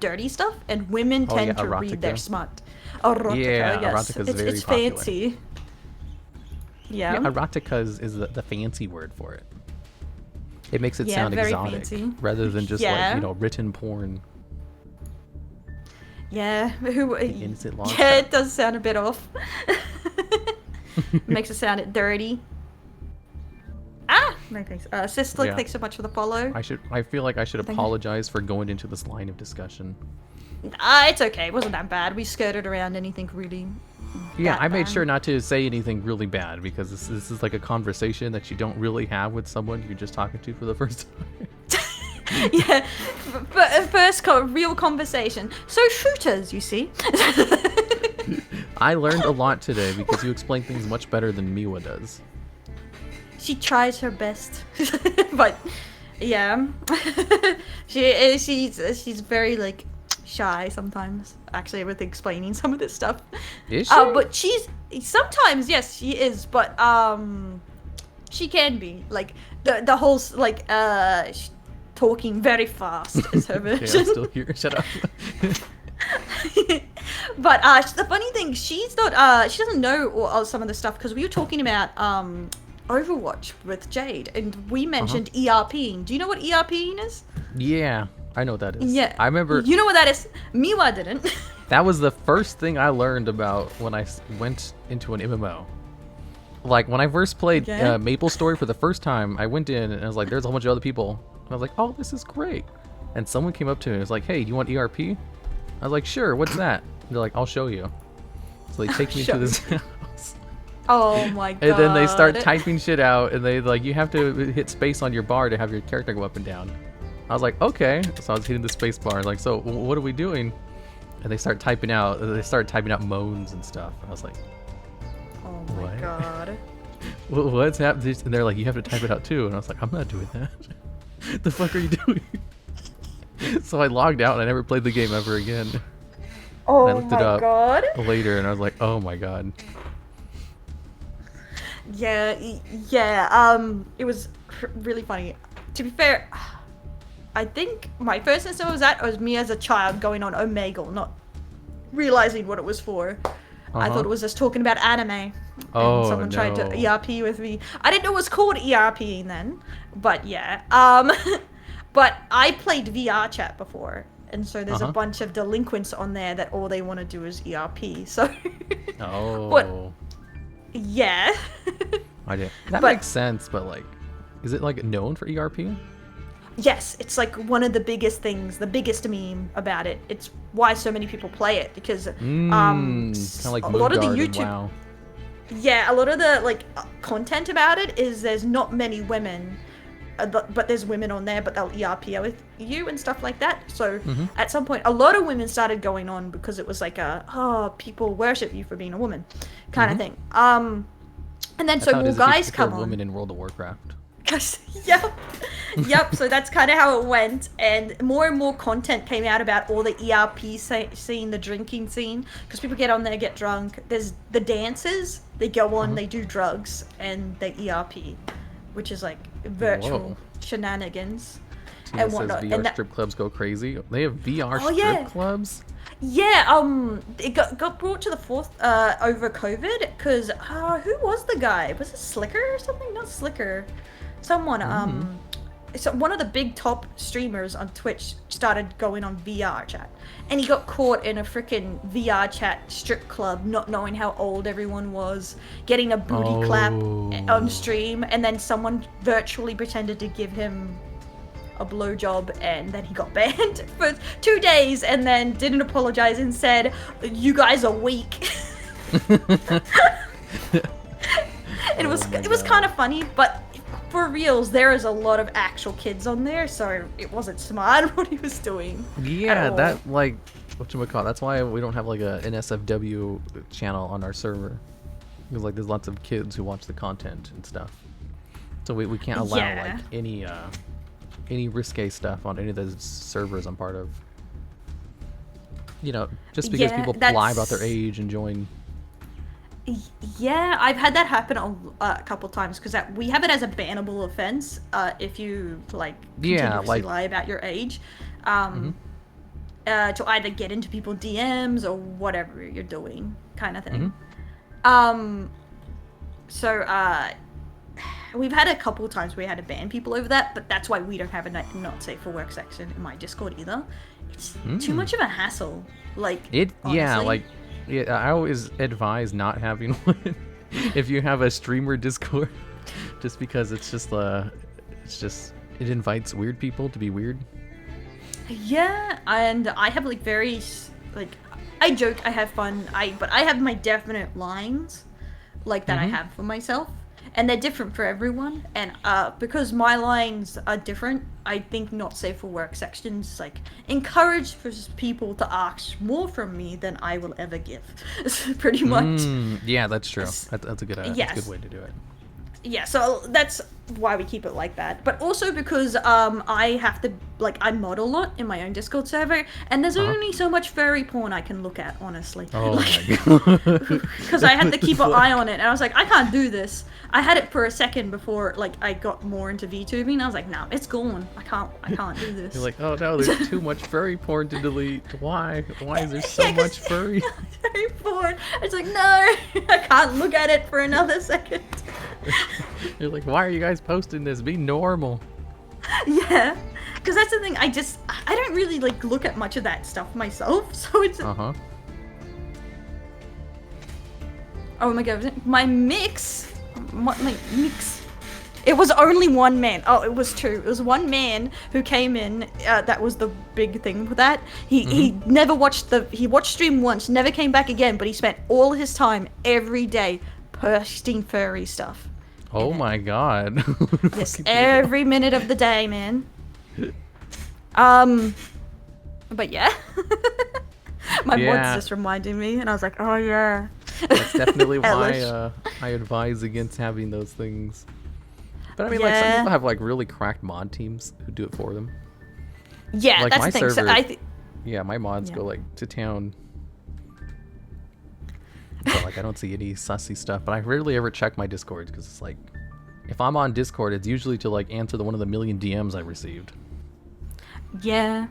[SPEAKER 2] dirty stuff, and women tend to read their smut. Erotica,
[SPEAKER 1] Yeah,
[SPEAKER 2] yes.
[SPEAKER 1] erotica is very
[SPEAKER 2] it's
[SPEAKER 1] popular.
[SPEAKER 2] fancy. Yeah.
[SPEAKER 1] Yeah, erotica is the fancy word for it. It makes it
[SPEAKER 2] Yeah,
[SPEAKER 1] sound
[SPEAKER 2] very
[SPEAKER 1] exotic
[SPEAKER 2] fancy.
[SPEAKER 1] rather than just
[SPEAKER 2] Yeah.
[SPEAKER 1] like, written porn.
[SPEAKER 2] Yeah.
[SPEAKER 1] Innocent long
[SPEAKER 2] Yeah,
[SPEAKER 1] shot.
[SPEAKER 2] it does sound a bit off. Makes it sound dirty. No thanks. Sistlick,
[SPEAKER 1] Yeah.
[SPEAKER 2] thanks so much for the follow.
[SPEAKER 1] I feel like I should
[SPEAKER 2] Thank you.
[SPEAKER 1] apologize for going into this line of discussion.
[SPEAKER 2] It's okay. It wasn't that bad. We skirted around anything really.
[SPEAKER 1] Yeah,
[SPEAKER 2] that
[SPEAKER 1] I made
[SPEAKER 2] bad.
[SPEAKER 1] sure not to say anything really bad because this is like a conversation that you don't really have with someone you're just talking to for the first time.
[SPEAKER 2] Yeah, first real conversation. So shooters, you see.
[SPEAKER 1] I learned a lot today because you explain things much better than Miwa does.
[SPEAKER 2] She tries her best, but yeah, she's very like shy sometimes. Actually, with explaining some of this stuff.
[SPEAKER 1] Is she?
[SPEAKER 2] But she's sometimes yes, she is, but she can be like the whole like talking very fast is her
[SPEAKER 1] Okay,
[SPEAKER 2] version.
[SPEAKER 1] I'm still here. Shut up.
[SPEAKER 2] But the funny thing, she's not. She doesn't know all some of the stuff because we were talking about Overwatch with Jade, and we mentioned ERPing. Do you know what ERPing is?
[SPEAKER 1] Yeah, I know what that is.
[SPEAKER 2] Yeah,
[SPEAKER 1] I remember.
[SPEAKER 2] You know what that is? Miwa didn't.
[SPEAKER 1] That was the first thing I learned about when I went into an MMO. Like when I first played Maple Story for the first time, I went in and I was like, "There's a whole bunch of other people." And I was like, "Oh, this is great." And someone came up to me and was like, "Hey, do you want ERP?" I was like, "Sure. What's that?" And they're like, "I'll show you." So they take me to this house.
[SPEAKER 2] Oh my god.
[SPEAKER 1] And then they start typing shit out, and they like, you have to hit space on your bar to have your character go up and down. I was like, okay. So I was hitting the space bar, like, so what are we doing? And they start typing out. They started typing out moans and stuff. And I was like,
[SPEAKER 2] Oh my
[SPEAKER 1] what?
[SPEAKER 2] god.
[SPEAKER 1] What's happening? And they're like, you have to type it out too. And I was like, I'm not doing that. The fuck are you doing? So I logged out and I never played the game ever again.
[SPEAKER 2] Oh
[SPEAKER 1] I looked
[SPEAKER 2] my
[SPEAKER 1] it up
[SPEAKER 2] god.
[SPEAKER 1] later and I was like, oh my god.
[SPEAKER 2] Yeah. It was really funny. To be fair, I think my first instance was that was me as a child going on Omegle, not realizing what it was for. I thought it was just talking about anime. And someone tried to ERP with me. I didn't know it was called ERPing then, but yeah. But I played VR chat before, and so there's a bunch of delinquents on there that all they want to do is ERP. So.
[SPEAKER 1] Oh.
[SPEAKER 2] But, yeah.
[SPEAKER 1] I did. That makes sense, but like, is it like known for ERP?
[SPEAKER 2] Yes, it's like one of the biggest things, the biggest meme about it. It's why so many people play it because
[SPEAKER 1] Kind of like
[SPEAKER 2] a lot of the
[SPEAKER 1] Moonguard and
[SPEAKER 2] YouTube,
[SPEAKER 1] WoW.
[SPEAKER 2] yeah, a lot of the like content about it is there's not many women, but there's women on there, but they'll ERP with you and stuff like that. So at some point, a lot of women started going on because it was like people worship you for being a woman, kind of thing. And then so more guys come on.
[SPEAKER 1] Women in World of Warcraft.
[SPEAKER 2] Yep. Yep, so that's kind of how it went, and more content came out about all the ERP scene, the drinking scene, because people get on there, get drunk. There's the dancers, they go on, they do drugs, and they ERP, which is like virtual shenanigans and whatnot.
[SPEAKER 1] VR
[SPEAKER 2] and
[SPEAKER 1] strip clubs go crazy. They have VR strip clubs?
[SPEAKER 2] Yeah, it got brought to the fourth over COVID, because who was the guy? Was it Slicker or something? Not Slicker. Someone, so one of the big top streamers on Twitch started going on VR chat, and he got caught in a freaking VR chat strip club, not knowing how old everyone was, getting a booty clap on stream, and then someone virtually pretended to give him a blowjob, and then he got banned for 2 days, and then didn't apologize and said, "You guys are weak." It was kind of funny, but for reals, there is a lot of actual kids on there, so it wasn't smart what he was doing.
[SPEAKER 1] Yeah, that, like, whatchamacallit, that's why we don't have, like, an NSFW channel on our server. Because, like, there's lots of kids who watch the content and stuff. So we can't allow, like, any risque stuff on any of those servers I'm part of. You know, just because people lie about their age and join.
[SPEAKER 2] Yeah, I've had that happen a couple times, because we have it as a bannable offense if you like continuously lie about your age, to either get into people's DMs or whatever you're doing, kind of thing. So we've had a couple times we had to ban people over that, but that's why we don't have a not safe for work section in my Discord either. It's too much of a hassle. Like honestly.
[SPEAKER 1] Yeah, I always advise not having one if you have a streamer Discord, just because it invites weird people to be weird.
[SPEAKER 2] Yeah, and I have like I joke, I have fun, but I have my definite lines like that I have for myself, and they're different for everyone, and because my lines are different, I think not safe for work sections like encourage for people to ask more from me than I will ever give. Pretty much.
[SPEAKER 1] Yeah, that's true. That's a good way to do it.
[SPEAKER 2] Yeah, so that's why we keep it like that. But also because I have to, like, I mod a lot in my own Discord server, and there's only so much furry porn I can look at, honestly.
[SPEAKER 1] Oh my god.
[SPEAKER 2] Because I had to keep an eye on it, and I was like, I can't do this. I had it for a second before, like, I got more into VTubing, and I was like, nah, it's gone. I can't do this.
[SPEAKER 1] You're like, oh no, there's too much furry porn to delete. Why? Why is there so much furry?
[SPEAKER 2] Furry porn. It's like, no, I can't look at it for another second.
[SPEAKER 1] You're like, why are you guys posting this? Be normal.
[SPEAKER 2] Yeah, because that's the thing. I don't really like look at much of that stuff myself, so it's. Oh my god, my mix. It was only one man. Oh, it was two. It was one man who came in. That was the big thing with that. He never watched he watched stream once, never came back again. But he spent all his time every day posting furry stuff.
[SPEAKER 1] Oh my god.
[SPEAKER 2] Yes, every minute of the day, man. But yeah. My mod's just reminding me, and I was like, oh yeah.
[SPEAKER 1] That's definitely why I advise against having those things. But I mean, like, some people have like really cracked mod teams who do it for them.
[SPEAKER 2] Yeah,
[SPEAKER 1] like,
[SPEAKER 2] that's
[SPEAKER 1] my
[SPEAKER 2] the thing.
[SPEAKER 1] Server, my mods go like to town. So, like, I don't see any sussy stuff, but I rarely ever check my Discord, because it's like, if I'm on Discord, it's usually to like answer one of the million DMs I received.
[SPEAKER 2] Yeah,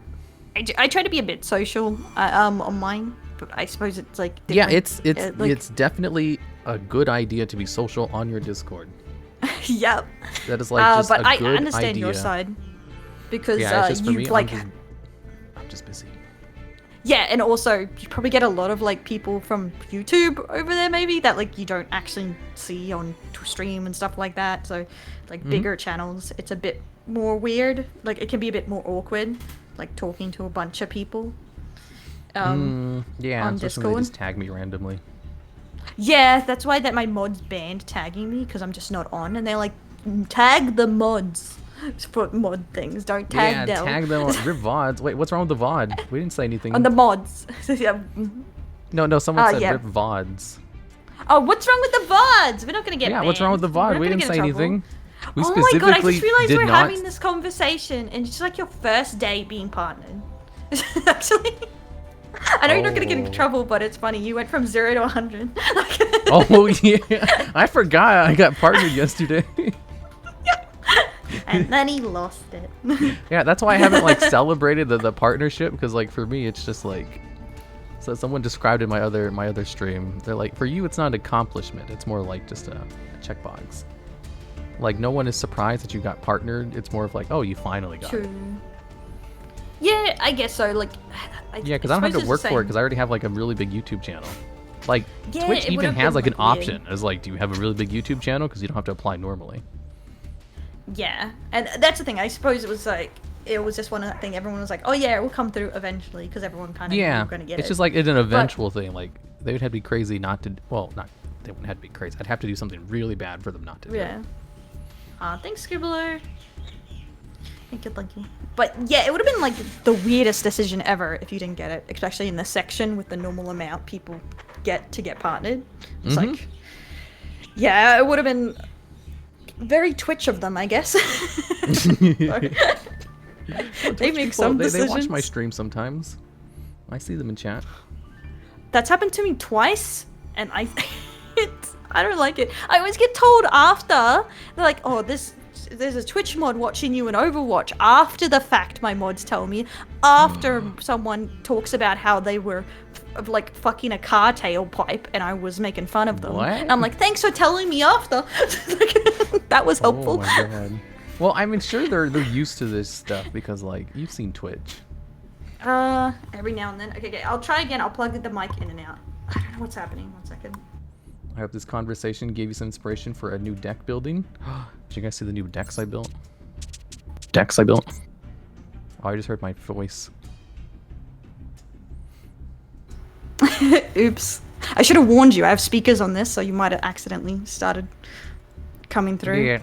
[SPEAKER 2] I try to be a bit social on mine, but I suppose it's like different.
[SPEAKER 1] Yeah, it's definitely a good idea to be social on your Discord.
[SPEAKER 2] Yep.
[SPEAKER 1] That is like just
[SPEAKER 2] but
[SPEAKER 1] a good idea.
[SPEAKER 2] I understand your side, because
[SPEAKER 1] it's just
[SPEAKER 2] you like.
[SPEAKER 1] I'm just busy.
[SPEAKER 2] Yeah, and also you probably get a lot of like people from YouTube over there maybe that like you don't actually see on stream and stuff like that. So like bigger channels, it's a bit more weird. Like it can be a bit more awkward, like talking to a bunch of people. On Discord.
[SPEAKER 1] They just tag me randomly.
[SPEAKER 2] Yeah, that's why that my mods banned tagging me, because I'm just not on, and they're like, tag the mods. For mod things, don't tag them.
[SPEAKER 1] Yeah, tag them. Rip VODs. Wait, what's wrong with the VOD? We didn't say anything.
[SPEAKER 2] On the mods.
[SPEAKER 1] No, someone said rip VODs.
[SPEAKER 2] Oh, what's wrong with the VODs? We're not gonna get banned.
[SPEAKER 1] What's wrong with the VOD? We didn't say anything. We
[SPEAKER 2] Oh my god, I
[SPEAKER 1] specifically
[SPEAKER 2] just realized
[SPEAKER 1] did
[SPEAKER 2] we're
[SPEAKER 1] not.
[SPEAKER 2] having this conversation and it's like your first day being partnered. Actually, I know you're not gonna get in
[SPEAKER 1] Oh.
[SPEAKER 2] trouble, but it's funny. You went from 0 to 100.
[SPEAKER 1] Oh yeah, I forgot I got partnered yesterday.
[SPEAKER 2] And then he lost it.
[SPEAKER 1] Yeah, that's why I haven't like celebrated the partnership, because like for me it's just like, so someone described in my other stream, they're like, for you it's not an accomplishment, it's more like just a checkbox. Like no one is surprised that you got partnered. It's more of like, oh, you finally got it.
[SPEAKER 2] True. Yeah, I guess so. Like,
[SPEAKER 1] Yeah, because I don't have to work for it because I already have like a really big YouTube channel. Like
[SPEAKER 2] Yeah,
[SPEAKER 1] Twitch
[SPEAKER 2] it
[SPEAKER 1] even
[SPEAKER 2] would've
[SPEAKER 1] has
[SPEAKER 2] been,
[SPEAKER 1] like an
[SPEAKER 2] like, weird.
[SPEAKER 1] option as like, do you have a really big YouTube channel? Because you don't have to apply normally.
[SPEAKER 2] Yeah, and that's the thing. I suppose it was like it was just one of that thing. Everyone was like, "Oh yeah, it will come through eventually," because everyone kind of knew we
[SPEAKER 1] Yeah,
[SPEAKER 2] were gonna get
[SPEAKER 1] it's
[SPEAKER 2] it.
[SPEAKER 1] just like it's an eventual thing. Like they would have to be crazy not to. Well, not they wouldn't have to be crazy. I'd have to do something really bad for them not to.
[SPEAKER 2] Yeah.
[SPEAKER 1] Do it.
[SPEAKER 2] Thanks, Scribbler. Thank you. But yeah, it would have been like the weirdest decision ever if you didn't get it, especially in the section with the normal amount people get to get partnered. It's like, yeah, it would have been very Twitch of them, I guess. They make some
[SPEAKER 1] They
[SPEAKER 2] decisions.
[SPEAKER 1] watch my stream sometimes. I see them in chat.
[SPEAKER 2] That's happened to me twice, and I don't like it. I always get told after. They're like, "Oh, there's a Twitch mod watching you in Overwatch." After the fact, my mods tell me. After someone talks about how they were like fucking a car tailpipe, and I was making fun of them.
[SPEAKER 1] What?
[SPEAKER 2] And I'm like, "Thanks for telling me after." That was helpful.
[SPEAKER 1] Oh my god. Well, I mean, sure they're used to this stuff because like you've seen Twitch.
[SPEAKER 2] Every now and then. Okay, I'll try again. I'll plug the mic in and out. I don't know what's happening. 1 second.
[SPEAKER 1] I hope this conversation gave you some inspiration for a new deck building. Did you guys see the new decks I built? Oh, I just heard my voice.
[SPEAKER 2] Oops. I should have warned you. I have speakers on this, so you might have accidentally started coming through.
[SPEAKER 1] Yeah,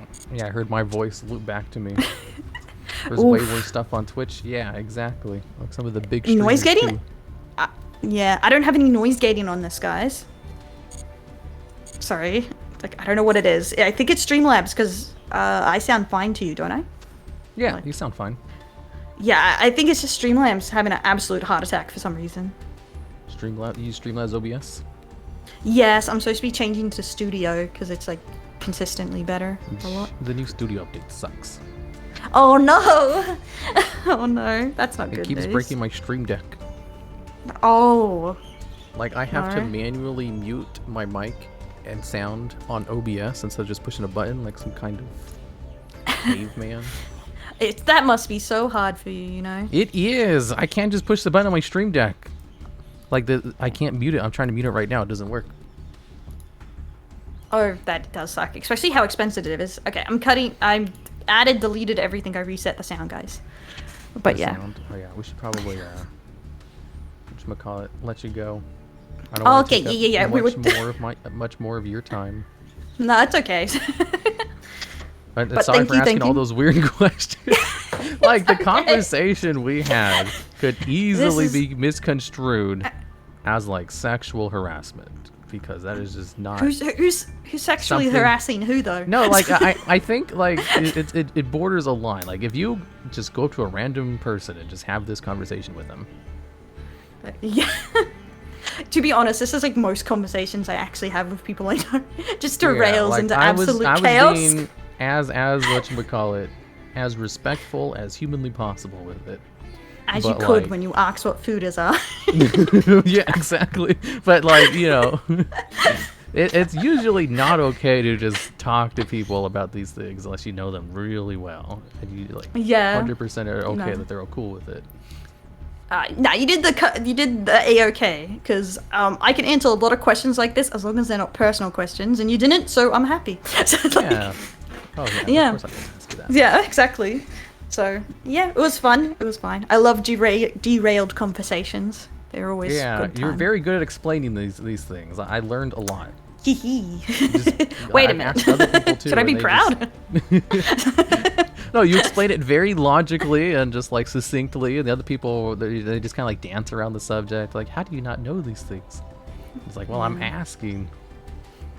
[SPEAKER 1] I heard my voice loop back to me. There's way worse stuff on Twitch. Yeah, exactly. Like some of the big streamers
[SPEAKER 2] Noise gating?
[SPEAKER 1] too.
[SPEAKER 2] Yeah, I don't have any noise gating on this, guys. Sorry. Like, I don't know what it is. I think it's Streamlabs, because I sound fine to you, don't I?
[SPEAKER 1] Yeah, you sound fine.
[SPEAKER 2] Yeah, I think it's just Streamlabs having an absolute heart attack for some reason.
[SPEAKER 1] You use Streamlabs OBS?
[SPEAKER 2] Yes, I'm supposed to be changing to Studio, because it's, like, consistently better a lot.
[SPEAKER 1] The new Studio update sucks.
[SPEAKER 2] Oh, no! Oh, no. That's not good
[SPEAKER 1] It keeps
[SPEAKER 2] news.
[SPEAKER 1] breaking my stream deck.
[SPEAKER 2] Oh.
[SPEAKER 1] Like, I have to
[SPEAKER 2] Alright.
[SPEAKER 1] manually mute my mic and sound on OBS instead of just pushing a button like some kind of caveman.
[SPEAKER 2] That must be so hard for you, you know?
[SPEAKER 1] It is! I can't just push the button on my stream deck. Like, I can't mute it. I'm trying to mute it right now. It doesn't work.
[SPEAKER 2] Oh, that does suck. Especially how expensive it is. Okay, I deleted everything. I reset the sound, guys. But
[SPEAKER 1] The
[SPEAKER 2] yeah.
[SPEAKER 1] sound. Oh yeah, we should probably whatchamacallit, let you go. I don't want to
[SPEAKER 2] Okay,
[SPEAKER 1] take
[SPEAKER 2] yeah.
[SPEAKER 1] up
[SPEAKER 2] We
[SPEAKER 1] much
[SPEAKER 2] would.
[SPEAKER 1] much more of your time.
[SPEAKER 2] No, it's okay.
[SPEAKER 1] But sorry for asking
[SPEAKER 2] thank
[SPEAKER 1] all
[SPEAKER 2] you.
[SPEAKER 1] those weird questions. Like the conversation we had could easily
[SPEAKER 2] is-
[SPEAKER 1] be misconstrued as like sexual harassment, because that is just not.
[SPEAKER 2] Who's sexually
[SPEAKER 1] Something-
[SPEAKER 2] harassing who though?
[SPEAKER 1] No, like I think like it borders a line. Like if you just go up to a random person and just have this conversation with them.
[SPEAKER 2] Yeah. To be honest, this is like most conversations I actually have with people I know. Just derails
[SPEAKER 1] like,
[SPEAKER 2] into
[SPEAKER 1] I was
[SPEAKER 2] absolute chaos.
[SPEAKER 1] being as whatchamacallit, as respectful as humanly possible with it.
[SPEAKER 2] As you
[SPEAKER 1] but,
[SPEAKER 2] could
[SPEAKER 1] like-
[SPEAKER 2] when you ask what food is are.
[SPEAKER 1] Yeah, exactly. But like, you know, it's usually not okay to just talk to people about these things unless you know them really well and you like
[SPEAKER 2] Yeah.
[SPEAKER 1] 100% are okay
[SPEAKER 2] No.
[SPEAKER 1] that they're all cool with it.
[SPEAKER 2] No, you did the A-OK, because I can answer a lot of questions like this as long as they're not personal questions, and you didn't, so I'm happy. So, like,
[SPEAKER 1] Yeah. Oh yeah.
[SPEAKER 2] Yeah.
[SPEAKER 1] Of course I can ask you that.
[SPEAKER 2] yeah, exactly. So yeah, it was fun. It was fine. I love derailed conversations. They're always
[SPEAKER 1] Yeah,
[SPEAKER 2] good
[SPEAKER 1] you're
[SPEAKER 2] time.
[SPEAKER 1] very good at explaining these things. I learned a lot.
[SPEAKER 2] Hee hee.
[SPEAKER 1] I've
[SPEAKER 2] Wait a minute.
[SPEAKER 1] asked other people, too,
[SPEAKER 2] Should I be
[SPEAKER 1] and they
[SPEAKER 2] proud?
[SPEAKER 1] No, you explain it very logically and just like succinctly, and the other people they just kind of like dance around the subject. Like, how do you not know these things? It's like, well, I'm asking.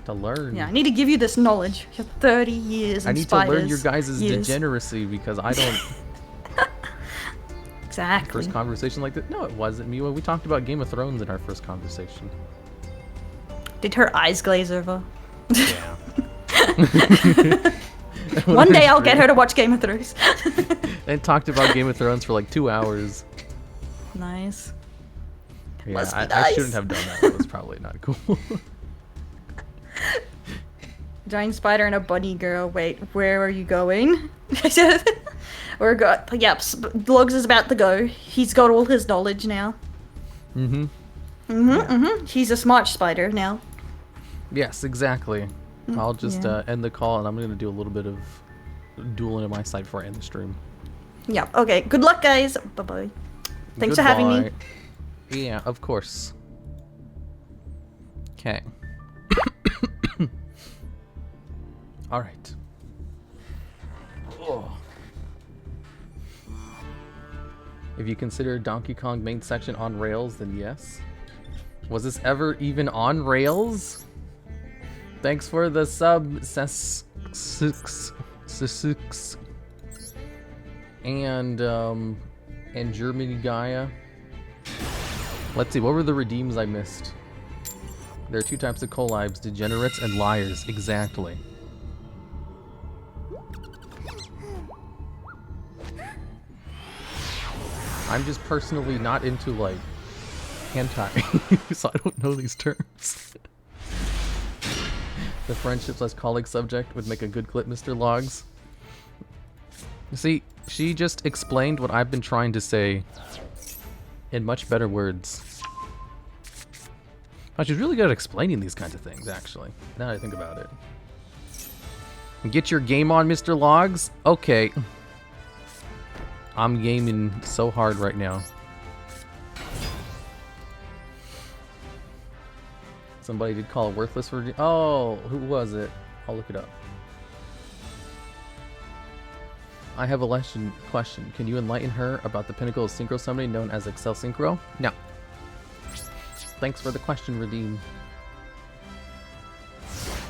[SPEAKER 1] To learn.
[SPEAKER 2] Yeah, I need to give you this knowledge. You're 30 years in
[SPEAKER 1] I need
[SPEAKER 2] spiders.
[SPEAKER 1] to learn your guys'
[SPEAKER 2] years.
[SPEAKER 1] degeneracy because I don't...
[SPEAKER 2] Exactly.
[SPEAKER 1] First conversation like that? No, it wasn't me. We talked about Game of Thrones in our first conversation.
[SPEAKER 2] Did her eyes glaze over?
[SPEAKER 1] Yeah.
[SPEAKER 2] One day I'll get her to watch Game of Thrones.
[SPEAKER 1] And talked about Game of Thrones for like 2 hours.
[SPEAKER 2] Nice.
[SPEAKER 1] Yeah,
[SPEAKER 2] Must be
[SPEAKER 1] I
[SPEAKER 2] nice.
[SPEAKER 1] shouldn't have done that. That was probably not cool.
[SPEAKER 2] Giant spider and a bunny girl. Wait, where are you going? We're yep, Logs is about to go. He's got all his knowledge now. He's a smart spider now.
[SPEAKER 1] Yes, exactly. I'll just
[SPEAKER 2] yeah.
[SPEAKER 1] end the call, and I'm going to do a little bit of dueling on my side before I end the stream.
[SPEAKER 2] Yeah, okay. Good luck, guys. Bye-bye. Thanks for having me.
[SPEAKER 1] Yeah, of course. Okay. All right. Oh. If you consider Donkey Kong main section on rails, then yes. Was this ever even on rails? Thanks for the sub, and Germany Gaia. Let's see, what were the redeems I missed? There are 2 types of collabs, degenerates and liars. Exactly. I'm just personally not into, like, hentai, so I don't know these terms. The friendships/colleague subject would make a good clip, Mr. Logs. See, she just explained what I've been trying to say in much better words. Oh, she's really good at explaining these kinds of things, actually, now that I think about it. Get your game on, Mr. Logs? Okay. I'm gaming so hard right now. Somebody did call it worthless for... Oh, who was it? I'll look it up. I have a question. Can you enlighten her about the pinnacle of synchro summoning known as Excel Synchro? No. Thanks for the question, Redeem.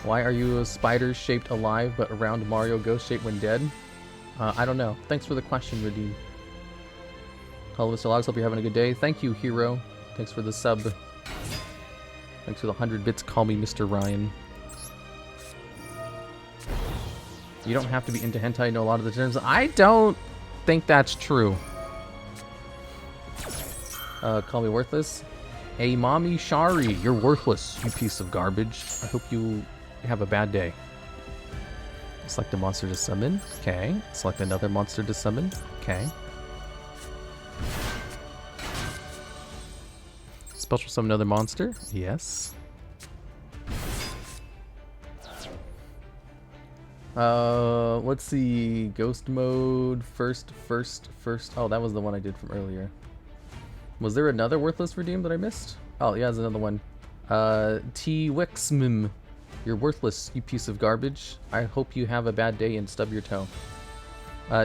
[SPEAKER 1] Why are you a spider-shaped alive but around Mario ghost-shaped when dead? I don't know. Thanks for the question, Redeem. Hello, Mr. Logs. Hope you're having a good day. Thank you, Hero. Thanks for the sub. Thanks for the 100 bits. Call me Mr. Ryan. You don't have to be into hentai to know a lot of the terms. I don't think that's true. Call me worthless. Hey, Mommy Shari, you're worthless, you piece of garbage. I hope you have a bad day. Select a monster to summon. Okay. Select another monster to summon. Okay. Special summon another monster. Yes. Let's see. Ghost mode. First. Oh, that was the one I did from earlier. Was there another worthless redeem that I missed? Oh, yeah, there's another one. T-Wixmim. You're worthless, you piece of garbage. I hope you have a bad day and stub your toe.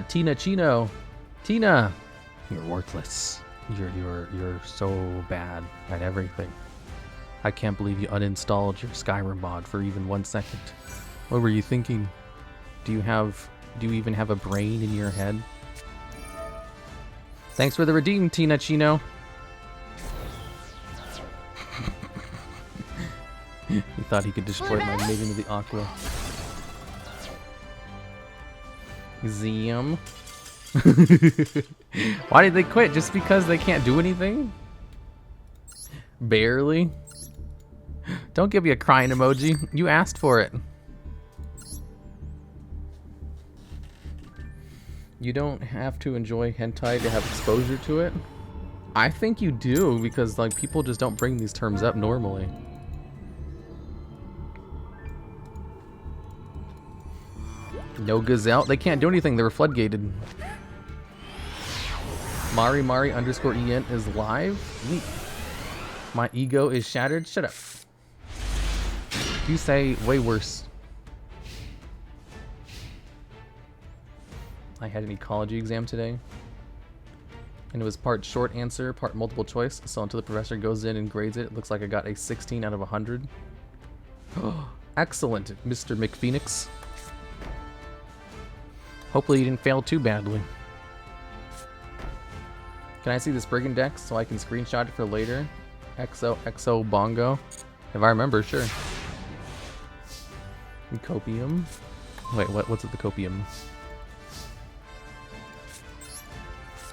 [SPEAKER 1] Tina Chino. Tina! You're worthless. You're so bad at everything. I can't believe you uninstalled your Skyrim mod for even 1 second. What were you thinking? Do you even have a brain in your head? Thanks for the redeem, Tina Chino. He thought he could destroy my maiden of the Aqua. Zium. Why did they quit? Just because they can't do anything? Barely. Don't give me a crying emoji. You asked for it. You don't have to enjoy hentai to have exposure to it. I think you do, because like people just don't bring these terms up normally. No gazelle. They can't do anything. They were floodgated. Mari underscore EN is live. Neat. My ego is shattered. Shut up. You say way worse. I had an ecology exam today. And it was part short answer, part multiple choice. So until the professor goes in and grades it, it looks like I got a 16 out of 100. Excellent, Mr. McPhoenix. Hopefully you didn't fail too badly. Can I see this brigand deck so I can screenshot it for later? XO bongo. If I remember, sure. Copium. Wait, what's it, the copium?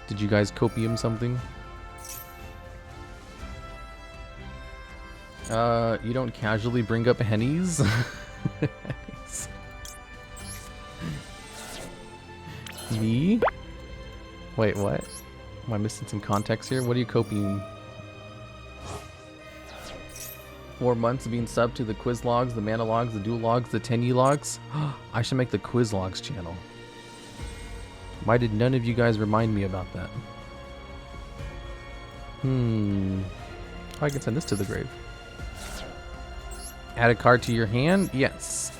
[SPEAKER 1] Did you guys copium something? You don't casually bring up hennies? Me? Wait, what? Am I missing some context here? What are you copying? 4 months of being subbed to the quiz logs, the mana logs, the duel logs, the 10 logs. I should make the quiz logs channel. Why did none of you guys remind me about that? I can send this to the grave. Add a card to your hand? Yes.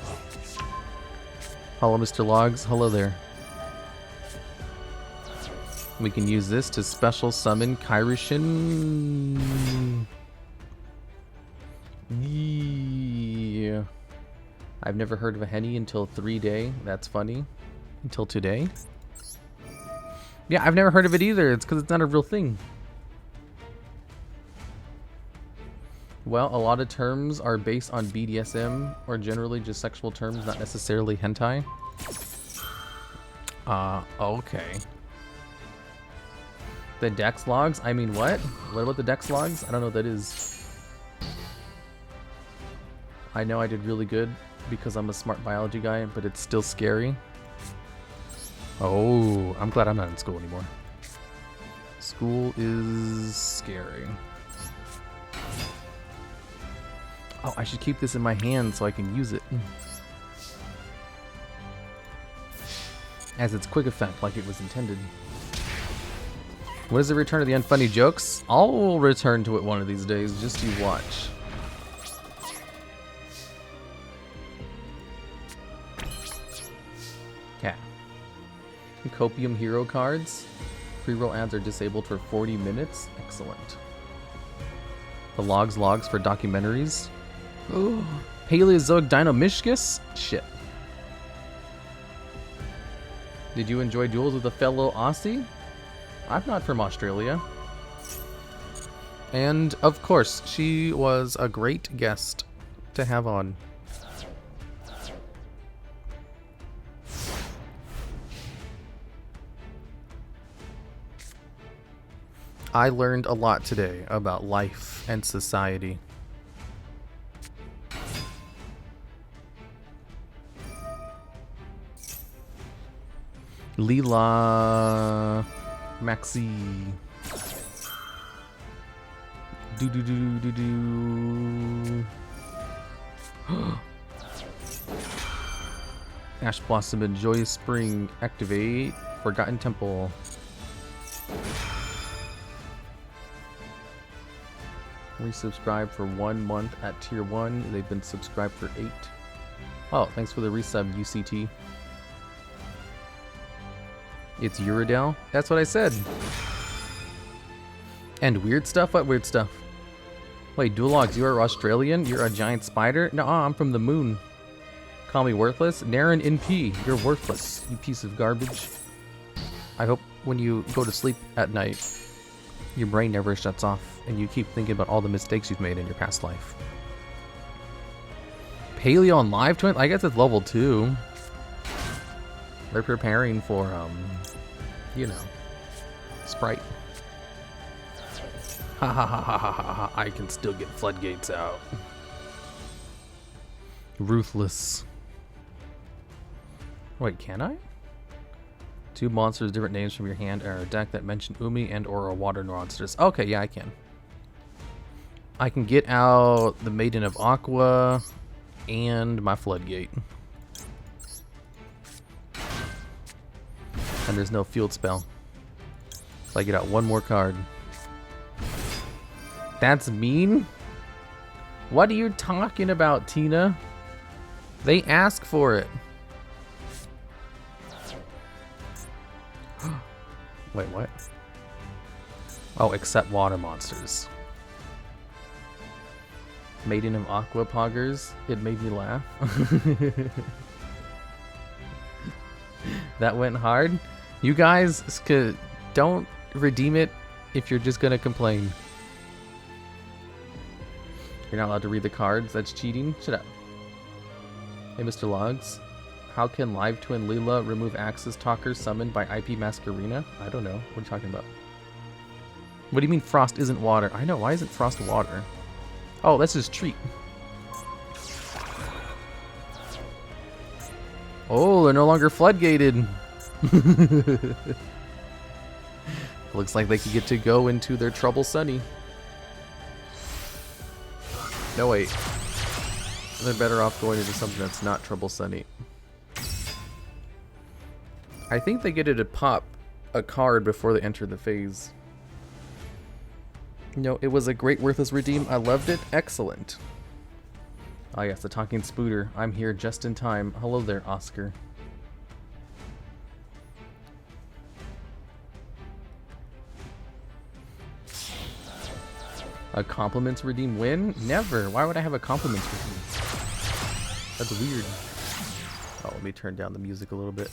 [SPEAKER 1] Hello, Mr. Logs. Hello there. We can use this to special summon Kairishin. Yeah. I've never heard of a henny until 3 day. That's funny. Until today. Yeah, I've never heard of it either. It's because it's not a real thing. Well, a lot of terms are based on BDSM or generally just sexual terms, not necessarily hentai. Okay. The Dex logs? I mean, what? What about the Dex logs? I don't know what that is. I know I did really good because I'm a smart biology guy, but it's still scary. Oh, I'm glad I'm not in school anymore. School is scary. Oh, I should keep this in my hand so I can use it. As its quick effect, like it was intended. What is the return of the unfunny jokes? I'll return to it one of these days, just you watch. Okay. Copium hero cards. Pre-roll ads are disabled for 40 minutes. Excellent. The logs for documentaries. Oh, Paleozoic Dinomishcus? Shit. Did you enjoy duels with a fellow Aussie? I'm not from Australia. And of course, she was a great guest to have on. I learned a lot today about life and society. Leela Maxi. Do do do do do. Ash Blossom and Joyous Spring activate. Forgotten Temple. Resubscribe for 1 month at tier 1. They've been subscribed for 8. Oh, thanks for the resub, UCT. It's Erundel? That's what I said. And weird stuff? What weird stuff? Wait, DuelLogs, you are Australian? You're a giant spider? No, I'm from the moon. Call me worthless? Naren NP, you're worthless, you piece of garbage. I hope when you go to sleep at night, your brain never shuts off and you keep thinking about all the mistakes you've made in your past life. Paleo on live twin? I guess it's level 2. They're preparing for, you know, Sprite. Ha ha ha ha ha ha ha, I can still get floodgates out. Ruthless. Wait, can I? 2 monsters, different names from your hand, are a deck that mention Umi and or water monsters. Okay, yeah, I can. I can get out the Maiden of Aqua and my Floodgate. And there's no field spell. So I get out 1 more card. That's mean? What are you talking about, Tina? They ask for it. Wait, what? Oh, except water monsters. Maiden of Aqua Poggers. It made me laugh. That went hard. You guys don't redeem it if you're just gonna complain. You're not allowed to read the cards. That's cheating. Shut up. Hey, Mr. Logs. How can Live Twin Leela remove Axis Talkers summoned by IP Masquerena? I don't know. What are you talking about? What do you mean frost isn't water? I know. Why isn't frost water? Oh, that's his treat. Oh, they're no longer floodgated. Looks like they could get to go into their Trouble Sunny. No, wait. They're better off going into something that's not Trouble Sunny. I think they get to pop a card before they enter the phase. No, it was a great worthless redeem. I loved it. Excellent. Ah, yes, the talking spooter. I'm here just in time. Hello there, Oscar. A compliments redeem win? Never. Why would I have a compliments redeem? That's weird. Oh, let me turn down the music a little bit.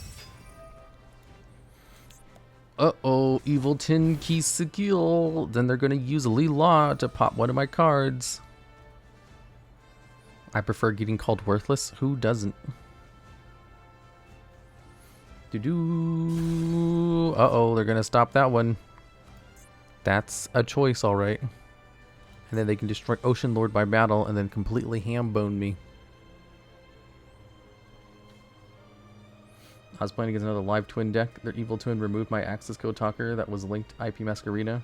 [SPEAKER 1] Uh-oh, Evil Tin Key skill. Then they're gonna use Leela to pop one of my cards. I prefer getting called worthless. Who doesn't? Doo-doo. Uh-oh, they're gonna stop that one. That's a choice, alright. And then they can destroy Ocean Lord by battle and then completely ham-bone me. I was playing against another Live Twin deck. Their Evil Twin removed my Access Code Talker that was linked IP Masquerena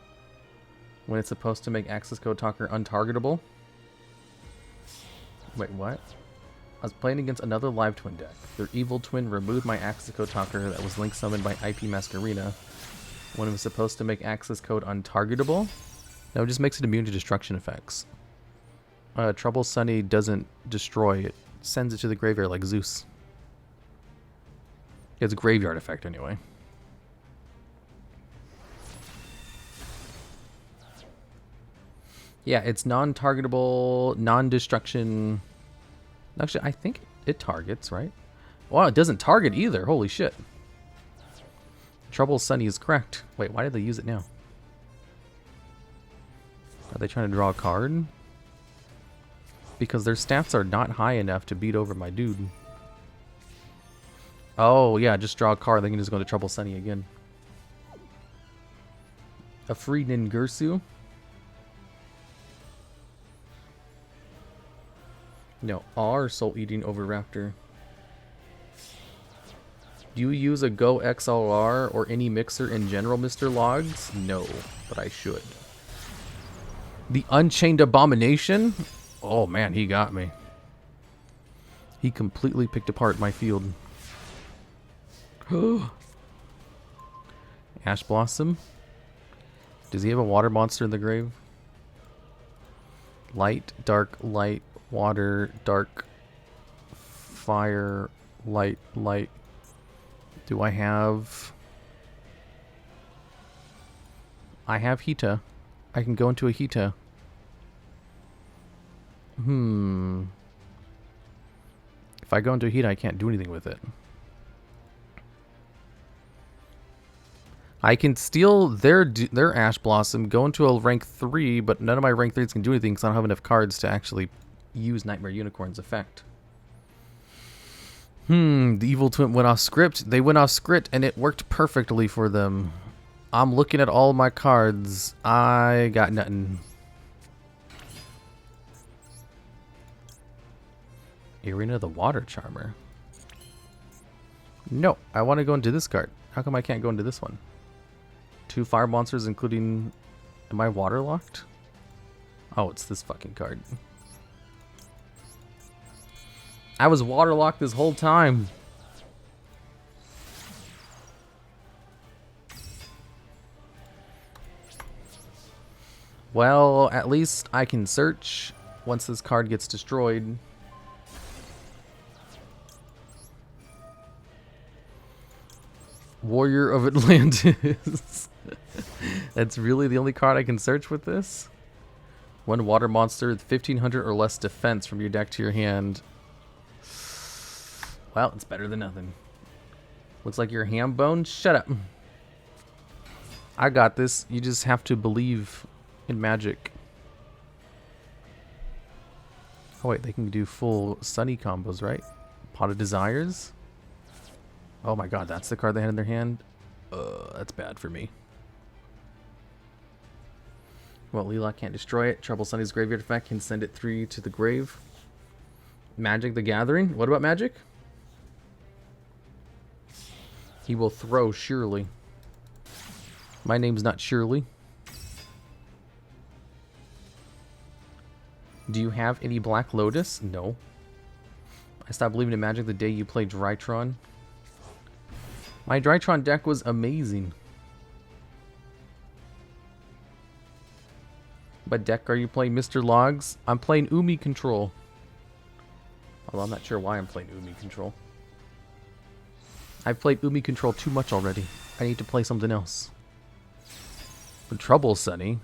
[SPEAKER 1] when it's supposed to make Access Code Talker untargetable. Wait, what? I was playing against another Live Twin deck. Their Evil Twin removed my Access Code Talker that was link summoned by IP Masquerena when it was supposed to make Access Code untargetable. No, it just makes it immune to destruction effects. Trouble Sunny doesn't destroy it. Sends it to the graveyard like Zeus. It's a graveyard effect anyway. Yeah, it's non-targetable, non-destruction. Actually, I think it targets, right? Wow, it doesn't target either. Holy shit. Trouble Sunny is correct. Wait, why did they use it now? Are they trying to draw a card? Because their stats are not high enough to beat over my dude. Oh, yeah, just draw a card. They can just go to Trouble Sunny again. A free Ningirsu. No, R Soul Eating over Raptor. Do you use a Go XLR or any mixer in general, Mr. Logs? No, but I should. The Unchained Abomination? Oh man, he got me. He completely picked apart my field. Ash Blossom. Does he have a water monster in the grave? Light, dark, light, water, dark, fire, light, light. Do I have... I have Hita. I can go into a Hita. If I go into a Hita, I can't do anything with it. I can steal their Ash Blossom, go into a rank 3, but none of my rank 3s can do anything because I don't have enough cards to actually use Nightmare Unicorn's effect. The Evil Twin went off script. They went off script and it worked perfectly for them. I'm looking at all my cards. I got nothing. Arena of the Water Charmer. No, I want to go into this card. How come I can't go into this one? 2 fire monsters, including... Am I waterlocked? Oh, it's this fucking card. I was waterlocked this whole time. Well, at least I can search once this card gets destroyed. Warrior of Atlantis. That's really the only card I can search with this? One water monster with 1500 or less defense from your deck to your hand. Well, it's better than nothing. Looks like you're ham bone. Shut up. I got this. You just have to believe in magic. Oh wait, they can do full Sunny combos, right? Pot of Desires. Oh my god, that's the card they had in their hand? That's bad for me. Well, Leela can't destroy it. Trouble Sunny's graveyard effect can send it 3 to the grave. Magic the Gathering? What about Magic? He will throw surely. My name's not Shirley. Do you have any Black Lotus? No. I stopped believing in Magic the day you played Drytron. My Drytron deck was amazing. What deck are you playing, Mr. Logs? I'm playing Umi Control. Although I'm not sure why I'm playing Umi Control. I've played Umi Control too much already. I need to play something else. The Trouble Sunny.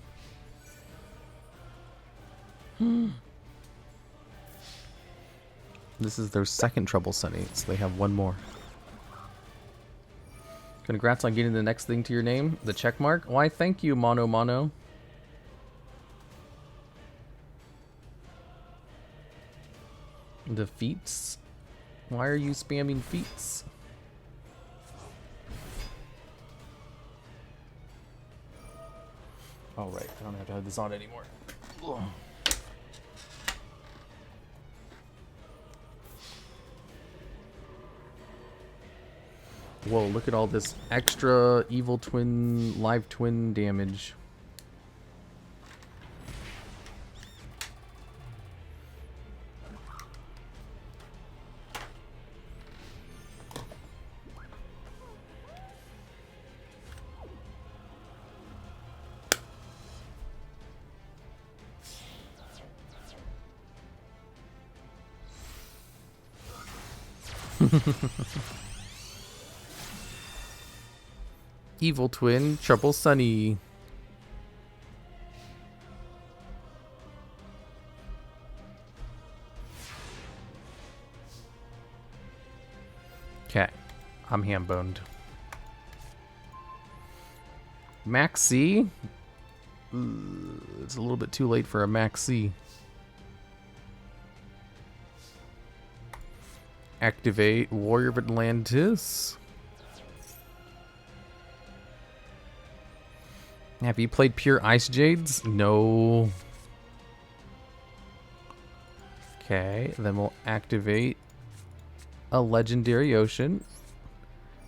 [SPEAKER 1] This is their second Trouble Sunny, so they have one more. Congrats on getting the next thing to your name, the check mark. Why, thank you, Mono Mono. The feats? Why are you spamming feats? Oh right, I don't have to have this on anymore. Ugh. Whoa, look at all this extra evil twin, live twin damage. Evil twin, Trouble Sunny. Okay, I'm ham boned. Max C? It's a little bit too late for a Max C. Activate Warrior of Atlantis. Have you played Pure Ice Jades? No. Okay, then we'll activate a Legendary Ocean.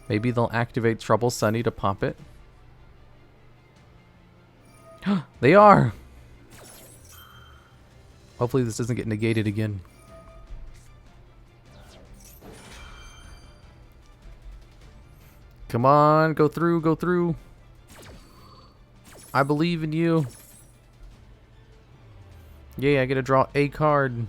[SPEAKER 1] Maybe they'll activate Trouble Sunny to pop it. They are! Hopefully this doesn't get negated again. Come on, go through, go through. I believe in you. Yeah, I get to draw a card.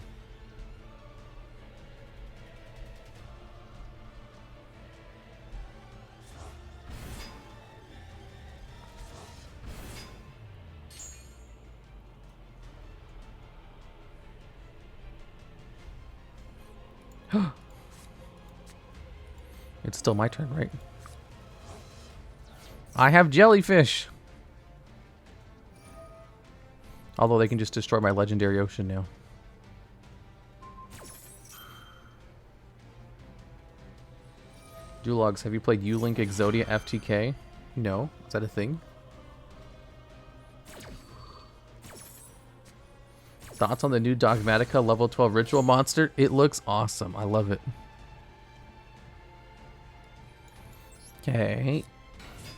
[SPEAKER 1] It's still my turn, right? I have jellyfish. Although they can just destroy my Legendary Ocean now. DuelLogs, have you played U-Link Exodia FTK? No. Is that a thing? Thoughts on the new Dogmatica level 12 ritual monster? It looks awesome. I love it. Okay.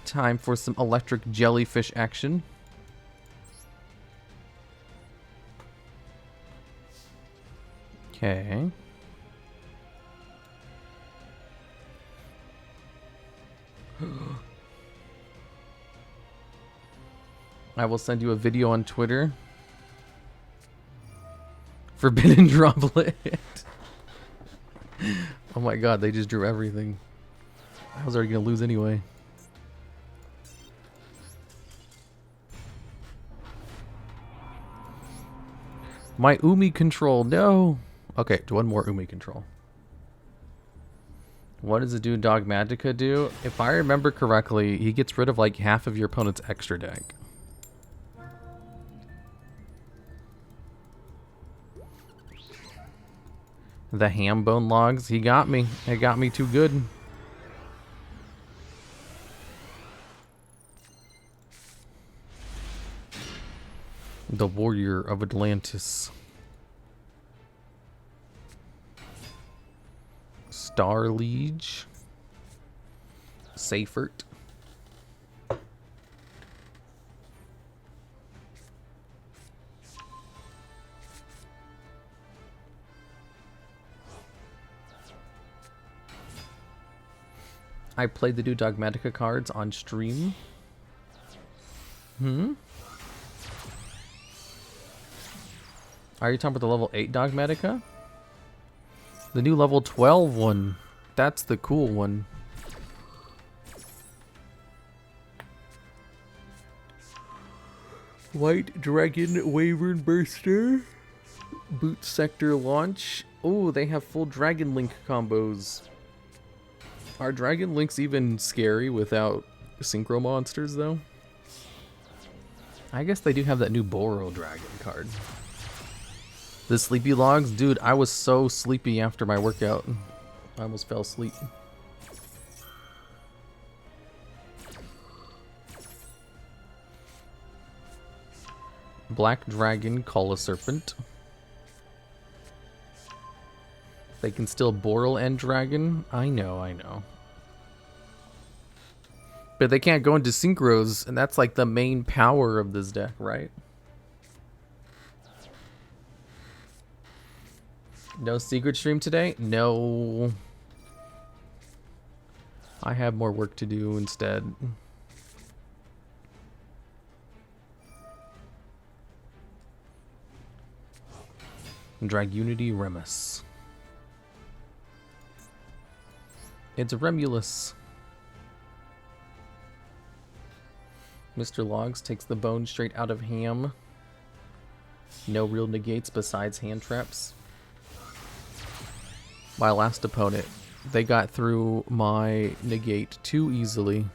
[SPEAKER 1] Time for some electric jellyfish action. Okay. I will send you a video on Twitter. Forbidden Droplet. Oh my god, they just drew everything. I was already gonna lose anyway. My Umi control, no. Okay, one more Umi control. What does the dude Dogmatica do? If I remember correctly, he gets rid of like half of your opponent's extra deck. The ham bone logs, he got me. It got me too good. The Warrior of Atlantis. Star Liege. Seifert. I played the new Dogmatica cards on stream. Are you talking about the level 8 Dogmatica? The new level 12 one. That's the cool one. White Dragon Wyvern Burster. Boot Sector Launch. Oh, they have full Dragon Link combos. Are Dragon Links even scary without Synchro monsters, though? I guess they do have that new Boro Dragon card. The Sleepy Logs? Dude, I was so sleepy after my workout. I almost fell asleep. Black Dragon Call a Serpent. They can still Boral End Dragon? I know. But they can't go into Synchros, and that's like the main power of this deck, right? No secret stream today? No. I have more work to do instead. Dragunity Remus. It's Remulus. Mr. Logs takes the bone straight out of ham. No real negates besides hand traps. My last opponent, they got through my negate too easily.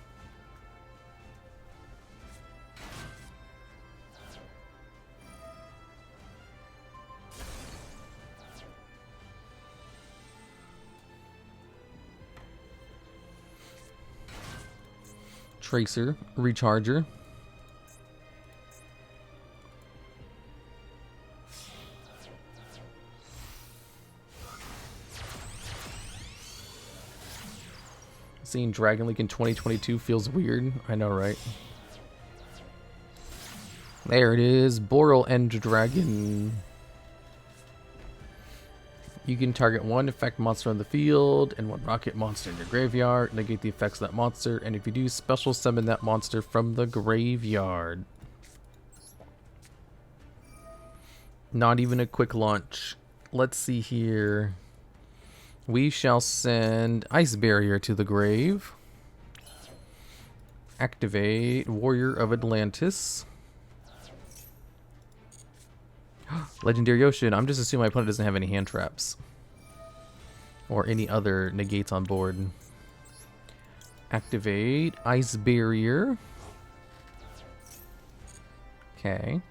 [SPEAKER 1] Tracer, Recharger. Seeing Dragon League in 2022 feels weird. I know, right? There it is. Boral End Dragon. You can target one effect monster on the field and one rocket monster in your graveyard. Negate the effects of that monster. And if you do, special summon that monster from the graveyard. Not even a quick launch. Let's see here. We shall send Ice Barrier to the grave. Activate Warrior of Atlantis. Legendary Ocean. I'm just assuming my opponent doesn't have any hand traps. Or any other negates on board. Activate Ice Barrier. Okay.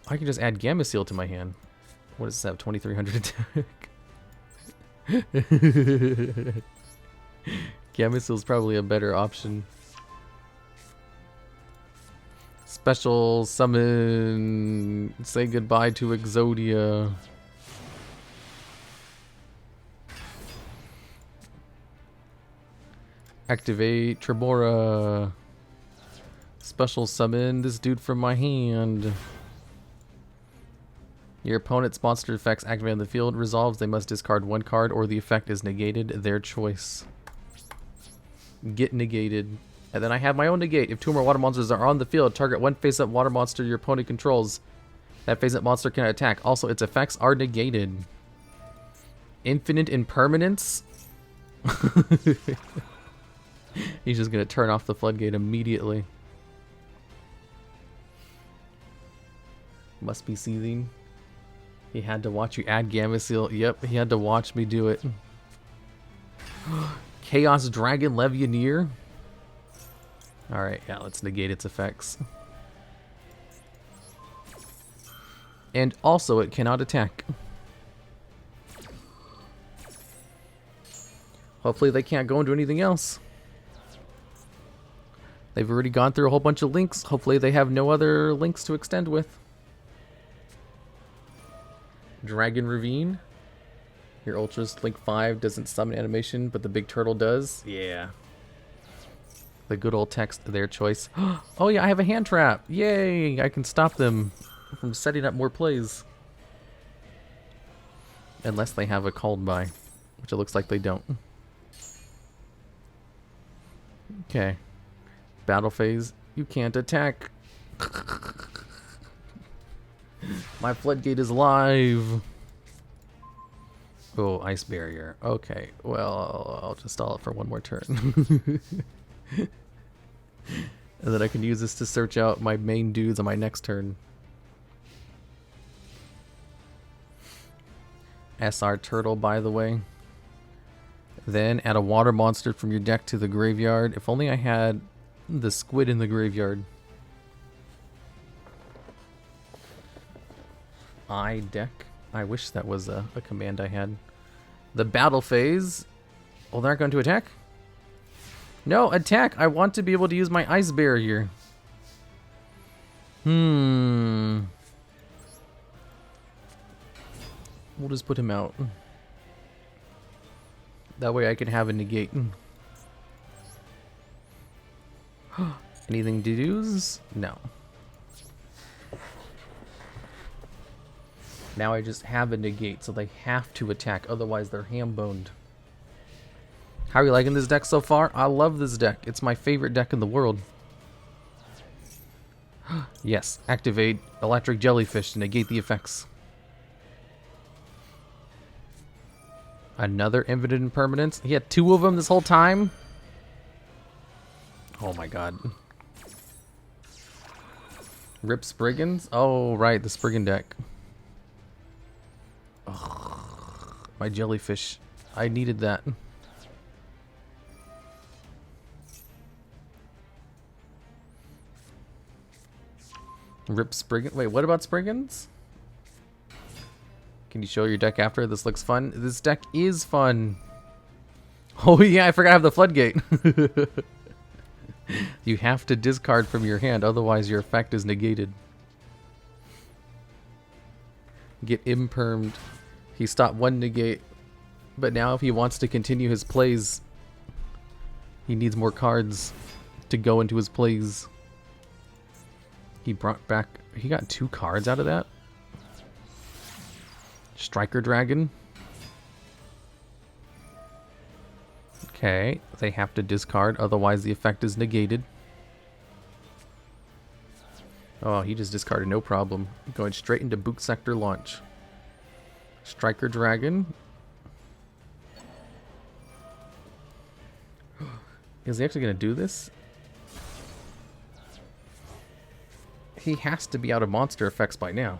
[SPEAKER 1] I can just add Gamma Seal to my hand. What does this have? 2300 attack. Gamma Seal is probably a better option. Special summon. Say goodbye to Exodia. Activate Tribora. Special summon this dude from my hand. Your opponent's monster effects activated on the field resolves. They must discard one card or the effect is negated. Their choice. Get negated. And then I have my own negate. If two or more water monsters are on the field, target one face-up water monster your opponent controls. That face-up monster can attack. Also, its effects are negated. Infinite Impermanence? He's just going to turn off the floodgate immediately. Must be seething. He had to watch you add Gamma Seal. Yep, he had to watch me do it. Chaos Dragon Legionnaire. Alright, yeah, let's negate its effects. And also, it cannot attack. Hopefully they can't go into anything else. They've already gone through a whole bunch of links. Hopefully they have no other links to extend with. Dragon Ravine. Your Ultra's Link 5 doesn't summon animation, but the big turtle does. Yeah. The good old text, their choice. Oh yeah, I have a hand trap. Yay! I can stop them from setting up more plays. Unless they have a called by, which it looks like they don't. Okay. Battle phase. You can't attack. My floodgate is live. Oh, ice barrier. Okay, well, I'll just stall it for one more turn. And then I can use this to search out my main dudes on my next turn. SR Turtle, by the way. Then add a water monster from your deck to the graveyard. If only I had the squid in the graveyard. Deck. I wish that was a command I had. The battle phase. Oh, they're not going to attack? No, attack! I want to be able to use my ice barrier. We'll just put him out. That way I can have a negate. Anything to do's? No. Now I just have a negate, so they have to attack, otherwise they're ham-boned. How are you liking this deck so far? I love this deck. It's my favorite deck in the world. Yes, activate Electric Jellyfish to negate the effects. Another Infinite Impermanence? He had 2 of them this whole time? Oh my god. Rip Spriggans? Oh, right, the Spriggan deck. Ugh, my jellyfish. I needed that. Rip Spriggan. Wait, what about Spriggans? Can you show your deck after? This looks fun. This deck is fun. Oh yeah, I forgot I have the floodgate. You have to discard from your hand, otherwise your effect is negated. Get impermed. He stopped 1 negate, but now if he wants to continue his plays, he needs more cards to go into his plays. He brought back... He got 2 cards out of that? Striker Dragon. Okay, they have to discard, otherwise the effect is negated. Oh, he just discarded, no problem. Going straight into Boot Sector Launch. Striker Dragon. Is he actually going to do this? He has to be out of monster effects by now.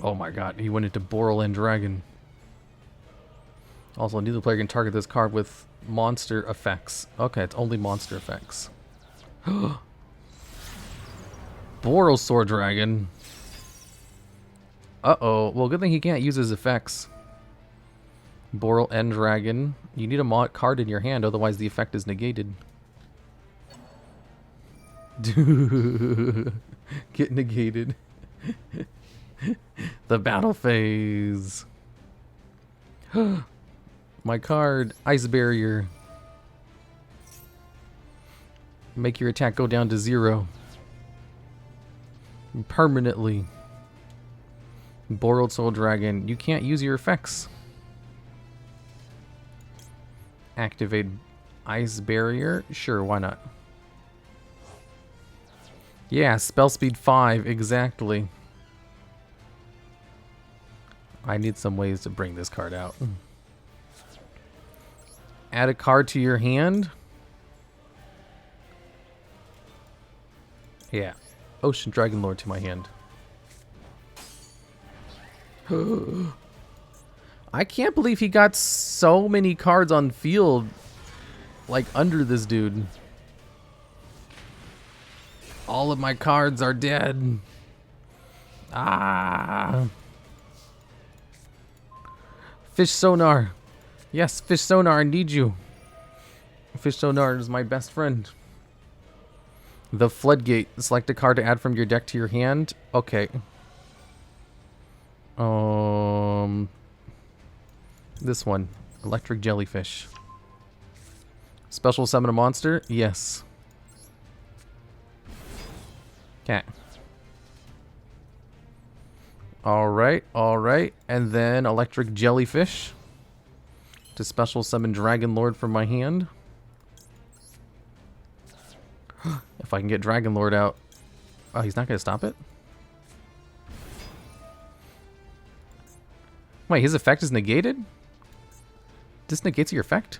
[SPEAKER 1] Oh my god, he went into Boral and Dragon. Also, neither player can target this card with monster effects. Okay, it's only monster effects. Boral Sword Dragon. Uh-oh. Well, good thing he can't use his effects. Boral and Dragon. You need a card in your hand, otherwise the effect is negated. Get negated. The battle phase. My card. Ice Barrier. Make your attack go down to 0. Permanently. Borrowed Soul Dragon. You can't use your effects. Activate Ice Barrier. Sure, why not? Yeah, spell speed 5, exactly. I need some ways to bring this card out. Add a card to your hand. Yeah. Ocean Dragon Lord to my hand. I can't believe he got so many cards on field, like, under this dude. All of my cards are dead. Ah. Fish Sonar. Yes, Fish Sonar, I need you. Fish Sonar is my best friend. The Floodgate. Select a card to add from your deck to your hand. Okay. This one. Electric Jellyfish. Special summon a monster? Yes. Okay. Alright, alright. And then Electric Jellyfish. To special summon Dragon Lord from my hand. If I can get Dragon Lord out. Oh, he's not going to stop it? Wait, his effect is negated? This negates your effect?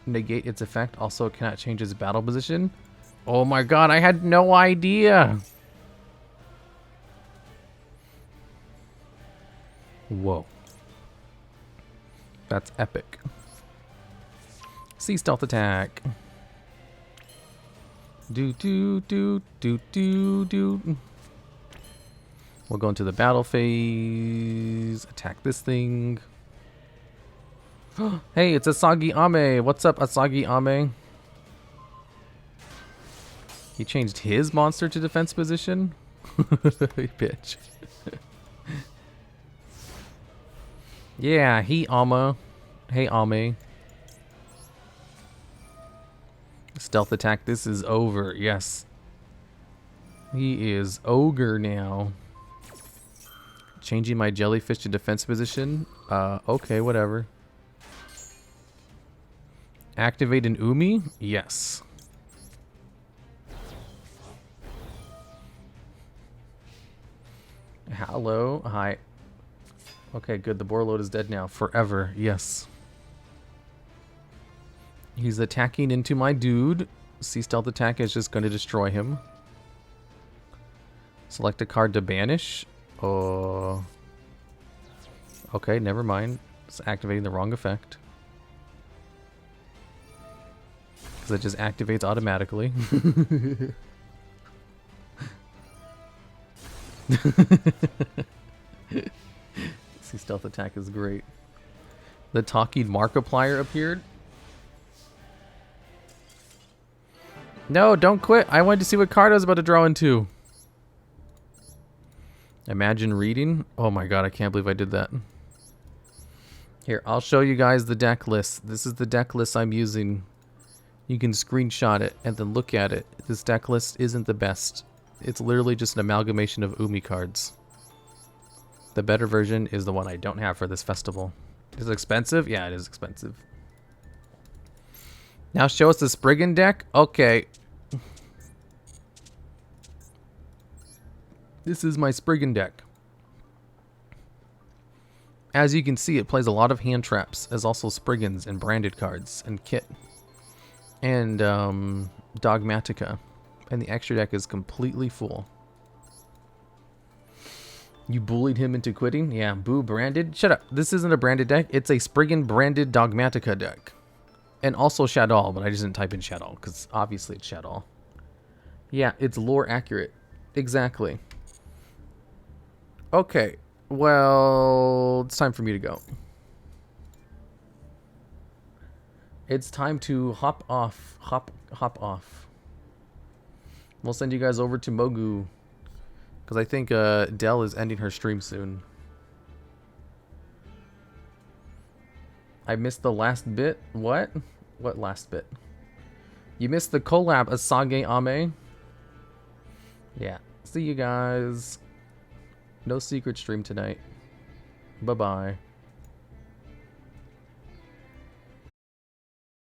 [SPEAKER 1] Negate its effect. Also cannot change its battle position. Oh my god, I had no idea. Whoa. That's epic. Sea Stealth Attack. Do do do do do do. We'll go into the battle phase. Attack this thing. Hey, it's Asagi Ame. What's up, Asagi Ame? He changed his monster to defense position? Bitch. Yeah, he Ama. Hey, Ame. Stealth attack. This is over. Yes. He is ogre now. Changing my jellyfish to defense position. Okay, whatever. Activate an Umi? Yes. Hello. Hi. Okay, good. The Borload is dead now. Forever. Yes. He's attacking into my dude. Sea Stealth Attack is just going to destroy him. Select a card to banish. Oh. Okay, never mind. It's activating the wrong effect. Because it just activates automatically. Sea Stealth Attack is great. The talking Markiplier appeared. No, don't quit. I wanted to see what card I was about to draw into. Imagine reading. Oh my god, I can't believe I did that. Here, I'll show you guys the deck list. This is the deck list I'm using. You can screenshot it and then look at it. This deck list isn't the best. It's literally just an amalgamation of Umi cards. The better version is the one I don't have for this festival. Is it expensive? Yeah, it is expensive. Now show us the Spriggan deck? Okay. This is my Spriggan deck. As you can see, it plays a lot of hand traps, as also Spriggans and branded cards and kit. And Dogmatica. And the extra deck is completely full. You bullied him into quitting? Yeah, boo branded. Shut up. This isn't a branded deck. It's a Spriggan branded Dogmatica deck. And also Shadow, but I just didn't type in Shadow because obviously it's Shadow. Yeah, it's lore accurate. Exactly. Okay. Well, it's time for me to go. It's time to hop off. Hop off. We'll send you guys over to Mogu. Because I think Dell is ending her stream soon. I missed the last bit. What? What last bit? You missed the collab Asage Ame. Yeah. See you guys. No secret stream tonight. Bye-bye.